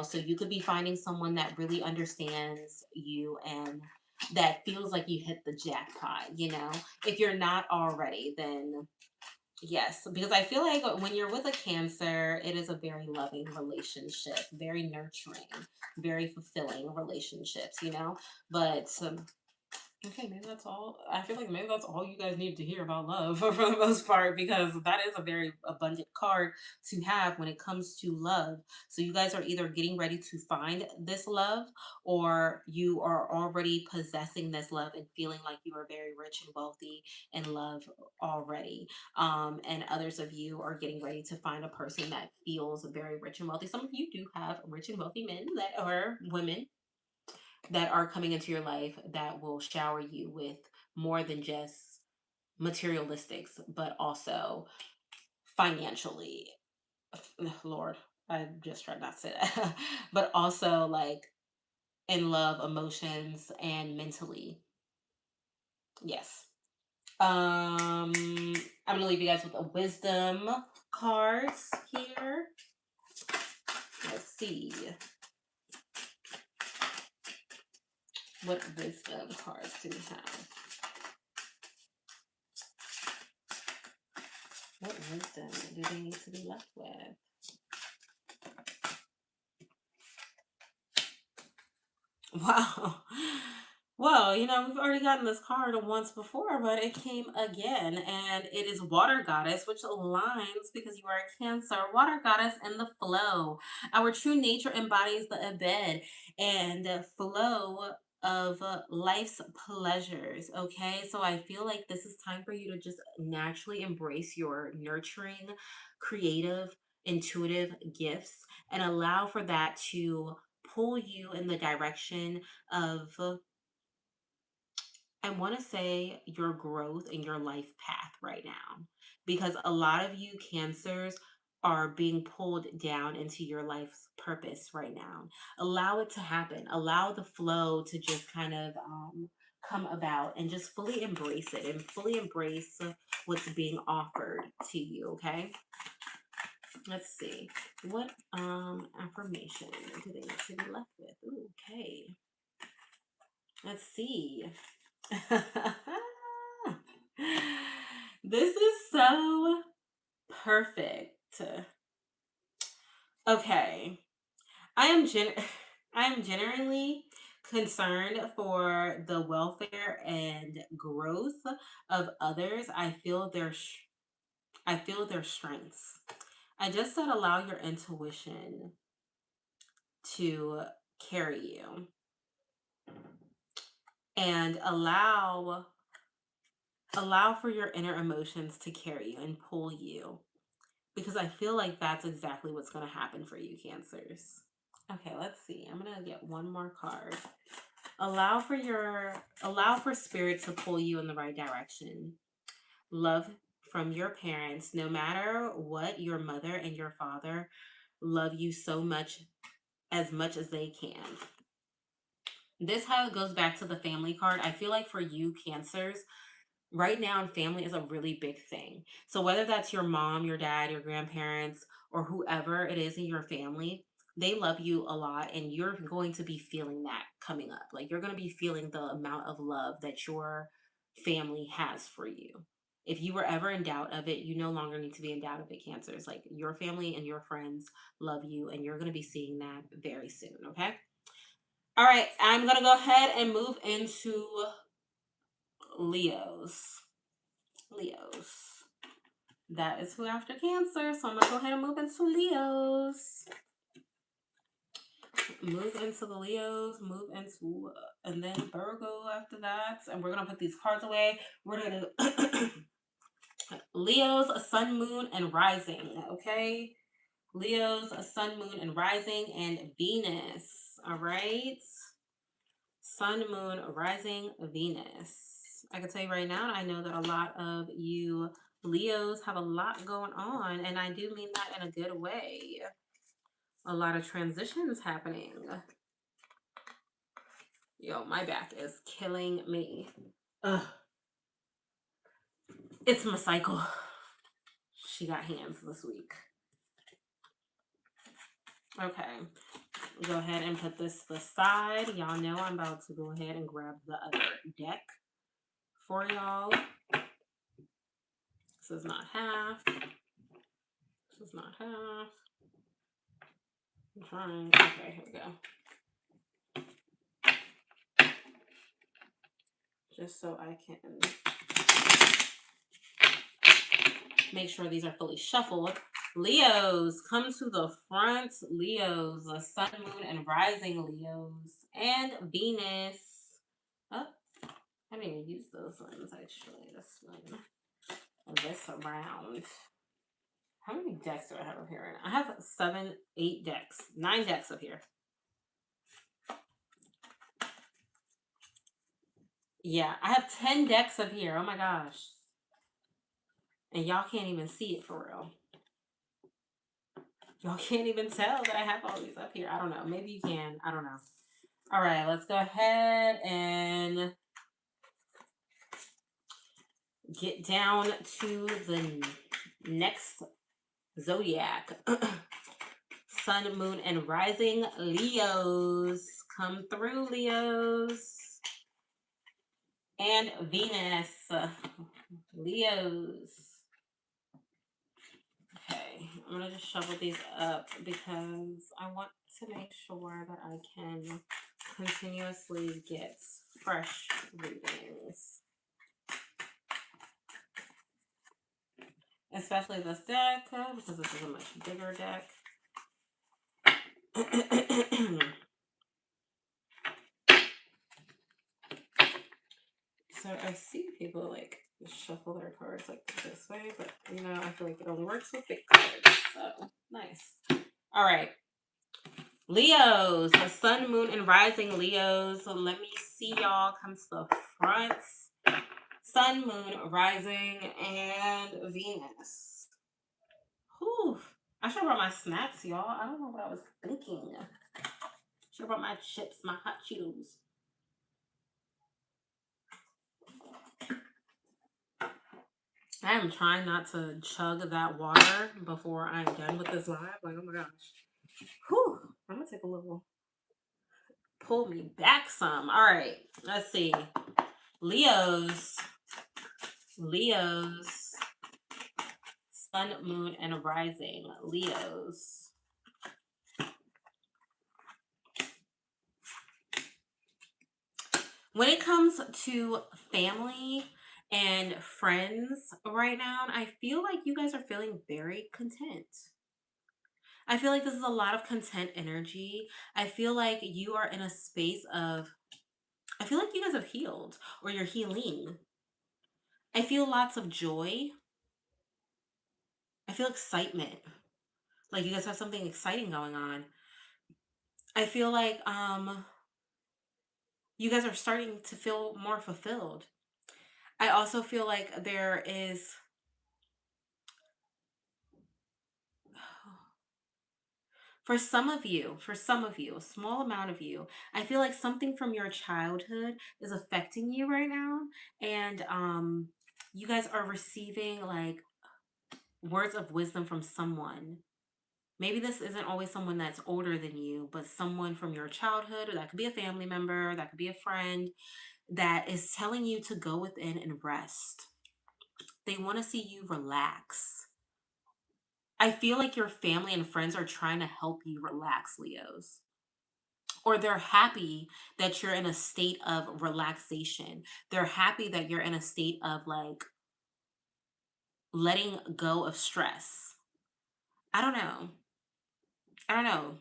so you could be finding someone that really understands you and that feels like you hit the jackpot. If you're not already, then yes, because I feel like when you're with a Cancer, it is a very loving relationship, very nurturing, very fulfilling relationships. But okay, maybe that's all. I feel like maybe that's all you guys need to hear about love for the most part, because that is a very abundant card to have when it comes to love. So you guys are either getting ready to find this love, or you are already possessing this love and feeling like you are very rich and wealthy in love already. And others of you are getting ready to find a person that feels very rich and wealthy. Some of you do have rich and wealthy men that are women that are coming into your life that will shower you with more than just materialistics, but also financially. Lord, I just tried not to say that. But also like in love, emotions, and mentally. Yes. I'm gonna leave you guys with a wisdom cards here. Let's see what wisdom cards do we have. What wisdom do they need to be left with? Wow. Well, we've already gotten this card once before, but it came again, and it is Water Goddess, which aligns because you are a Cancer. Water Goddess and the flow. Our true nature embodies the embed and the flow of life's pleasures. Okay, so I feel like this is time for you to just naturally embrace your nurturing, creative, intuitive gifts and allow for that to pull you in the direction of, I want to say, your growth in your life path right now. Because a lot of you Cancers are being pulled down into your life's purpose right now. Allow it to happen. Allow the flow to just kind of come about and just fully embrace it and fully embrace what's being offered to you, okay? Let's see. What affirmation do they need to be left with? Ooh, okay. Let's see. This is so Perfect. Okay. I am I am genuinely concerned for the welfare and growth of others. I feel their strengths. I just said allow your intuition to carry you and allow for your inner emotions to carry you and pull you, because I feel like that's exactly what's going to happen for you, Cancers. Okay, let's see. I'm going to get one more card. Allow for spirit to pull you in the right direction. Love from your parents, no matter what. Your mother and your father love you so much as they can. This how it goes back to the family card. I feel like for you, Cancers, right now, family is a really big thing. So whether that's your mom, your dad, your grandparents, or whoever it is in your family, they love you a lot, and you're going to be feeling that coming up. Like, you're going to be feeling the amount of love that your family has for you. If you were ever in doubt of it, you no longer need to be in doubt of it, Cancers. Like, your family and your friends love you, and you're going to be seeing that very soon. Okay. All right, I'm going to go ahead and move into Leos. Leos. That is who after Cancer. So I'm going to go ahead and move into Leos. Move into the Leos. Move into, and then Virgo after that. And we're going to put these cards away. We're going to Leos, Sun, Moon, and Rising. Okay. Leos, Sun, Moon, and Rising, and Venus. All right. Sun, Moon, Rising, Venus. I can tell you right now, I know that a lot of you Leos have a lot going on, and I do mean that in a good way. A lot of transitions happening. Yo, my back is killing me. Ugh. It's my cycle. She got hands this week. Okay. Go ahead and put this to the side. Y'all know I'm about to go ahead and grab the other deck for y'all. This is not half. This is not half. I'm trying. Okay, here we go. Just so I can make sure these are fully shuffled. Leos, come to the front. Leos, the Sun, Moon, and Rising Leos, and Venus. Oh, I didn't even use those ones actually. This one and this round. How many decks do I have up here? I have 7, 8 decks, 9 decks up here. Yeah, I have 10 decks up here. Oh my gosh. And y'all can't even see it for real. Y'all can't even tell that I have all these up here. I don't know. Maybe you can. I don't know. All right, let's go ahead and get down to the next zodiac. Sun, Moon, and Rising Leos. Come through, Leos. And Venus. Leos. Okay, I'm going to just shuffle these up because I want to make sure that I can continuously get fresh readings. Especially this deck, because this is a much bigger deck. So I see people like shuffle their cards like this way, but you know, I feel like it only works with big cards. So nice. All right. Leos, the Sun, Moon, and Rising Leos. So let me see y'all come to the front. Sun, Moon, Rising, and Venus. Whew. I should have brought my snacks, y'all. I don't know what I was thinking. Should have brought my chips, my hot Cheetos. I am trying not to chug that water before I'm done with this live. Like, oh my gosh. Whew. I'm going to take a little, pull me back some. All right. Let's see. Leos, Sun, moon, and rising, Leos. When it comes to family and friends right now, I feel like you guys are feeling very content. I feel like this is a lot of content energy. I feel like you are in a space of, I feel like you guys have healed or you're healing. I feel lots of joy. I feel excitement. Like you guys have something exciting going on. I feel like you guys are starting to feel more fulfilled. I also feel like there is for some of you, a small amount of you, I feel like something from your childhood is affecting you right now. And you guys are receiving like words of wisdom from someone. Maybe this isn't always someone that's older than you, but someone from your childhood, or that could be a family member, that could be a friend, that is telling you to go within and rest. They want to see you relax. I feel like your family and friends are trying to help you relax, Leos. Or they're happy that you're in a state of relaxation. They're happy that you're in a state of like letting go of stress. I don't know. I don't know.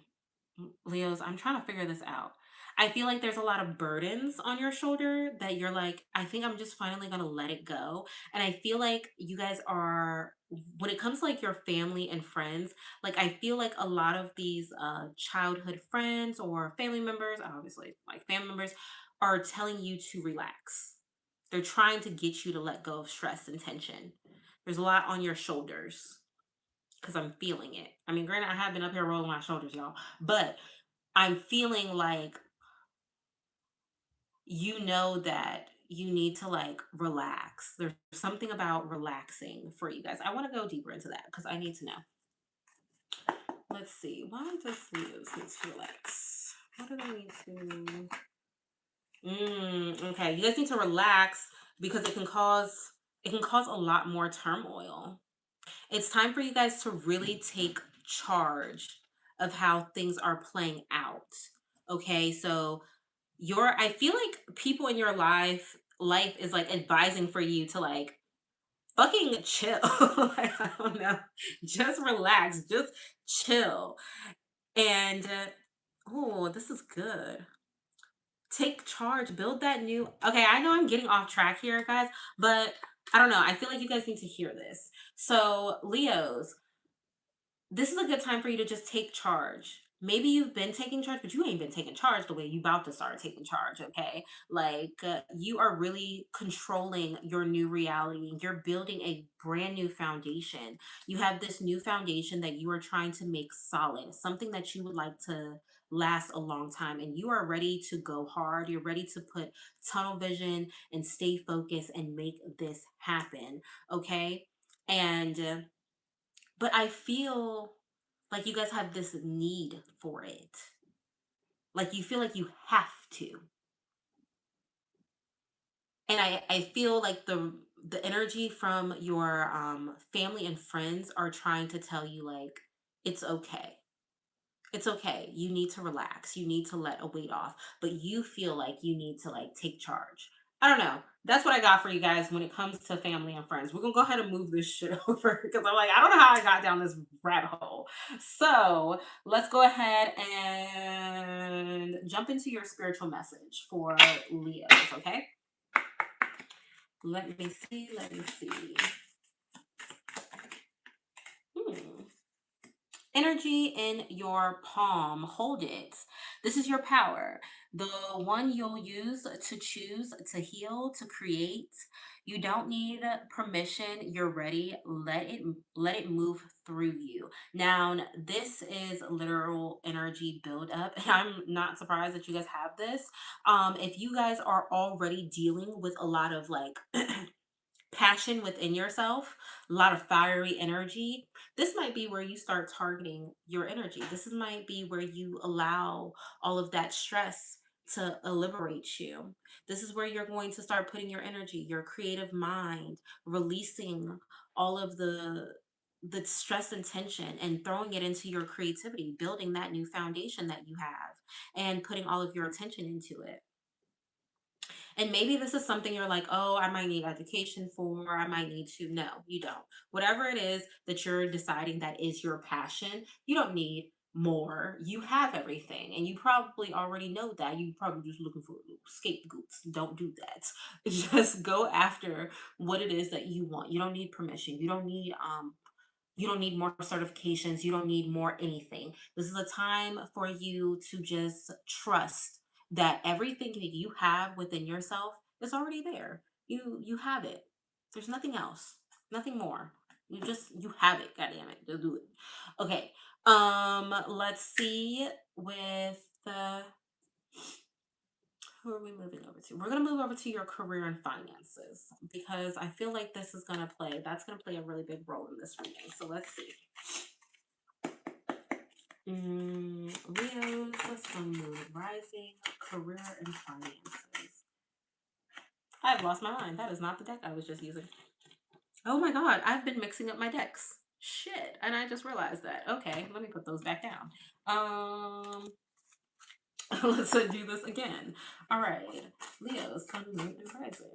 Leos, I'm trying to figure this out. I feel like there's a lot of burdens on your shoulder that you're like, I think I'm just finally going to let it go. And I feel like you guys are, when it comes to like your family and friends, like I feel like a lot of these childhood friends or family members, obviously like family members, are telling you to relax. They're trying to get you to let go of stress and tension. There's a lot on your shoulders because I'm feeling it. I mean, granted, I have been up here rolling my shoulders, y'all, but I'm feeling like you know that you need to like relax. There's something about relaxing for you guys. I want to go deeper into that because I need to know. Let's see. Why does Leos need to relax? What do they need to? Okay, you guys need to relax because it can cause a lot more turmoil. It's time for you guys to really take charge of how things are playing out. Okay, so I feel like people in your life is like advising for you to like fucking chill. Like, I don't know. Just relax, just chill. And oh, this is good. Take charge, build that new. Okay, I know I'm getting off track here, guys, but I don't know. I feel like you guys need to hear this. So, Leos, this is a good time for you to just take charge. Maybe you've been taking charge, but you ain't been taking charge the way you about to start taking charge, okay? Like you are really controlling your new reality. You're building a brand new foundation. You have this new foundation that you are trying to make solid, something that you would like to last a long time, and you are ready to go hard. You're ready to put tunnel vision and stay focused and make this happen, okay? And but I feel like you guys have this need for it. Like you feel like you have to. And I feel like the energy from your family and friends are trying to tell you like it's okay. It's okay. You need to relax. You need to let a weight off, but you feel like you need to like take charge. I don't know. That's what I got for you guys when it comes to family and friends. We're gonna go ahead and move this shit over because I'm like, I don't know how I got down this rabbit hole. So let's go ahead and jump into your spiritual message for Leos, okay? Let me see. Let me see. Hmm. Energy in your palm. Hold it. This is your power. The one you'll use to choose to heal, to create. You don't need permission. You're ready. Let it move through you. Now, this is literal energy buildup, and I'm not surprised that you guys have this. If you guys are already dealing with a lot of like passion within yourself, a lot of fiery energy, this might be where you start targeting your energy. Might be where you allow all of that stress to liberate you. This is where you're going to start putting your energy, your creative mind, releasing all of the the stress and tension and throwing it into your creativity, building that new foundation that you have and putting all of your attention into it. And maybe this is something you're like, oh, I might need education for, I might need to. No, you don't. Whatever it is that you're deciding that is your passion, you don't need more. You have everything. And you probably already know that. You probably just looking for scapegoats. Don't do that. Just go after what it is that you want. You don't need permission. You don't need more certifications. You don't need more anything. This is a time for you to just trust that everything that you have within yourself is already there. You have it. There's nothing else. Nothing more. You have it. God damn it. Just do it. Okay. Let's see with the who are we moving over to? We're going to move over to your career and finances because I feel like this is going to play, that's going to play a really big role in this reading. So let's see. Leo's sun, moon, rising, career and finances. I've lost my mind. That is not the deck I was just using. Oh my god, I've been mixing up my decks. Shit, and I just realized that. Okay, let me put those back down. Let's do this again. All right, Leo, sun, moon, and rising.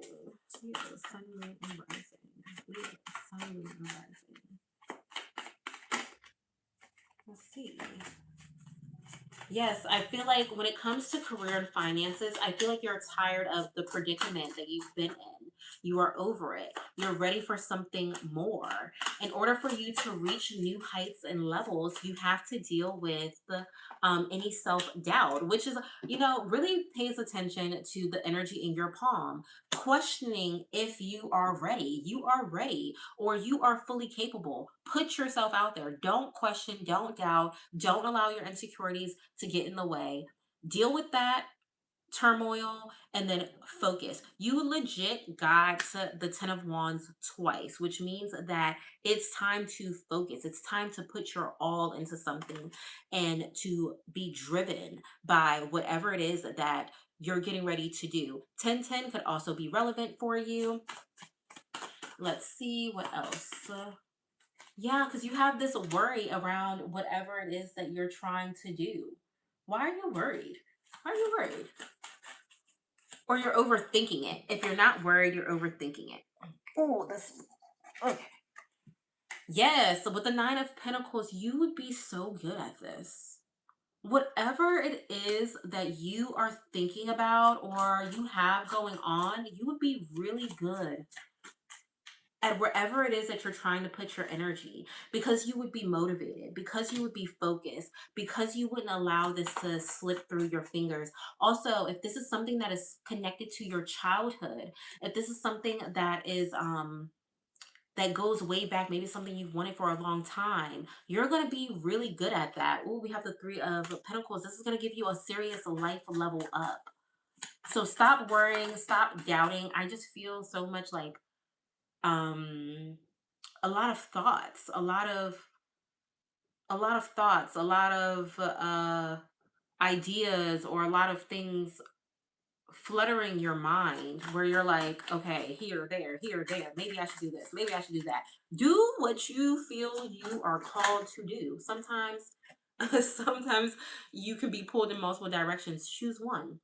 Leo, sun, moon, and rising. Leo, sun, moon, and rising. Let's see. Yes, I feel like when it comes to career and finances, I feel like you're tired of the predicament that you've been in. You are over it. You're ready for something more. In order for you to reach new heights and levels, you have to deal with any self doubt, which is, really pays attention to the energy in your palm, questioning if you are ready. You are ready or you are fully capable. Put yourself out there. Don't question, don't doubt, don't allow your insecurities to get in the way. Deal with that turmoil and then focus. You legit got to the 10 of Wands twice, which means that it's time to focus. It's time to put your all into something and to be driven by whatever it is that you're getting ready to do. 1010 could also be relevant for you. Let's see what else. Yeah, because you have this worry around whatever it is that you're trying to do. Why are you worried? Why are you worried? Or you're overthinking it. If you're not worried, you're overthinking it. Oh, this. Okay. Yes, so with the Nine of Pentacles, you would be so good at this. Whatever it is that you are thinking about or you have going on, you would be really good at wherever it is that you're trying to put your energy because you would be motivated, because you would be focused, because you wouldn't allow this to slip through your fingers. Also, if this is something that is connected to your childhood, if this is something that is that goes way back, maybe something you've wanted for a long time, you're going to be really good at that. Oh, we have the Three of Pentacles. This is going to give you a serious life level up. So stop worrying, stop doubting. I just feel so much like um a lot of thoughts, a lot of ideas or a lot of things fluttering your mind where you're like, okay, here, there, maybe I should do this, maybe I should do that. Do what you feel you are called to do. Sometimes sometimes you can be pulled in multiple directions. Choose one.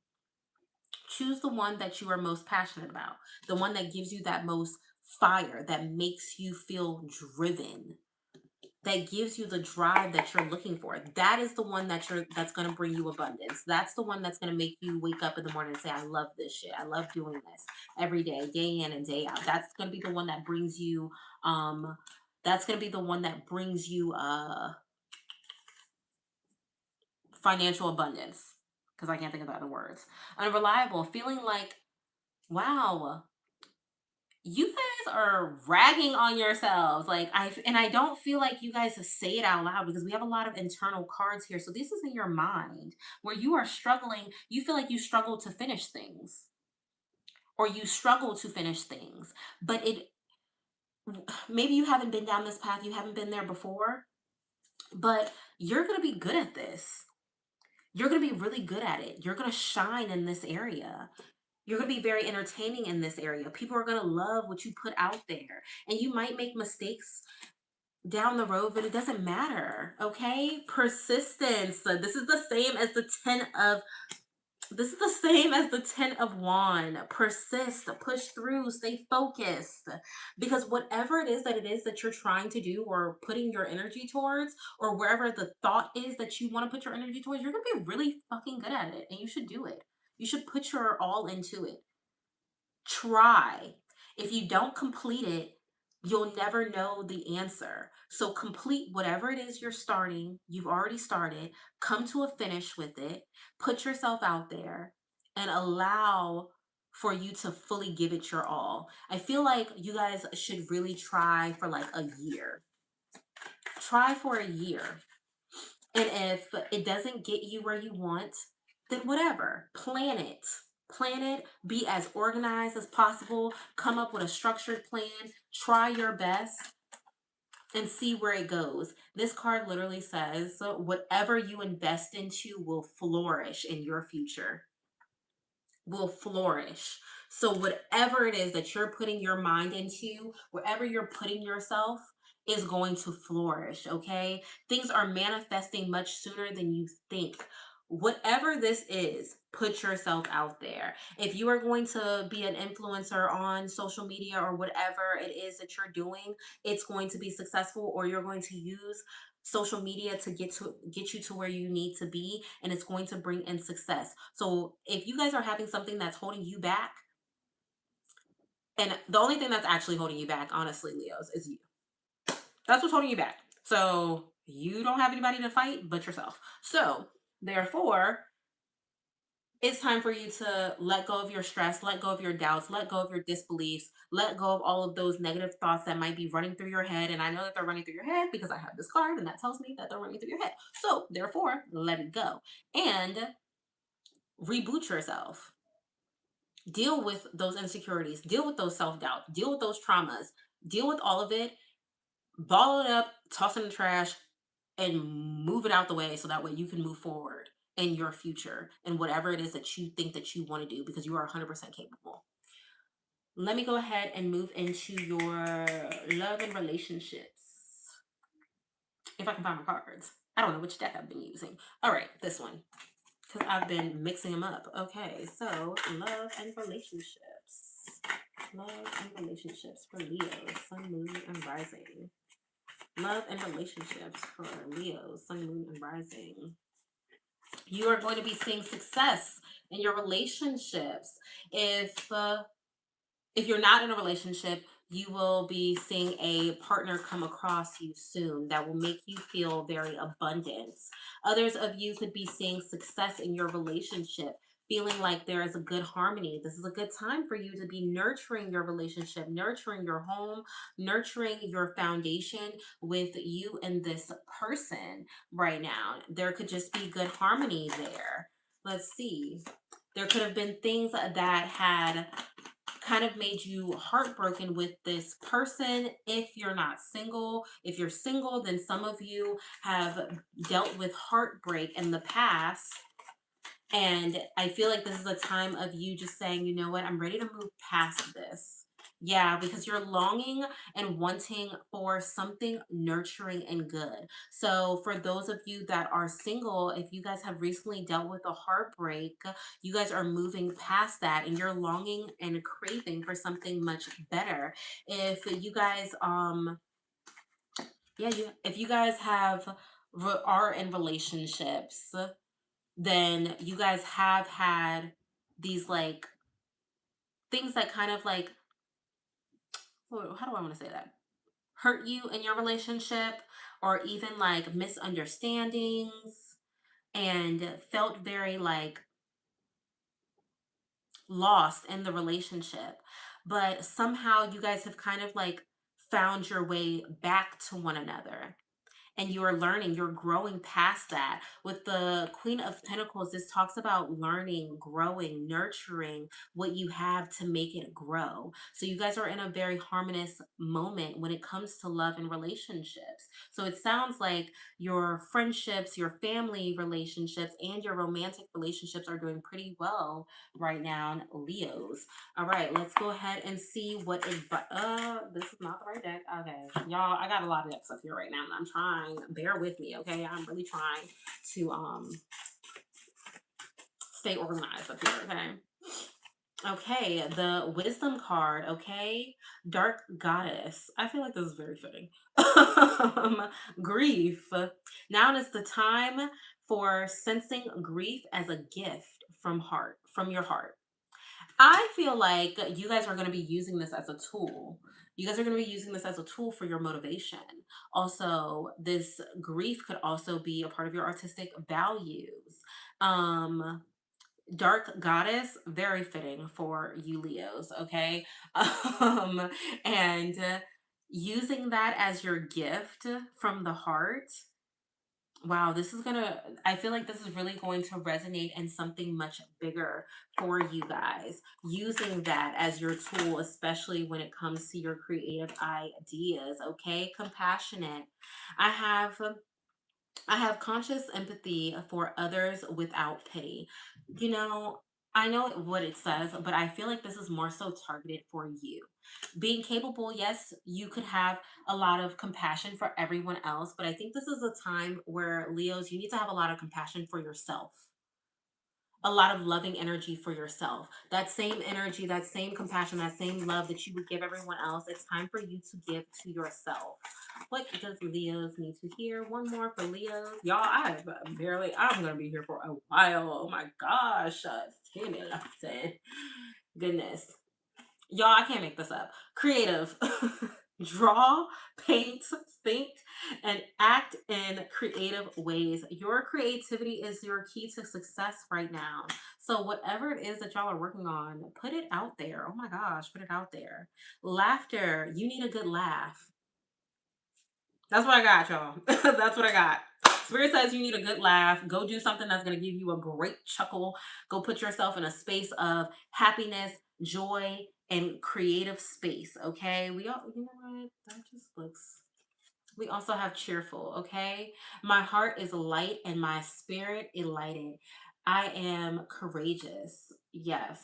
Choose the one that you are most passionate about, the one that gives you that most fire, that makes you feel driven, that gives you the drive that you're looking for. That is the one that's going to bring you abundance. That's the one that's going to make you wake up in the morning and say, I love this shit. I love doing this every day in and day out. That's going to be the one that brings you that's going to be the one that brings you financial abundance, because I can't think of the other words. Unreliable, feeling like, wow, you guys are ragging on yourselves. Like I don't feel like you guys say it out loud because we have a lot of internal cards here. So this is in your mind where you are struggling. You feel like you struggle to finish things or you struggle to finish things, but maybe you haven't been down this path. You haven't been there before, but you're going to be good at this. You're going to be really good at it. You're going to shine in this area. You're going to be very entertaining in this area. People are going to love what you put out there. And you might make mistakes down the road, but it doesn't matter. Okay, persistence. So this is the same as the 10 of this is the same as the 10 of wand. Persist, push through, stay focused. Because whatever it is that you're trying to do or putting your energy towards, or wherever the thought is that you want to put your energy towards, you're going to be really fucking good at it. And you should do it. You should put your all into it. Try. If you don't complete it, you'll never know the answer. So complete whatever it is you're starting. You've already started. Come to a finish with it. Put yourself out there and allow for you to fully give it your all. I feel like you guys should really try for like a year. Try for a year. And if it doesn't get you where you want, then whatever. Plan it. Plan it. Be as organized as possible. Come up with a structured plan. Try your best and see where it goes. This card literally says whatever you invest into will flourish in your future. Will flourish. So whatever it is that you're putting your mind into, wherever you're putting yourself is going to flourish, okay? Things are manifesting much sooner than you think. Whatever this is, put yourself out there. If you are going to be an influencer on social media or whatever it is that you're doing, it's going to be successful, or you're going to use social media to get you to where you need to be, and it's going to bring in success. So if you guys are having something that's holding you back, and the only thing that's actually holding you back, honestly, Leos, is you. That's what's holding you back. So you don't have anybody to fight but yourself. So therefore, it's time for you to let go of your stress, let go of your doubts, let go of your disbeliefs, let go of all of those negative thoughts that might be running through your head. And I know that they're running through your head because I have this card and that tells me that they're running through your head. So therefore, let it go and reboot yourself. Deal with those insecurities, deal with those self-doubt, deal with those traumas, deal with all of it, ball it up, toss it in the trash, and move it out the way so that way you can move forward in your future and whatever it is that you think that you want to do, because you are 100% capable. Let me go ahead and move into your love and relationships. If I can find my cards. I don't know which deck I've been using. All right, this one. Because I've been mixing them up. Okay, so love and relationships. Love and relationships for Leo, Sun, Moon, and Rising. Love and relationships for Leo, Sun, Moon, and Rising. You are going to be seeing success in your relationships. If you're not in a relationship, you will be seeing a partner come across you soon that will make you feel very abundant. Others of you could be seeing success in your relationship, feeling like there is a good harmony. This is a good time for you to be nurturing your relationship, nurturing your home, nurturing your foundation with you and this person right now. There could just be good harmony there. Let's see. There could have been things that had kind of made you heartbroken with this person. If you're not single, if you're single, then some of you have dealt with heartbreak in the past, and I feel like this is a time of you just saying, you know what, I'm ready to move past this. Yeah, because you're longing and wanting for something nurturing and good. So, for those of you that are single, if you guys have recently dealt with a heartbreak, you guys are moving past that and you're longing and craving for something much better. If you guys, if you guys are in relationships, then you guys have had these like things that kind of like, how do I want to say that? Hurt you in your relationship, or even like misunderstandings, and felt very like lost in the relationship. But somehow you guys have kind of like found your way back to one another. and you are learning, you're growing past that. With the Queen of Pentacles, this talks about learning, growing, nurturing what you have to make it grow. So you guys are in a very harmonious moment when it comes to love and relationships. So it sounds like your friendships, your family relationships, and your romantic relationships are doing pretty well right now, Leos. All right, let's go ahead and see what is. This is not the right deck. Okay, y'all, I got a lot of decks up here right now, and I'm trying. Bear with me, okay? I'm really trying to stay organized up here, okay? Okay, the wisdom card, okay? Dark goddess. I feel like this is very fitting. Grief. Now is the time for sensing grief as a gift from your heart. I feel like you guys are going to be using this as a tool. You guys are going to be using this as a tool for your motivation. Also, this grief could also be a part of your artistic values. Um, Dark goddess, very fitting for you Leos, okay? Um, and using that as your gift from the heart. Wow, this is gonna, I feel like this is really going to resonate in something much bigger for you guys. Using that as your tool, especially when it comes to your creative ideas, okay? Compassionate. I have I have conscious empathy for others without pity. You know, I know what it says, but I feel like this is more so targeted for you. Being capable, yes, you could have a lot of compassion for everyone else, but I think this is a time where Leos, you need to have a lot of compassion for yourself, a lot of loving energy for yourself. That same energy, that same compassion, that same love that you would give everyone else, it's time for you to give to yourself. What does Leos need to hear? One more for Leos. Y'all, I'm going to be here for a while. Oh my gosh. It's 10 minutes. Goodness. Y'all, I can't make this up. Creative. Draw, paint, think, and act in creative ways. Your creativity is your key to success right now. So, whatever it is that y'all are working on, put it out there. Oh my gosh, put it out there. Laughter. You need a good laugh. That's what I got, y'all. That's what I got. Spirit says you need a good laugh. Go do something that's going to give you a great chuckle. Go put yourself in a space of happiness, joy, and creative space. Okay. We all, you know what? That just looks. We also have cheerful. Okay. My heart is light and my spirit elated. I am courageous. Yes.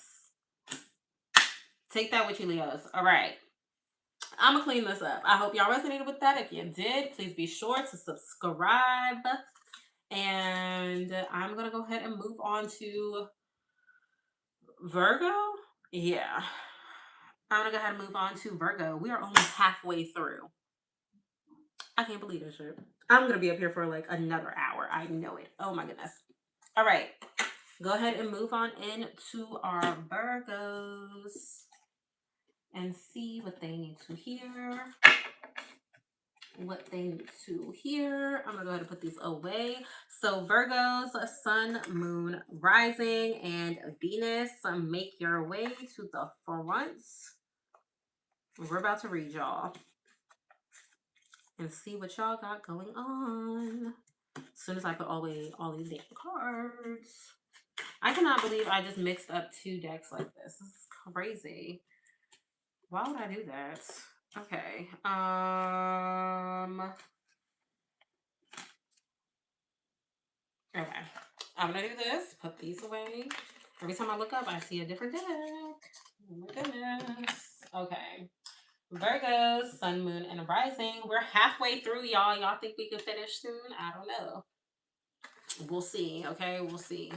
Take that with you, Leos. All right. I'm gonna clean this up. I hope y'all resonated with that. If you did, please be sure to subscribe. And I'm gonna go ahead and move on to Virgo. Yeah. I'm gonna go ahead and move on to Virgo. We are only halfway through. I can't believe this shit. I'm gonna be up here for like another hour. I know it. Oh my goodness. All right. Go ahead and move on into our Virgos and see what they need to hear. What they need to hear. I'm gonna go ahead and put these away. So Virgos, Sun, Moon, Rising, and Venus, make your way to the front. We're about to read y'all and see what y'all got going on. As soon as I put away all these damn cards. I cannot believe I just mixed up two decks like this. This is crazy. Why would I do that? Okay. Okay. I'm gonna do this. Put these away. Every time I look up, I see a different deck. Oh my goodness. Okay. Virgos, Sun, Moon, and Rising. We're halfway through, y'all. Y'all think we can finish soon? I don't know. We'll see. Okay, we'll see.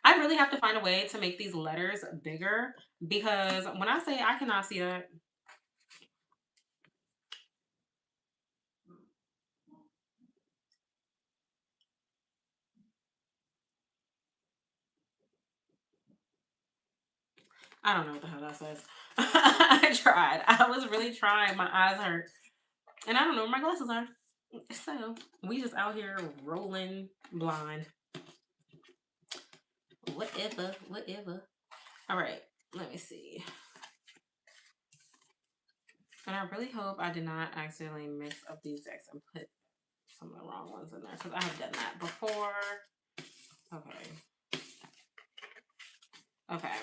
I really have to find a way to make these letters bigger because when I say I cannot see that. I don't know what the hell that says. I tried. I was really trying. My eyes hurt. And I don't know where my glasses are. So we just out here rolling blind. Whatever, whatever. All right, let me see. And I really hope I did not accidentally mix up these decks and put some of the wrong ones in there because I have done that before. Okay. Okay.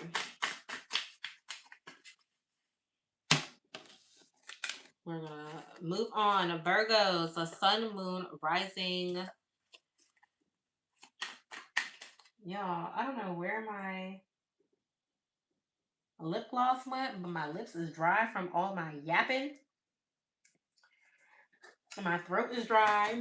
We're gonna move on. Virgos, the sun, moon, rising. Y'all, I don't know where my lip gloss went, but my lips is dry from all my yapping. And my throat is dry.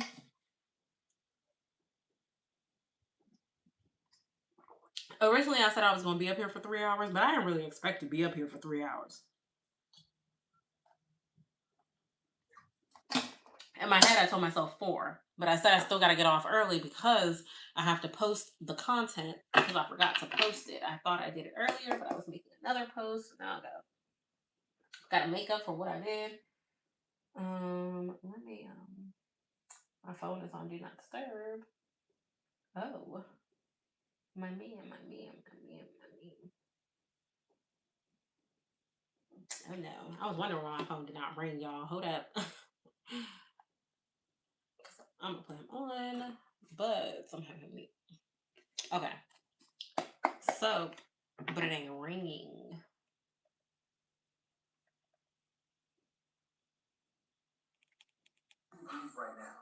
Originally, I said I was going to be up here for 3 hours, but I didn't really expect to be up here for 3 hours. In my head, I told myself 4, but I said I still got to get off early because I have to post the content because I forgot to post it. I thought I did it earlier, but I was making another post. Now I got to make up for what I did. Let me, my phone is on Do Not Disturb. Oh, my man. Oh no, I was wondering why my phone did not ring, y'all. Hold up. I'm gonna put him on, but somehow he me. Okay, so, but it ain't ringing.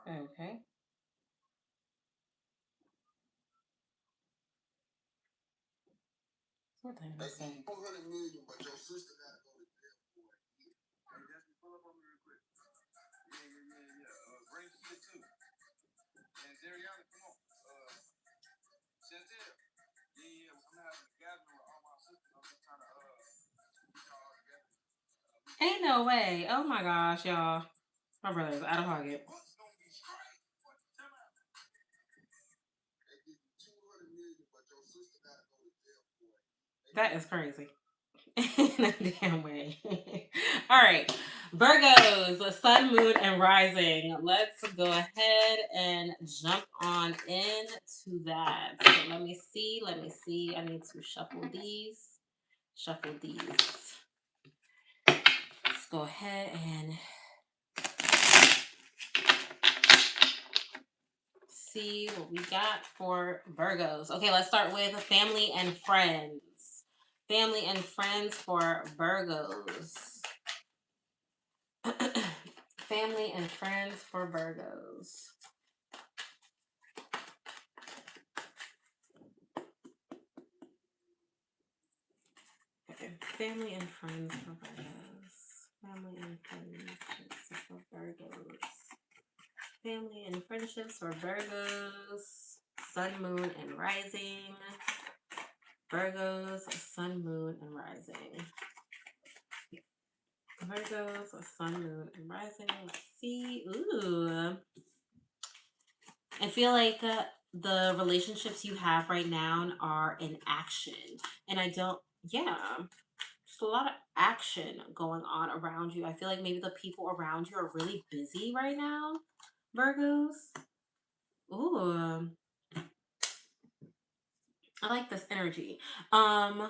Okay. What the hell is that? Ain't no way. Oh my gosh, y'all. My brother is out of pocket. That is crazy. No damn way. All right. Virgos, the sun, moon, and rising. Let's go ahead and jump on into that. So let me see. I need to shuffle these. Let's go ahead and see what we got for Virgos. Okay, let's start with family and friends. Family and friends for Virgos. Family and friends for Virgos. Okay. Family and friends for Virgos. Family and friendships for Virgos. Family and friendships for Virgos. Sun, moon, and rising. Virgos, sun, moon, and rising. Virgos, sun, moon, and rising. Let's see. Ooh. I feel like the relationships you have right now are in action. And yeah, just a lot of action going on around you. I feel like maybe the people around you are really busy right now, Virgos. Ooh, I like this energy. I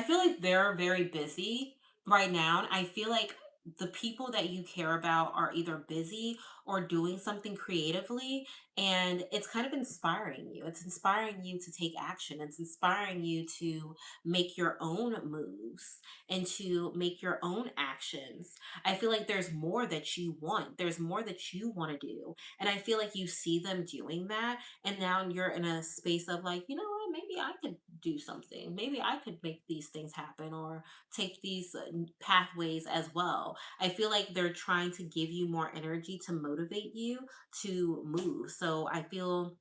feel like they're very busy right now. I feel like the people that you care about are either busy or doing something creatively, and it's kind of inspiring you. It's inspiring you to take action. It's inspiring you to make your own moves and to make your own actions. I feel like there's more that you want. There's more that you want to do. And I feel like you see them doing that, and now you're in a space of like, you know what, maybe I could do something. Maybe I could make these things happen or take these pathways as well. I feel like they're trying to give you more energy to motivate you to move. So I feel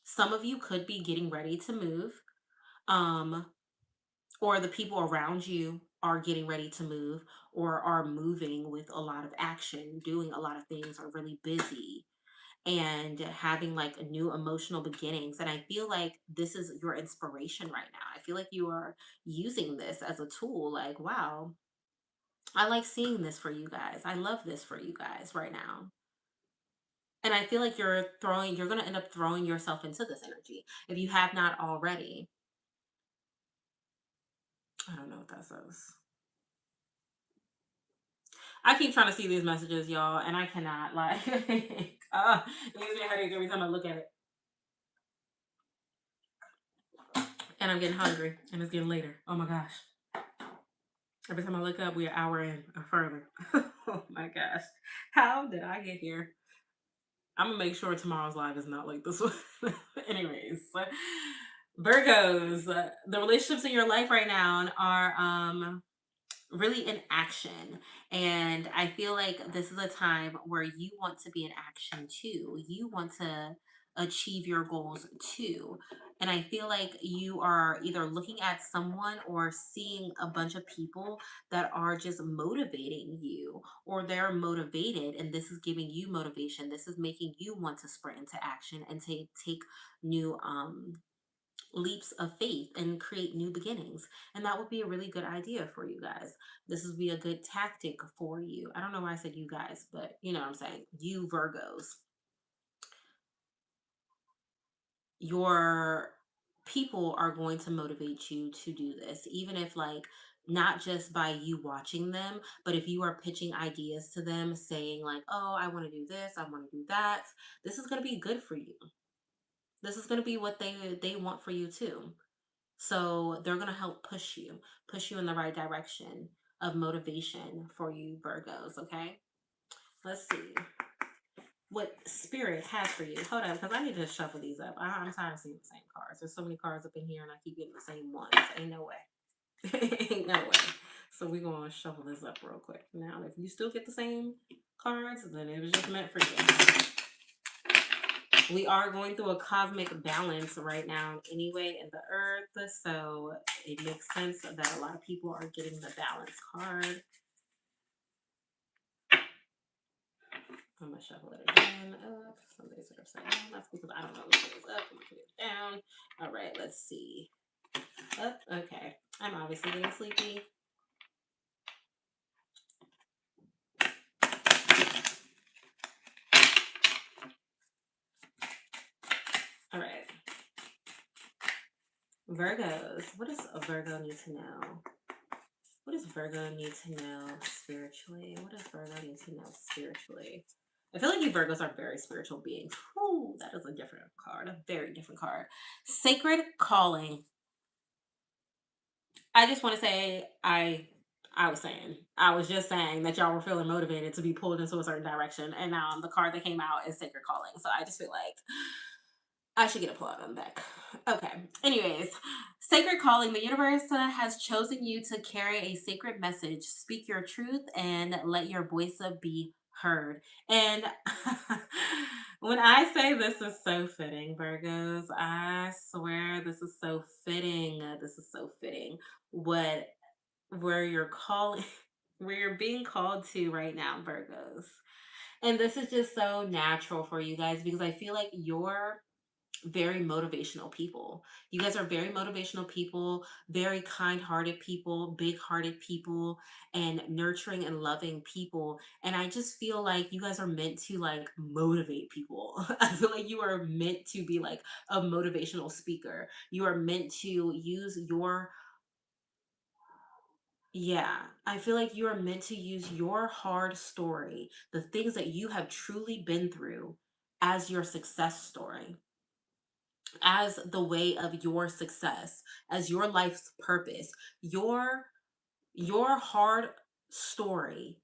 some of you could be getting ready to move, um, or the people around you are getting ready to move or are moving with a lot of action, doing a lot of things, are really busy and having like new emotional beginnings. And I feel like this is your inspiration right now. I feel like you are using this as a tool. Like, wow, I like seeing this for you guys. I love this for you guys right now. And I feel like you're going to end up throwing yourself into this energy if you have not already. I don't know what that says. I keep trying to see these messages, y'all, and I cannot like It gives me a headache every time I look at it. And I'm getting hungry, and it's getting later. Oh my gosh. Every time I look up, we're an hour in or further. Oh my gosh. How did I get here? I'm gonna make sure tomorrow's live is not like this one. Anyways, Virgos, the relationships in your life right now are really in action. And I feel like this is a time where you want to be in action too. You want to achieve your goals too. And I feel like you are either looking at someone or seeing a bunch of people that are just motivating you, or they're motivated, and this is giving you motivation. This is making you want to sprint into action and take new leaps of faith and create new beginnings. And that would be a really good idea for you guys. This would be a good tactic for you. I don't know why I said you guys, but you know what I'm saying. You Virgos, your people are going to motivate you to do this, even if like not just by you watching them, but if you are pitching ideas to them saying like, oh, I want to do this, I want to do that, this is going to be good for you. This is going to be what they want for you too. So they're going to help push you in the right direction of motivation for you Virgos, okay? Let's see what spirit has for you. Hold on, because I need to shuffle these up. I'm tired of seeing the same cards. There's so many cards up in here and I keep getting the same ones. Ain't no way. Ain't no way. So we're going to shuffle this up real quick. Now, if you still get the same cards, then it was just meant for you. We are going through a cosmic balance right now anyway in the earth, so it makes sense that a lot of people are getting the balance card. I'm gonna shuffle it again up. Some days are upside down. That's because I don't know which way is up. I'm gonna put it down. All right, let's see. Up. Okay. I'm obviously getting sleepy. All right. Virgos. What does a Virgo need to know? What does Virgo need to know spiritually? What does Virgo need to know spiritually? I feel like you Virgos are very spiritual beings. Whew, that is a different card, a very different card. Sacred calling. I just want to say I was just saying that y'all were feeling motivated to be pulled into a certain direction, and the card that came out is sacred calling. So I just feel like I should get a pull out on the back. Okay. Anyways, sacred calling. The universe has chosen you to carry a sacred message. Speak your truth and let your voice be heard. And when I say this is so fitting, Virgos, I swear this is so fitting. This is so fitting. What where you're calling, where you're being called to right now, Virgos. And this is just so natural for you guys because I feel like you're very motivational people. You guys are very motivational people, very kind-hearted people, big-hearted people, and nurturing and loving people. And I just feel like you guys are meant to like motivate people. I feel like you are meant to be like a motivational speaker. You are meant to use your yeah, I feel like you are meant to use your hard story, the things that you have truly been through, as your success story, as the way of your success, as your life's purpose. Your hard story,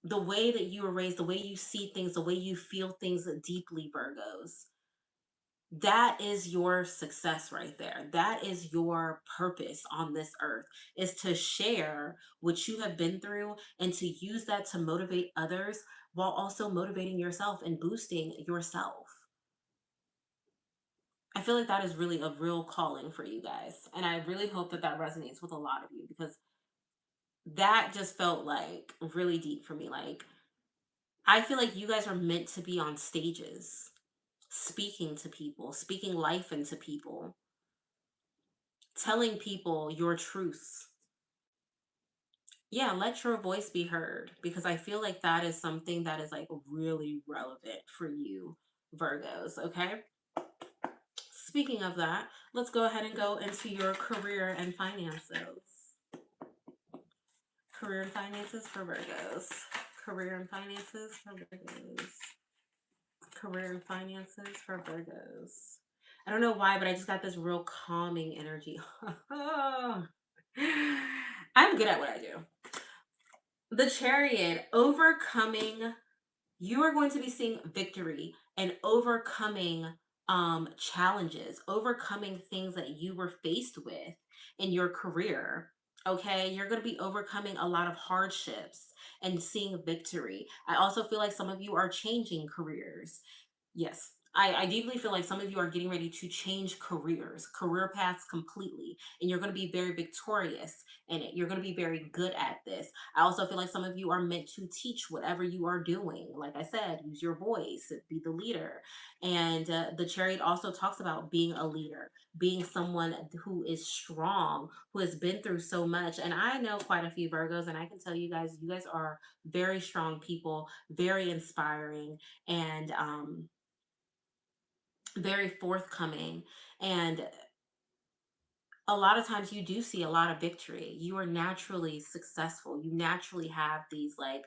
the way that you were raised, the way you see things, the way you feel things deeply, Virgos. That is your success right there. That is your purpose on this earth, is to share what you have been through and to use that to motivate others while also motivating yourself and boosting yourself. I feel like that is really a real calling for you guys. And I really hope that that resonates with a lot of you because that just felt like really deep for me. Like, I feel like you guys are meant to be on stages, speaking to people, speaking life into people, telling people your truths. Yeah, let your voice be heard because I feel like that is something that is like really relevant for you, Virgos. Okay. Speaking of that, let's go ahead and go into your career and finances. Career and finances for Virgos. Career and finances for Virgos. Career and finances for Virgos. I don't know why, but I just got this real calming energy. I'm good at what I do. The Chariot, overcoming, you are going to be seeing victory and overcoming challenges, overcoming things that you were faced with in your career. Okay, you're going to be overcoming a lot of hardships and seeing victory. I also feel like some of you are changing careers. Yes. I deeply feel like some of you are getting ready to change careers, career paths completely, and you're going to be very victorious in it. You're going to be very good at this. I also feel like some of you are meant to teach whatever you are doing. Like I said, use your voice, be the leader. And the Chariot also talks about being a leader, being someone who is strong, who has been through so much. And I know quite a few Virgos, and I can tell you guys are very strong people, very inspiring, and very forthcoming. And a lot of times you do see a lot of victory. You are naturally successful. You naturally have these like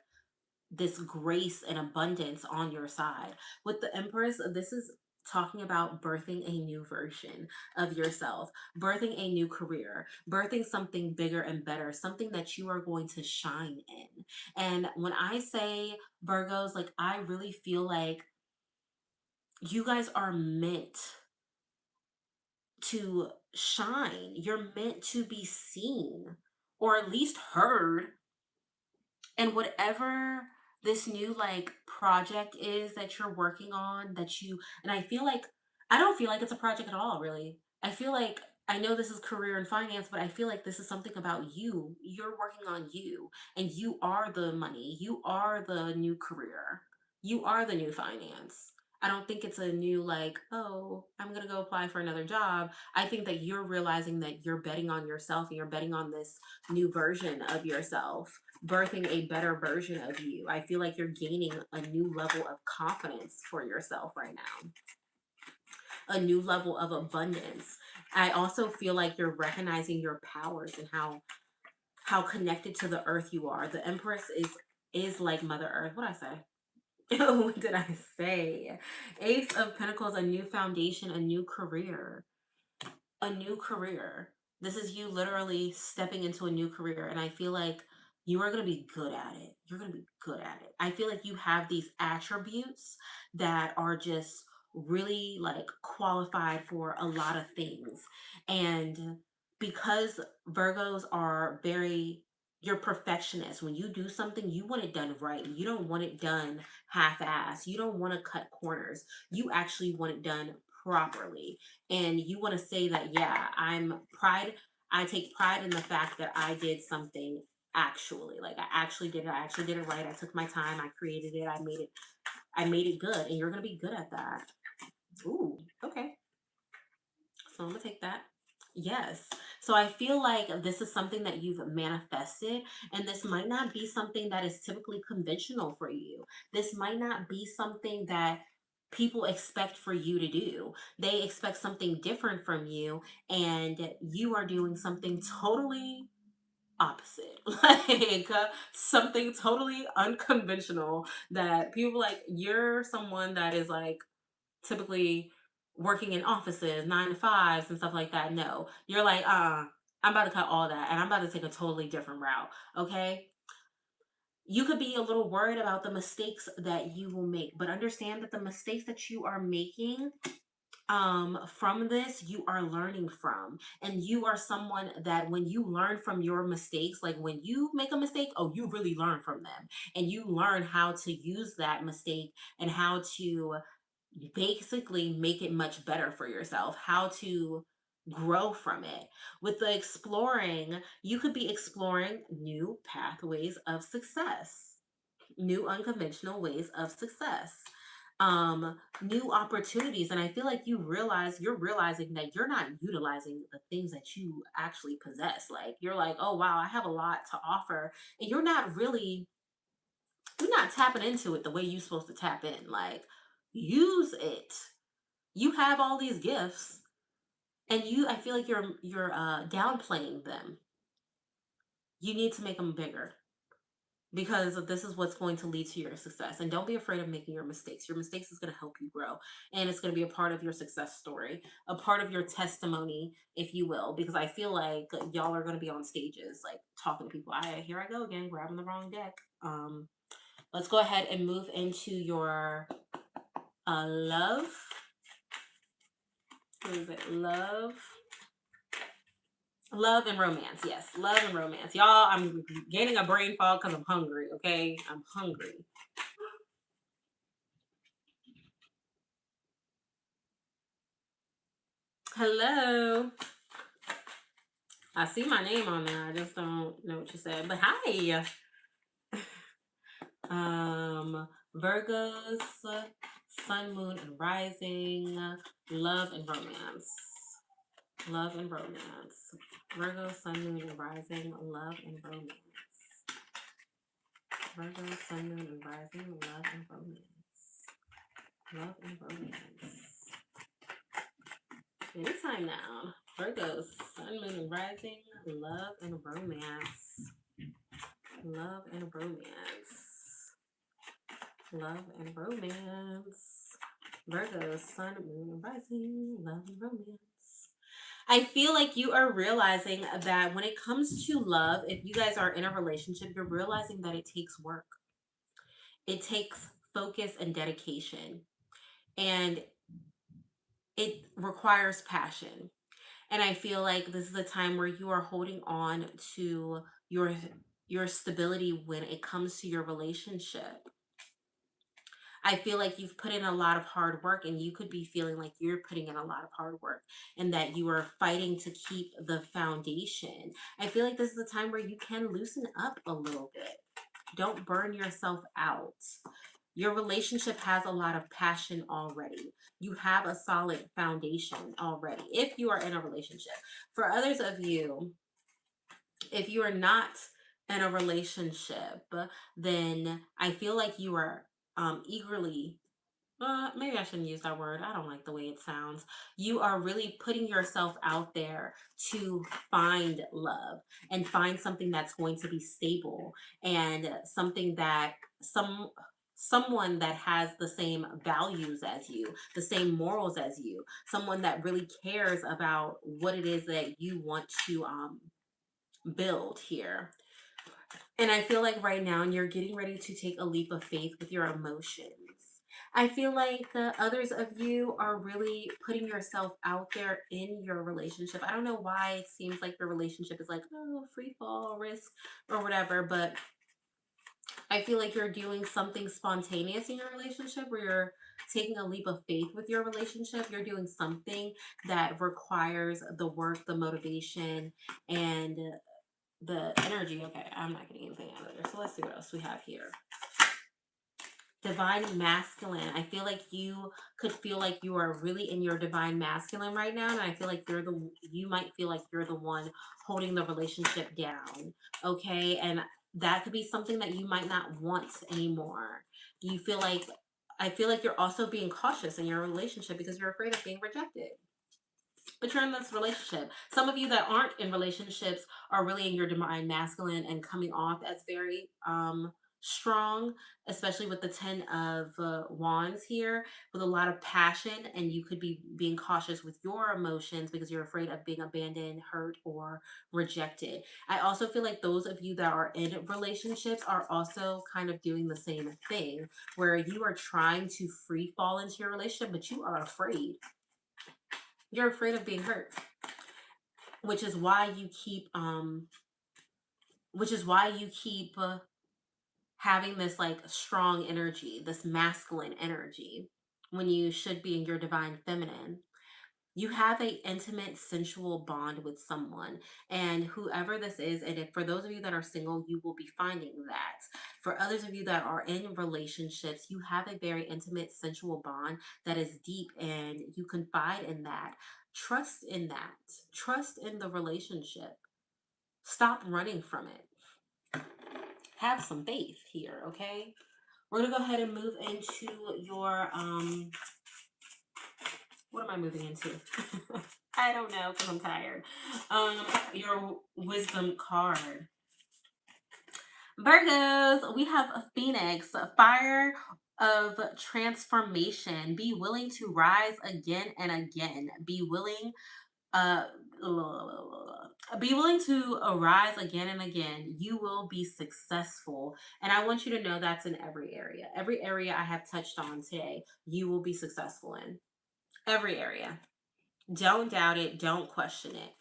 this grace and abundance on your side. With the Empress, this is talking about birthing a new version of yourself, birthing a new career, birthing something bigger and better, something that you are going to shine in. And when I say Virgos, like I really feel like you guys are meant to shine. You're meant to be seen or at least heard. And whatever this new like project is that you're working on, that you, and I feel like, I don't feel like it's a project at all, really. I feel like, I know this is career and finance, but I feel like this is something about you. You're working on you, and you are the money. You are the new career. You are the new finance. I don't think it's a new, like, oh, I'm going to go apply for another job. I think that you're realizing that you're betting on yourself and you're betting on this new version of yourself, birthing a better version of you. I feel like you're gaining a new level of confidence for yourself right now, a new level of abundance. I also feel like you're recognizing your powers and how connected to the earth you are. The Empress is like Mother Earth. What did I say? What did I say? Ace of Pentacles, a new foundation, a new career, a new career. This is you literally stepping into a new career. And I feel like you are going to be good at it. You're going to be good at it. I feel like you have these attributes that are just really like qualified for a lot of things. And because Virgos are very, you're perfectionist. When you do something, you want it done right. You don't want it done half-ass. You don't want to cut corners. You actually want it done properly, and you want to say that, yeah, I take pride in the fact that I did something, actually, like I actually did it right. I took my time, I created it, I made it good, and you're going to be good at that. Ooh, okay, so I'm gonna take that. Yes. So I feel like this is something that you've manifested, and this might not be something that is typically conventional for you. This might not be something that people expect for you to do. They expect something different from you, and you are doing something totally opposite. Like something totally unconventional that people like, you're someone that is like typically working in offices, 9 to 5s and stuff like that. No, you're like, I'm about to cut all that and I'm about to take a totally different route. Okay. You could be a little worried about the mistakes that you will make, but understand that the mistakes that you are making from this, you are learning from, and you are someone that when you learn from your mistakes, like when you make a mistake, oh, you really learn from them, and you learn how to use that mistake and how to basically make it much better for yourself, how to grow from it. With the exploring, you could be exploring new pathways of success, new unconventional ways of success, new opportunities. And I feel like you're realizing that you're not utilizing the things that you actually possess. Like you're like, oh wow, I have a lot to offer, and you're not tapping into it the way you're supposed to tap in. Like use it. You have all these gifts, and I feel like you're downplaying them. You need to make them bigger. because this is what's going to lead to your success. And don't be afraid of making your mistakes. Your mistakes is going to help you grow, and it's going to be a part of your success story, a part of your testimony, if you will, because I feel like y'all are going to be on stages like talking to people. Here I go again, grabbing the wrong deck. Let's go ahead and move into your love. What is it? Love and romance. Yes, love and romance. Y'all, I'm gaining a brain fog because I'm hungry, okay? I'm hungry. Hello. I see my name on there. I just don't know what you said. But hi. Virgos, sun, moon, and rising. Love and romance. Love and romance. Virgo, sun, moon, and rising. Love and romance. Virgo, sun, moon, and rising. Love and romance. Love and romance. Anytime now. Virgo, sun, moon, and rising. Love and romance. Love and romance. Love and romance. Virgo, sun, moon, and rising. Love and romance. I feel like you are realizing that when it comes to love, if you guys are in a relationship, you're realizing that it takes work. It takes focus and dedication. And it requires passion. And I feel like this is a time where you are holding on to your stability when it comes to your relationship. I feel like you've put in a lot of hard work, and you could be feeling like you're putting in a lot of hard work and that you are fighting to keep the foundation. I feel like this is a time where you can loosen up a little bit. Don't burn yourself out. Your relationship has a lot of passion already. You have a solid foundation already if you are in a relationship. For others of you, if you are not in a relationship, then I feel like you are eagerly, maybe I shouldn't use that word. I don't like the way it sounds. You are really putting yourself out there to find love and find something that's going to be stable, and something that someone that has the same values as you, the same morals as you, someone that really cares about what it is that you want to build here. And I feel like right now you're getting ready to take a leap of faith with your emotions. I feel like others of you are really putting yourself out there in your relationship. I don't know why it seems like your relationship is like, oh, free fall, risk, or whatever, but I feel like you're doing something spontaneous in your relationship where you're taking a leap of faith with your relationship. You're doing something that requires the work, the motivation, and the energy. Okay, I'm not getting anything out of there. So let's see what else we have here. Divine masculine. I feel like you could feel like you are really in your divine masculine right now, and I feel like you might feel like you're the one holding the relationship down. Okay, and that could be something that you might not want anymore. You feel like I feel like you're also being cautious in your relationship because you're afraid of being rejected. But you're in this relationship. Some of you that aren't in relationships are really in your divine masculine and coming off as very strong, especially with the 10 of wands here, with a lot of passion, and you could be being cautious with your emotions because you're afraid of being abandoned, hurt, or rejected. I also feel like those of you that are in relationships are also kind of doing the same thing, where you are trying to free fall into your relationship, but you are afraid. You're afraid of being hurt, which is why you keep having this like strong energy, this masculine energy, when you should be in your divine feminine. You have a intimate sensual bond with someone, and whoever this is, and if for those of you that are single, you will be finding that. For others of you that are in relationships, you have a very intimate sensual bond that is deep, and you confide in that. Trust in that. Trust in the relationship. Stop running from it. Have some faith here, okay? We're gonna go ahead and move into your what am I moving into? I don't know because I'm tired. Your wisdom card. Virgos, we have a Phoenix, a fire of transformation. Be willing to rise again and again. Uh, be willing to arise again and again. You will be successful. And I want you to know that's in every area. Every area I have touched on today, you will be successful in. Every area. Don't doubt it. Don't question it.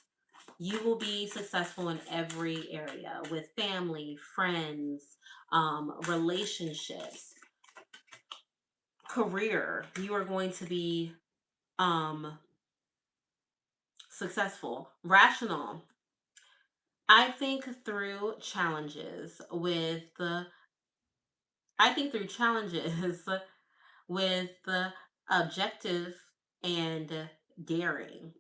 You will be successful in every area with family, friends, relationships, career. You are going to be um, successful, rational. I think through challenges with the I think through challenges with the objective and daring.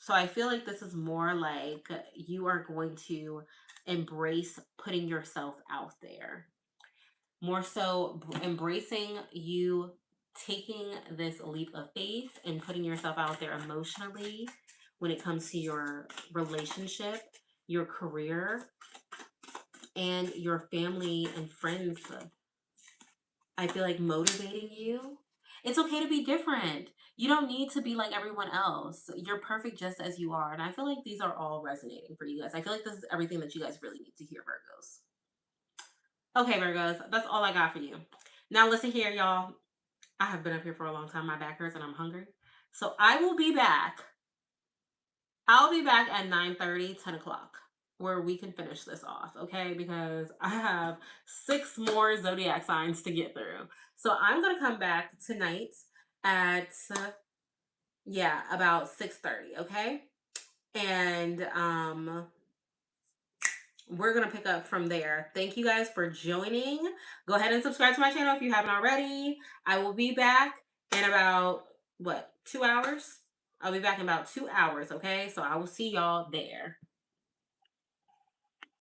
So I feel like this is more like you are going to embrace putting yourself out there. More so embracing you taking this leap of faith and putting yourself out there emotionally when it comes to your relationship, your career, and your family and friends. I feel like motivating you. It's okay to be different. You don't need to be like everyone else. You're perfect just as you are. And I feel like these are all resonating for you guys. I feel like this is everything that you guys really need to hear, Virgos. Okay, Virgos, that's all I got for you. Now, listen here, y'all. I have been up here for a long time. My back hurts and I'm hungry. So I will be back. I'll be back at 9:30, 10 o'clock, where we can finish this off, okay? Because I have 6 more zodiac signs to get through. So I'm gonna come back tonight at yeah, about 6:30, okay? And we're gonna pick up from there. Thank you guys for joining. Go ahead and subscribe to my channel if you haven't already. I will be back in about what, 2 hours? I'll be back in about 2 hours, okay? So I will see y'all there.